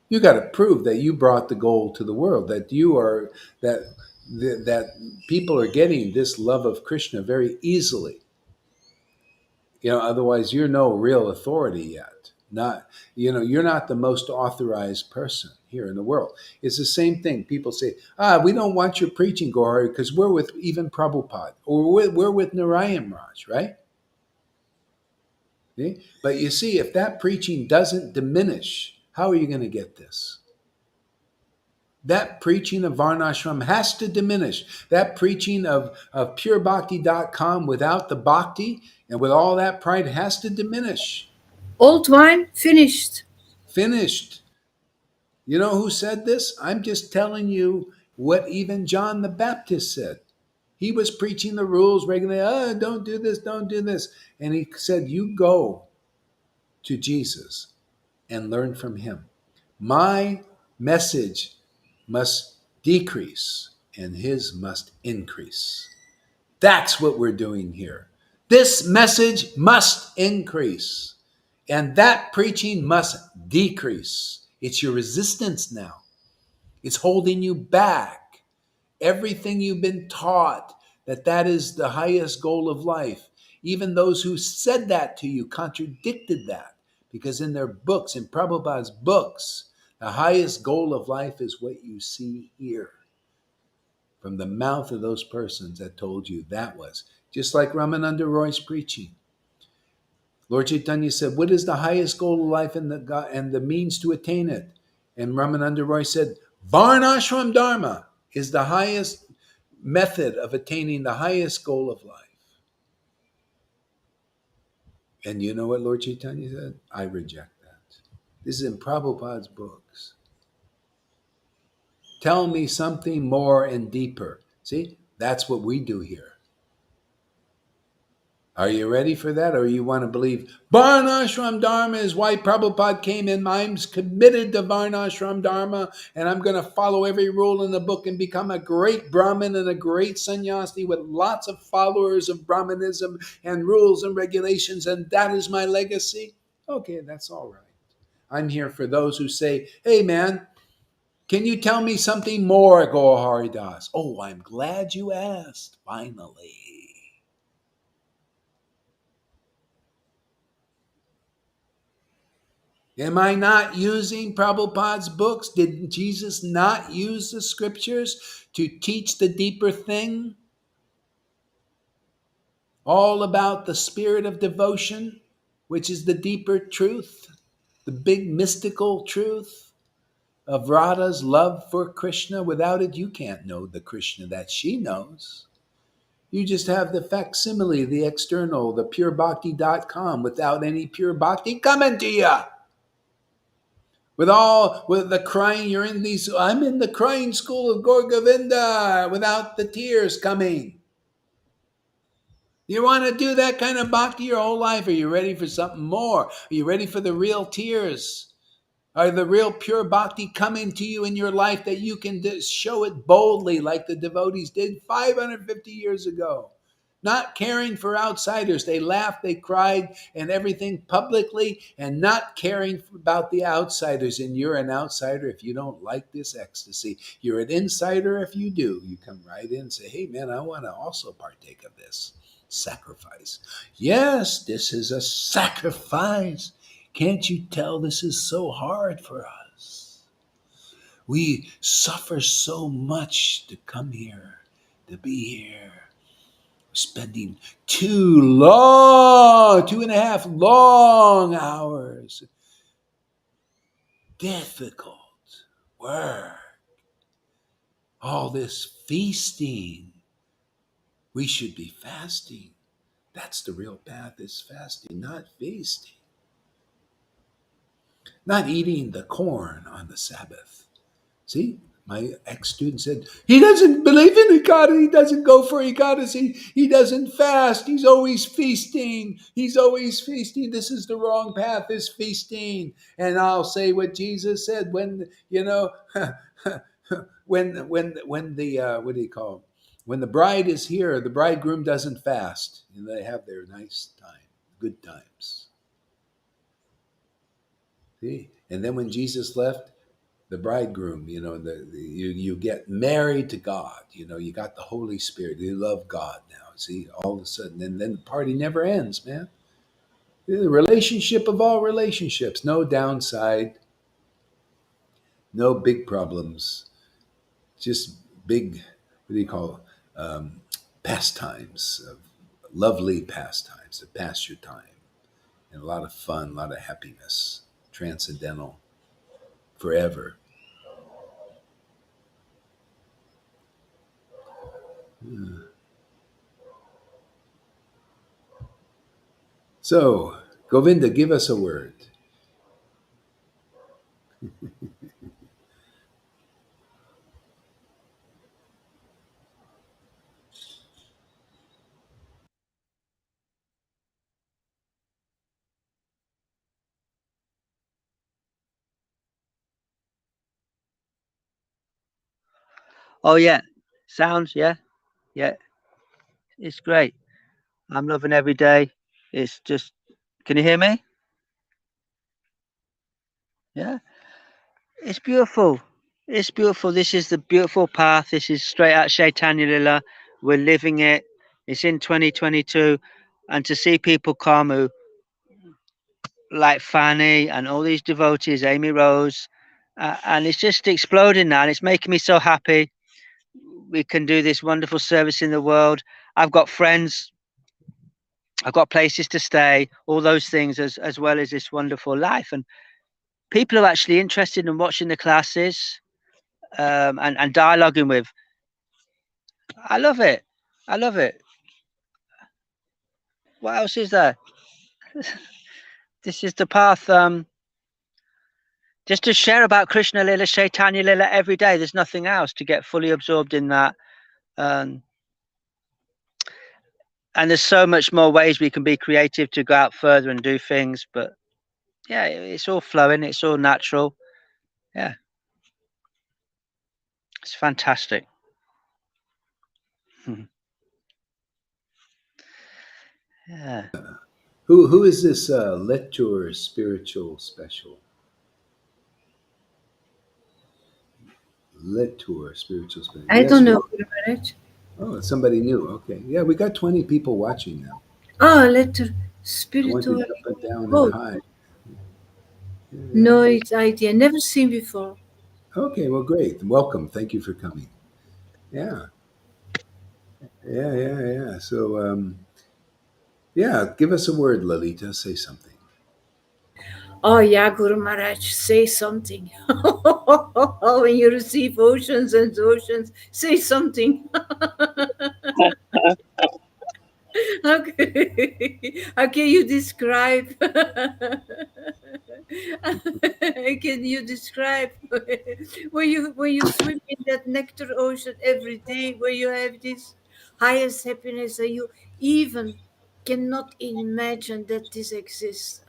You got to prove that you brought the goal to the world, that you are that people are getting this love of Krishna very easily. Otherwise you're no real authority yet. Not you're not the most authorized person here in the world. It's the same thing. People say, we don't want your preaching, Gauri, because we're with even Prabhupada or we're with Narayan Raj, right? See? But you see, if that preaching doesn't diminish, how are you going to get this? That preaching of Varnashram has to diminish. That preaching of purebhakti.com without the bhakti and with all that pride has to diminish. Old wine finished. Finished. You know who said this? I'm just telling you what even John the Baptist said. He was preaching the rules regularly. Don't do this, don't do this. And he said, you go to Jesus and learn from him. My message must decrease and his must increase. That's what we're doing here. This message must increase and that preaching must decrease. It's your resistance now. It's holding you back. Everything you've been taught that is the highest goal of life. Even those who said that to you contradicted that because in their books, in Prabhupada's books, the highest goal of life is what you see here from the mouth of those persons that told you that was. Just like Ramananda Roy's preaching. Lord Chaitanya said, what is the highest goal of life and the means to attain it? And Ramananda Roy said, Varnashram Dharma is the highest method of attaining the highest goal of life. And you know what Lord Chaitanya said? I reject that. This is in Prabhupada's books. Tell me something more and deeper. See, that's what we do here. Are you ready for that? Or you want to believe Varnashram Dharma is why Prabhupada came in? I'm committed to Varnashram Dharma and I'm going to follow every rule in the book and become a great Brahmin and a great sannyasi with lots of followers of Brahmanism and rules and regulations, and that is my legacy. Okay, that's all right. I'm here for those who say, hey man, can you tell me something more, Gaur Das? Oh, I'm glad you asked, finally. Am I not using Prabhupada's books? Did Jesus not use the scriptures to teach the deeper thing? All about the spirit of devotion, which is the deeper truth, the big mystical truth of Radha's love for Krishna. Without it, you can't know the Krishna that she knows. You just have the facsimile, the external, the purebhakti.com without any pure bhakti coming to you. With the crying, I'm in the crying school of Gaur Govinda without the tears coming. You want to do that kind of bhakti your whole life? Are you ready for something more? Are you ready for the real tears? Are the real pure bhakti coming to you in your life that you can show it boldly like the devotees did 550 years ago? Not caring for outsiders. They laughed, they cried, and everything publicly, and not caring about the outsiders. And you're an outsider if you don't like this ecstasy. You're an insider if you do. You come right in and say, hey, man, I want to also partake of this sacrifice. Yes, this is a sacrifice. Can't you tell this is so hard for us? We suffer so much to come here, to be here. We're spending 2.5 long hours. Difficult work. All this feasting. We should be fasting. That's the real path, is fasting, not feasting. Not eating the corn on the Sabbath. See, my ex-student said, he doesn't believe in Ekadasi, he doesn't go for Ekadasi, he doesn't fast, he's always feasting, this is the wrong path, is feasting. And I'll say what Jesus said when, when the, what do you call it? When the bride is here, the bridegroom doesn't fast. They have their nice time, good times. See? And then when Jesus left, the bridegroom, you get married to God. You got the Holy Spirit. You love God now. See, all of a sudden, and then the party never ends, man. The relationship of all relationships, no downside, no big problems, just big, what do you call it? Pastimes, of lovely pastimes that pass your time, and a lot of fun, a lot of happiness, transcendental, forever. So, Govinda, give us a word. Oh yeah, sounds, yeah. It's great. I'm loving every day. It's just, can you hear me? Yeah, it's beautiful. It's beautiful. This is the beautiful path. This is straight out Chaitanya Lila. We're living it. It's in 2022, and to see people come who like Fanny and all these devotees, Amy Rose, and it's just exploding now, and it's making me so happy. We can do this wonderful service in the world. I've got friends, I've got places to stay, all those things, as well as this wonderful life. And people are actually interested in watching the classes, and dialoguing with. I love it. I love it. What else is there? This is the path. Just to share about Krishna Lila, Chaitanya Lila every day. There's nothing else, to get fully absorbed in that. And and there's so much more ways we can be creative to go out further and do things. But yeah, it's all flowing. It's all natural. Yeah, it's fantastic. Yeah. Who is this lecturer spiritual special? Lecturer spiritual special. I Yes, don't know, who? Guru Maharaj. Oh, it's somebody new. Okay. Yeah, we got 20 people watching now. Oh, letter 20 spiritual. up and down and Oh, high. Yeah, yeah. no idea. Never seen before. Okay, well, great. Welcome. Thank you for coming. Yeah, yeah. So, yeah, give us a word, Lalita. Say something. Oh, yeah, Guru Maharaj, say something. When you receive oceans and oceans, say something. How can you describe? Can you describe when you swim in that nectar ocean every day, where you have this highest happiness, and you even cannot imagine that this exists?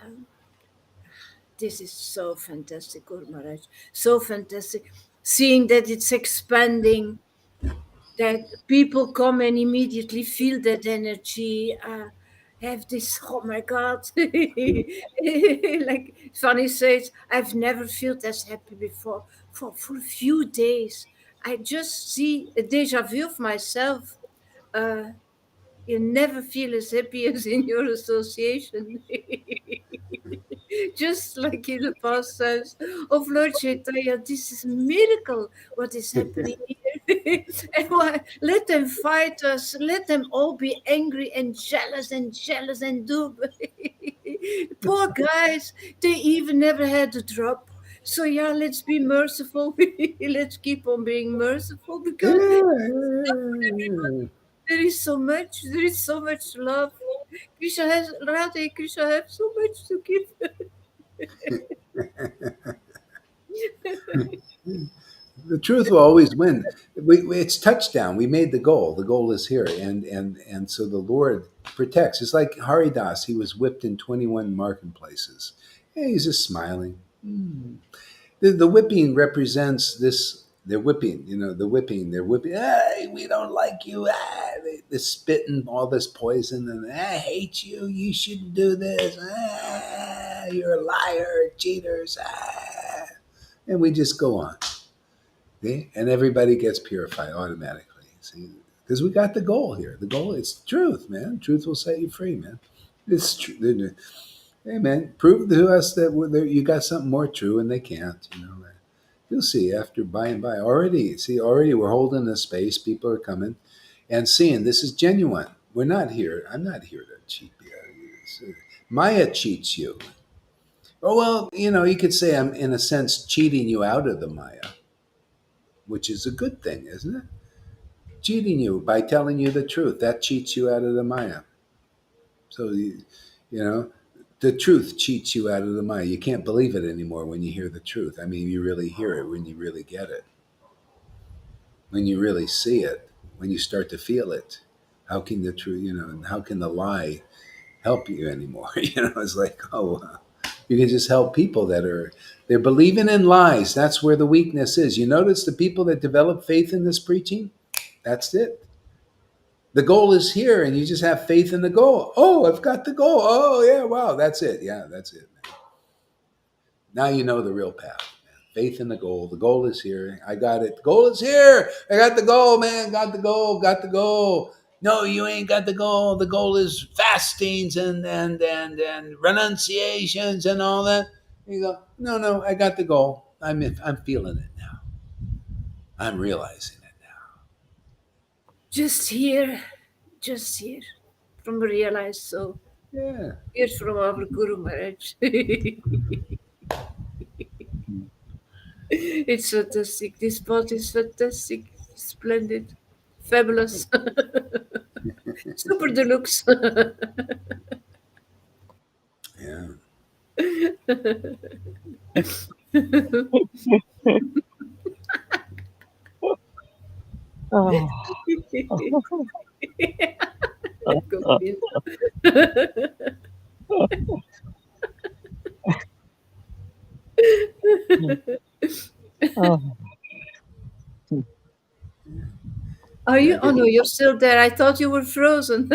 This is so fantastic, Guru Maharaj. So fantastic. Seeing that it's expanding, that people come and immediately feel that energy, have this, oh my God. Like Fanny says, I've never felt as happy before. For a few days, I just see a deja vu of myself. Uh, you never feel as happy as in your association. Just like in the past times of Lord Caitanya, this is a miracle what is happening here. And let them fight us, let them all be angry and jealous and do. Poor guys, they even never had a drop. So yeah, let's be merciful. Let's keep on being merciful, Yeah, because yeah, there is so much love. Krishna has Radhe, Krishna have so much to give. the truth will always win. It's touchdown. We made the goal. The goal is here, and so the Lord protects. It's like Haridas. He was whipped in 21 marketplaces. Yeah, he's just smiling. The whipping represents this. They're whipping, the whipping. They're whipping. Hey, we don't like you. They're spitting all this poison, and I hate you. You shouldn't do this. You're a liar, cheaters. And we just go on. See? And everybody gets purified automatically. See, because we got the goal here. The goal is truth, man. Truth will set you free, man. It's true. Hey, man, prove to us that you got something more true, and they can't. You'll see after by and by. Already we're holding this space. People are coming and seeing this is genuine. We're not here. I'm not here to cheat you. Maya cheats you. Oh well, you could say I'm in a sense cheating you out of the Maya, which is a good thing, isn't it? Cheating you by telling you the truth that cheats you out of the Maya. So you know, the truth cheats you out of the Maya. You can't believe it anymore when you hear the truth. I mean, you really hear it when you really get it, when you really see it, when you start to feel it. How can the truth, and how can the lie help you anymore? It's like, you can just help people they're believing in lies. That's where the weakness is. You notice the people that develop faith in this preaching? That's it. The goal is here, and you just have faith in the goal. Oh, I've got the goal. Oh, yeah, wow, that's it. Yeah, that's it. Now you know the real path, man. Faith in the goal. The goal is here. I got it. The goal is here. I got the goal, man. Got the goal. Got the goal. No, you ain't got the goal. The goal is fastings and renunciations and all that. You go, no, I got the goal. I'm feeling it now. I'm realizing it now. Just here, from realized soul. Yeah. Here from our Guru Maharaj. It's fantastic. This spot is fantastic, splendid, fabulous, super deluxe. Yeah. Oh, Govinda. Oh, Are Yeah, you? Oh no, you're still there. I thought you were frozen.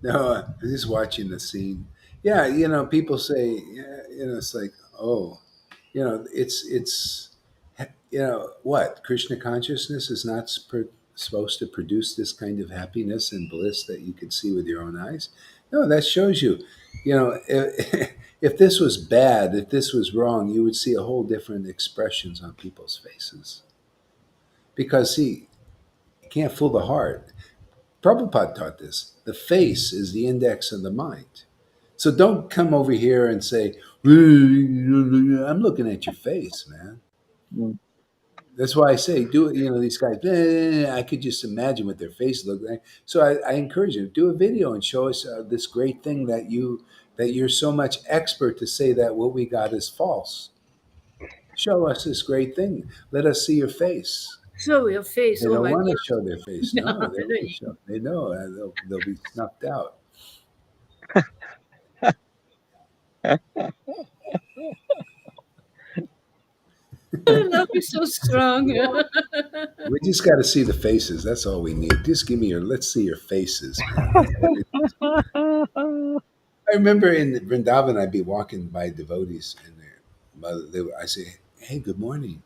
no, I'm just watching the scene. Yeah, people say, yeah, it's like, oh, it's, what Krishna consciousness is not supposed to produce this kind of happiness and bliss that you can see with your own eyes. No, that shows you, if this was bad, if this was wrong, you would see a whole different expressions on people's faces. Because see, you can't fool the heart. Prabhupada taught this. The face is the index of the mind. So don't come over here and say, I'm looking at your face, man. mm, That's why I say, do it. These guys, I could just imagine what their face look like. So I encourage you, do a video and show us this great thing that you're so much expert to say that what we got is false. Show us this great thing. Let us see your face. Show your face. They Oh don't my want to God. show their face. No, they don't want to show. They know they'll be snuffed out. Love is so strong. We just got to see the faces. That's all we need. Just give me let's see your faces, man. That's everything's good. I remember in Vrindavan, I'd be walking by devotees, and I say, "Hey, good morning."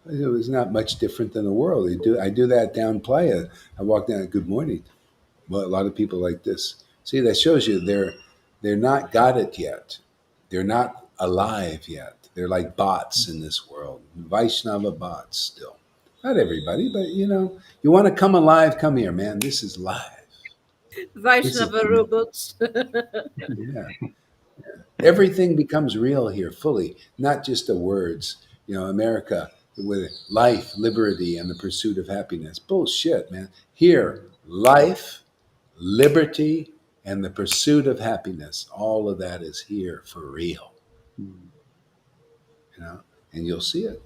It was not much different than the world. I do that down Playa. I walk down, "Good morning." Well, a lot of people like this. See, that shows you they're not got it yet. They're not alive yet. They're like bots in this world. Vaishnava bots still. Not everybody, but you want to come alive, come here, man. This is live. This is Vaishnava robots. yeah. Everything becomes real here fully, not just the words. America with life, liberty, and the pursuit of happiness. Bullshit, man. Here, life, liberty, and the pursuit of happiness. All of that is here for real, mm. you know, and you'll see it.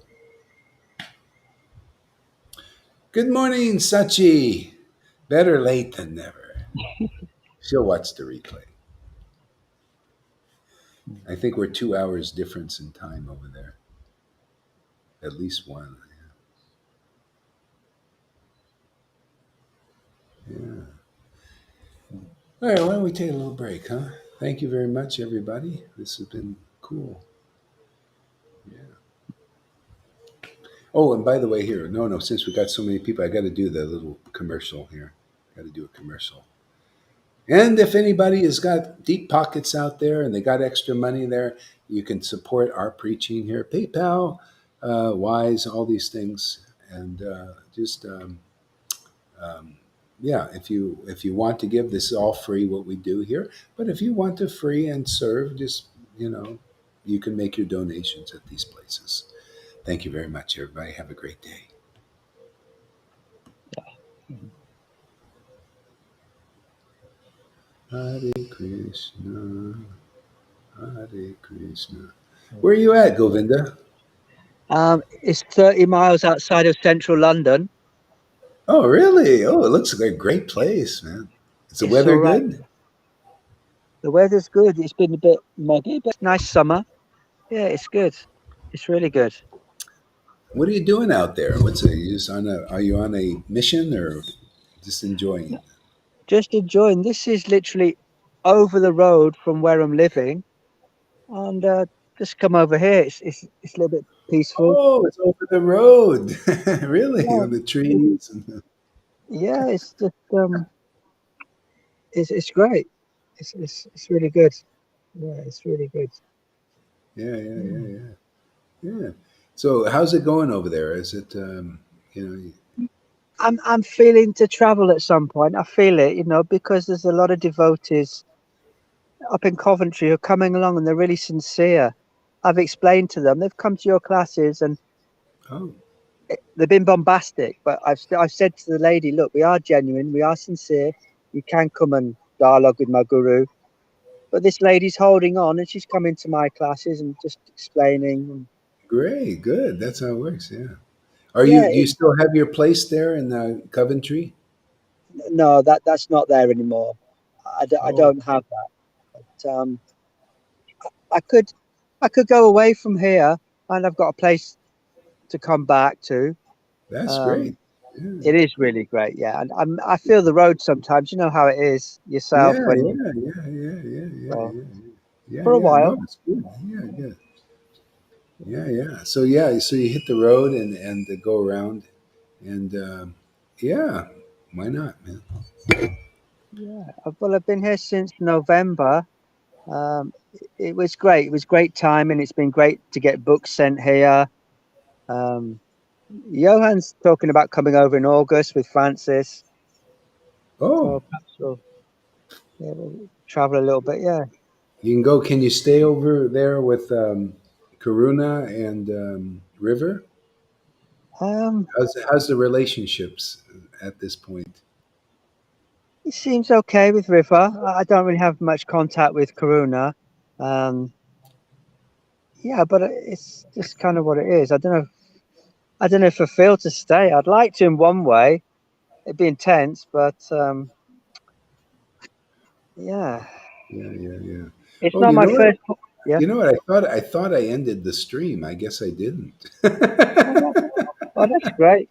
Good morning, Sachi. Better late than never. She'll watch the replay. I think we're 2 hours difference in time over there. At least one. Yeah. All right, why don't we take a little break, huh? Thank you very much, everybody. This has been cool. Yeah. Oh, and by the way, here, no, since we got so many people, I got to do the little commercial here. Got to do a commercial. And if anybody has got deep pockets out there and they got extra money there, you can support our preaching here. PayPal, Wise, all these things, and just um, yeah. If you want to give, this is all free what we do here. But if you want to free and serve, just you can make your donations at these places. Thank you very much, everybody. Have a great day. Hare Krishna, Hare Krishna. Where are you at, Govinda? It's 30 miles outside of central London. Oh, really? Oh, it looks like a great place, man. Is the It's weather all right. good? The weather's good. It's been a bit muggy, but it's nice summer. Yeah, it's good. It's really good. What are you doing out there? Are you on a mission or just enjoying? Just enjoying. This is literally over the road from where I'm living, and just come over here. It's a little bit peaceful. Oh, it's over the road. Really? Yeah, On the trees? yeah. It's just it's great. It's really good. Yeah, it's really good. Yeah, yeah, yeah, Mm. yeah. Yeah. So how's it going over there? Is it you know I'm feeling to travel at some point. I feel it, because there's a lot of devotees up in Coventry who are coming along and they're really sincere. I've explained to them. They've come to your classes and oh, they've been bombastic, but I've said to the lady, look, we are genuine, we are sincere. You can come and dialogue with my guru. But this lady's holding on and she's coming to my classes and just explaining. great, good. That's how it works, yeah. Are Yeah, you do you still have your place there in Coventry? No, that's not there anymore. I Oh, don't have that. But, I could I could go away from here, and I've got a place to come back to. that's great. Um, Yeah, it is really great, yeah. And I feel the road sometimes. You know how it is yeah, yourself when you yeah, yeah, yeah, yeah, yeah, so, yeah, yeah, for a yeah. No, while. it's good. Yeah, yeah, yeah, yeah. So yeah, so you hit the road and go around, and yeah, why not, man? Yeah. Well, I've been here since November. It was great. It was great time, and it's been great to get books sent here. Um, Johan's talking about coming over in August with Francis, Oh, so perhaps we'll travel a little bit. Yeah. you can go. Can you stay over there with Karuna and River? Um, How's the relationships at this point? it seems okay with River. I don't really have much contact with Karuna. Um, yeah, but it's just kind of what it is. I don't know. I don't know if I feel to stay. I'd like to in one way. It'd be intense, but yeah, Yeah, yeah, yeah. it's Oh, not you my know what? first. Yeah. You know what? I thought I ended the stream. I guess I didn't. Oh, oh, that's great.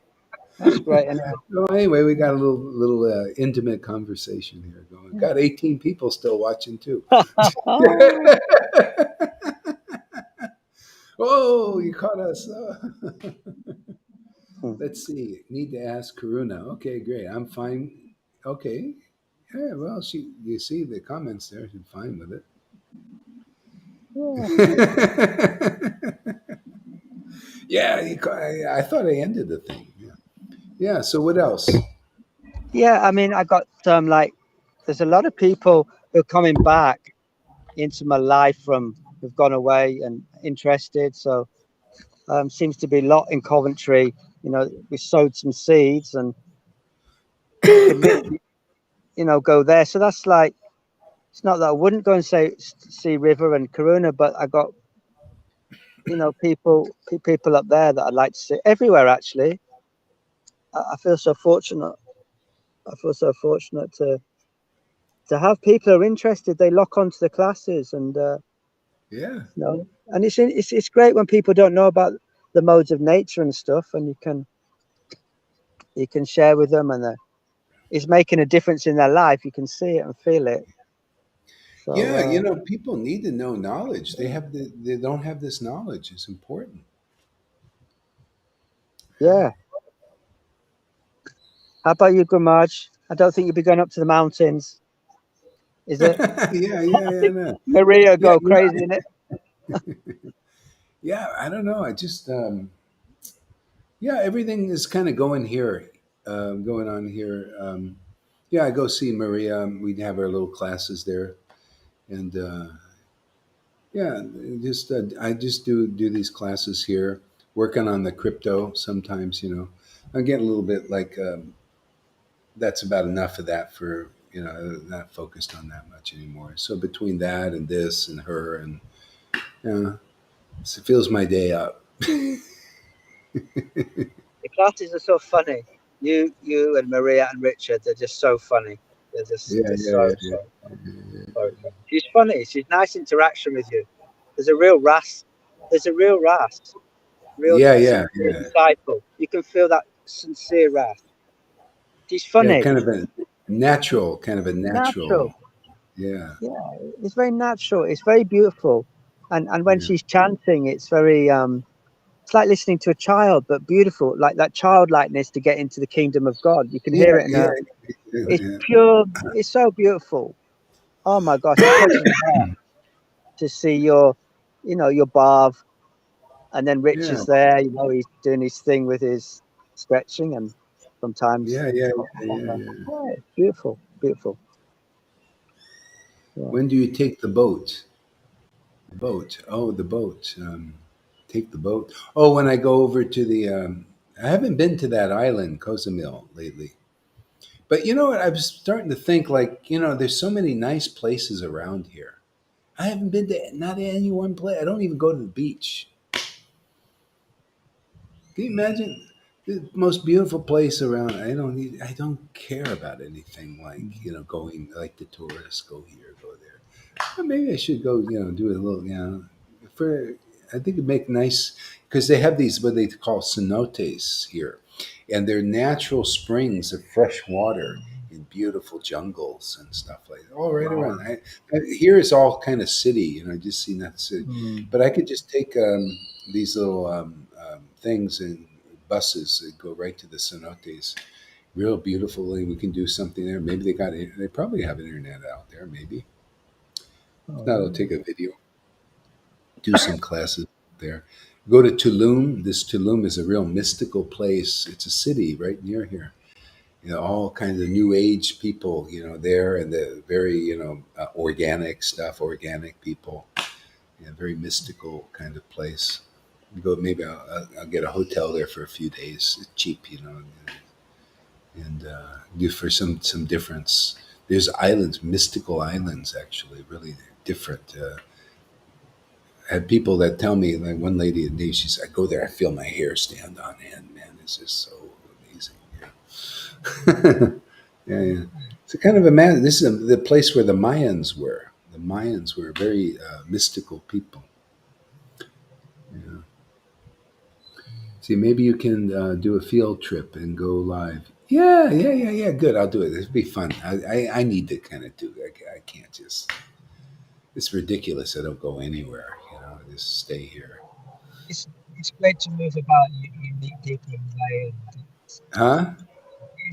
That's great. And So anyway, we got a little intimate conversation here going. Got 18 people still watching too. oh, Oh, you caught us. hmm. Let's see. Need to ask Karuna. Okay, great. I'm fine. Okay. Yeah, well, you see the comments there. She's fine with Yeah. it. Yeah, I thought I ended the thing. Yeah. Yeah. So what else? Yeah, I mean, I got like, there's a lot of people who are coming back into my life from who've gone away and interested. So seems to be a lot in Coventry. You know, we sowed some seeds, and I could literally, go there. So that's like, it's not that I wouldn't go and see River and Karuna, but I got, people up there that I'd like to see everywhere. Actually, I feel so fortunate. I feel so fortunate to have people who are interested. They lock onto the classes, and Yeah. and it's great when people don't know about the modes of nature and stuff, and you can share with them, and it's making a difference in their life. You can see it and feel it. So Yeah. People need to know knowledge. They don't have this knowledge. It's important. yeah. How about you, Gramaj? I don't think you'll be going up to the mountains, is it? Yeah. Yeah. I Yeah. think No. Maria Yeah. go crazy in it. Yeah. I don't know. I just, yeah, everything is kind of going on here. Yeah. I go see Maria. We'd have our little classes there. And, yeah, just I just do these classes here, working on the crypto. Sometimes, I get a little bit like that's about enough of that for not focused on that much anymore. So between that and this and her and it fills my day up. The classes are so funny. You and Maria and Richard, they're just so funny. They're just Yeah, just yeah, so yeah, so yeah, so funny. She's funny. She's nice interaction with you. There's a real ras. There's a real ras. Real yeah, yeah, sincere yeah, disciple. You can feel that sincere ras. She's yeah. funny. Kind of a natural. Natural. Yeah, Yeah, it's very natural. It's very beautiful. And when yeah, she's chanting, it's very it's like listening to a child, but beautiful, like that childlikeness to get into the kingdom of God. You can yeah, hear it in yeah, her. yeah, It's yeah. pure. It's so beautiful. Oh my gosh, it touches my heart to see your Barv, and then Rich Yeah, is there. He's doing his thing with his stretching, and sometimes yeah, yeah, talking yeah, on yeah, the. yeah. Yeah, it's beautiful, beautiful. Yeah. When do you take the boat? The boat. Oh, the boat. Take the boat. Oh, when I go over to the. I haven't been to that island, Cozumel, lately. But you know what? I was starting to think like, there's so many nice places around here. I haven't been to not any one place. I don't even go to the beach. Can you imagine? the most beautiful place around. I don't care about anything like going like the tourists go here, go there. Well, maybe I should go, do a little, for, I think it'd make nice, because they have these, what they call cenotes here, and they're natural springs of fresh water in beautiful jungles and stuff like that. All right Wow. around. Here is all kind of city, just seeing that city. Mm. But I could just take these little things and buses that go right to the cenotes. Real beautifully, we can do something there. Maybe they probably have internet out there, maybe. If not, I'll Oh, take a video, do some classes there. Go to Tulum. This Tulum is a real mystical place. It's a city right near here. All kinds of new age people, there, and the very, organic stuff, organic people. Very mystical kind of place. Go, maybe I'll get a hotel there for a few days. It's cheap, and do for some difference. There's islands, mystical islands, actually, really different. I have people that tell me, like one lady at Nave, she said, I go there, I feel my hair stand on end. Man, it's just so amazing. Yeah, yeah, yeah. It's a kind of a man. This is the place where the Mayans were. The Mayans were very mystical people. Yeah. See, maybe you can do a field trip and go live. Yeah, yeah, yeah, yeah. Good, I'll do it. It'd be fun. I need to kind of do it. I can't just. It's ridiculous. I don't go anywhere. I just stay here. it's it's great to move about. You meet people in the way, and Huh?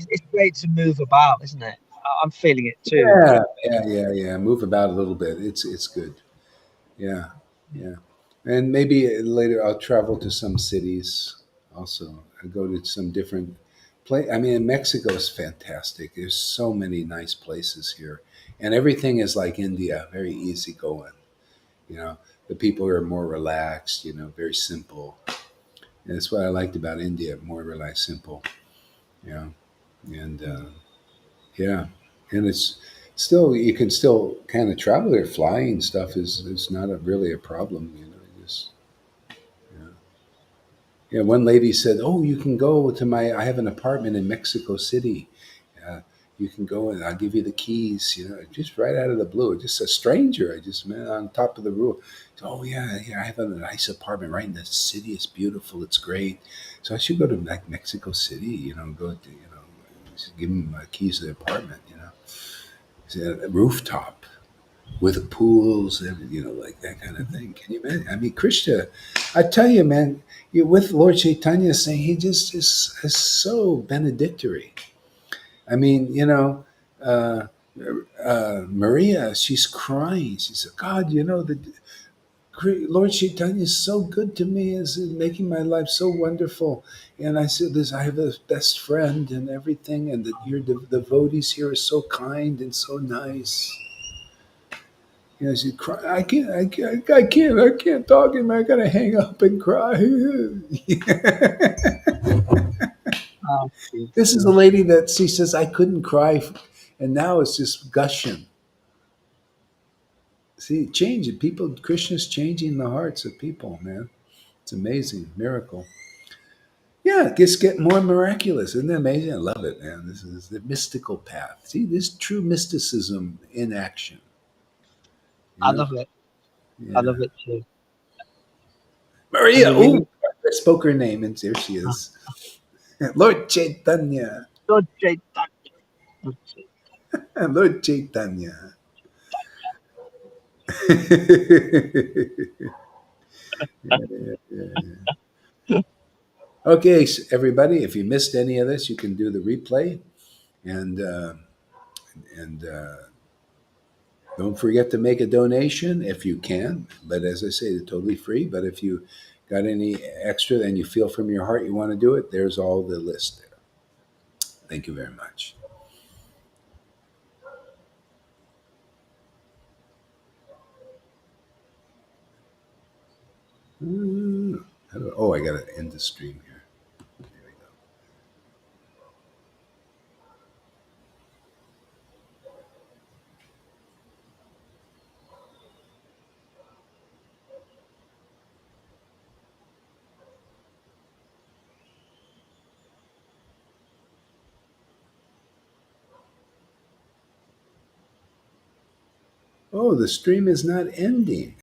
it's great to move about, isn't it? I'm feeling it too. Yeah, yeah, yeah, yeah. Move about a little bit. It's good. Yeah, yeah. And maybe later I'll travel to some cities also. I go to some different place. I mean, Mexico is fantastic. There's so many nice places here, and everything is like India, very easy going. You know, the people are more relaxed. Very simple. And that's what I liked about India. More relaxed, simple. Yeah, and yeah, and it's still you can still kind of travel there. Flying stuff is not really a problem. Just yeah. Yeah. One lady said, "Oh, you can go to my. I have an apartment in Mexico City. Uh, you can go and I'll give you the keys." Just right out of the blue, just a stranger. I just met on top of the roof. Oh yeah, yeah. I have a nice apartment right in the city. It's beautiful. It's great. So I should go to like Mexico City. Go to just give them my keys to the apartment. It's a rooftop with pools, and like that kind of thing. Can you imagine? I mean, Krishna, I tell you, man, with Lord Caitanya saying he just is so benedictory. I mean, uh, Maria, she's crying. She said, God, the Lord Chaitanya is so good to me, is making my life so wonderful. And I said, "This, I have a best friend and everything, and that your devotees here are so kind and so nice." She cried. I can't talk anymore. I gotta hang up and cry. Oh, This is a beautiful. lady that she says I couldn't cry, and now it's just gushing. See, changing people. Krishna's changing the hearts of people, man. It's amazing, miracle. Yeah, it just get more miraculous. Isn't that amazing? I love it, man. This is the mystical path. See, this true mysticism in action. You I know? love it. I love Yeah. it too. And Maria. you Oh, really, I spoke her name, and there she is. Lord Chaitanya. Lord Caitanya. Lord Chaitanya. Okay, everybody, if you missed any of this, you can do the replay, and don't forget to make a donation if you can. But as I say, it's totally free. But if you got any extra and you feel from your heart you want to do it, there's all the list there. Thank you very much. Oh, I got to end the stream here. There we go. Oh, the stream is not ending.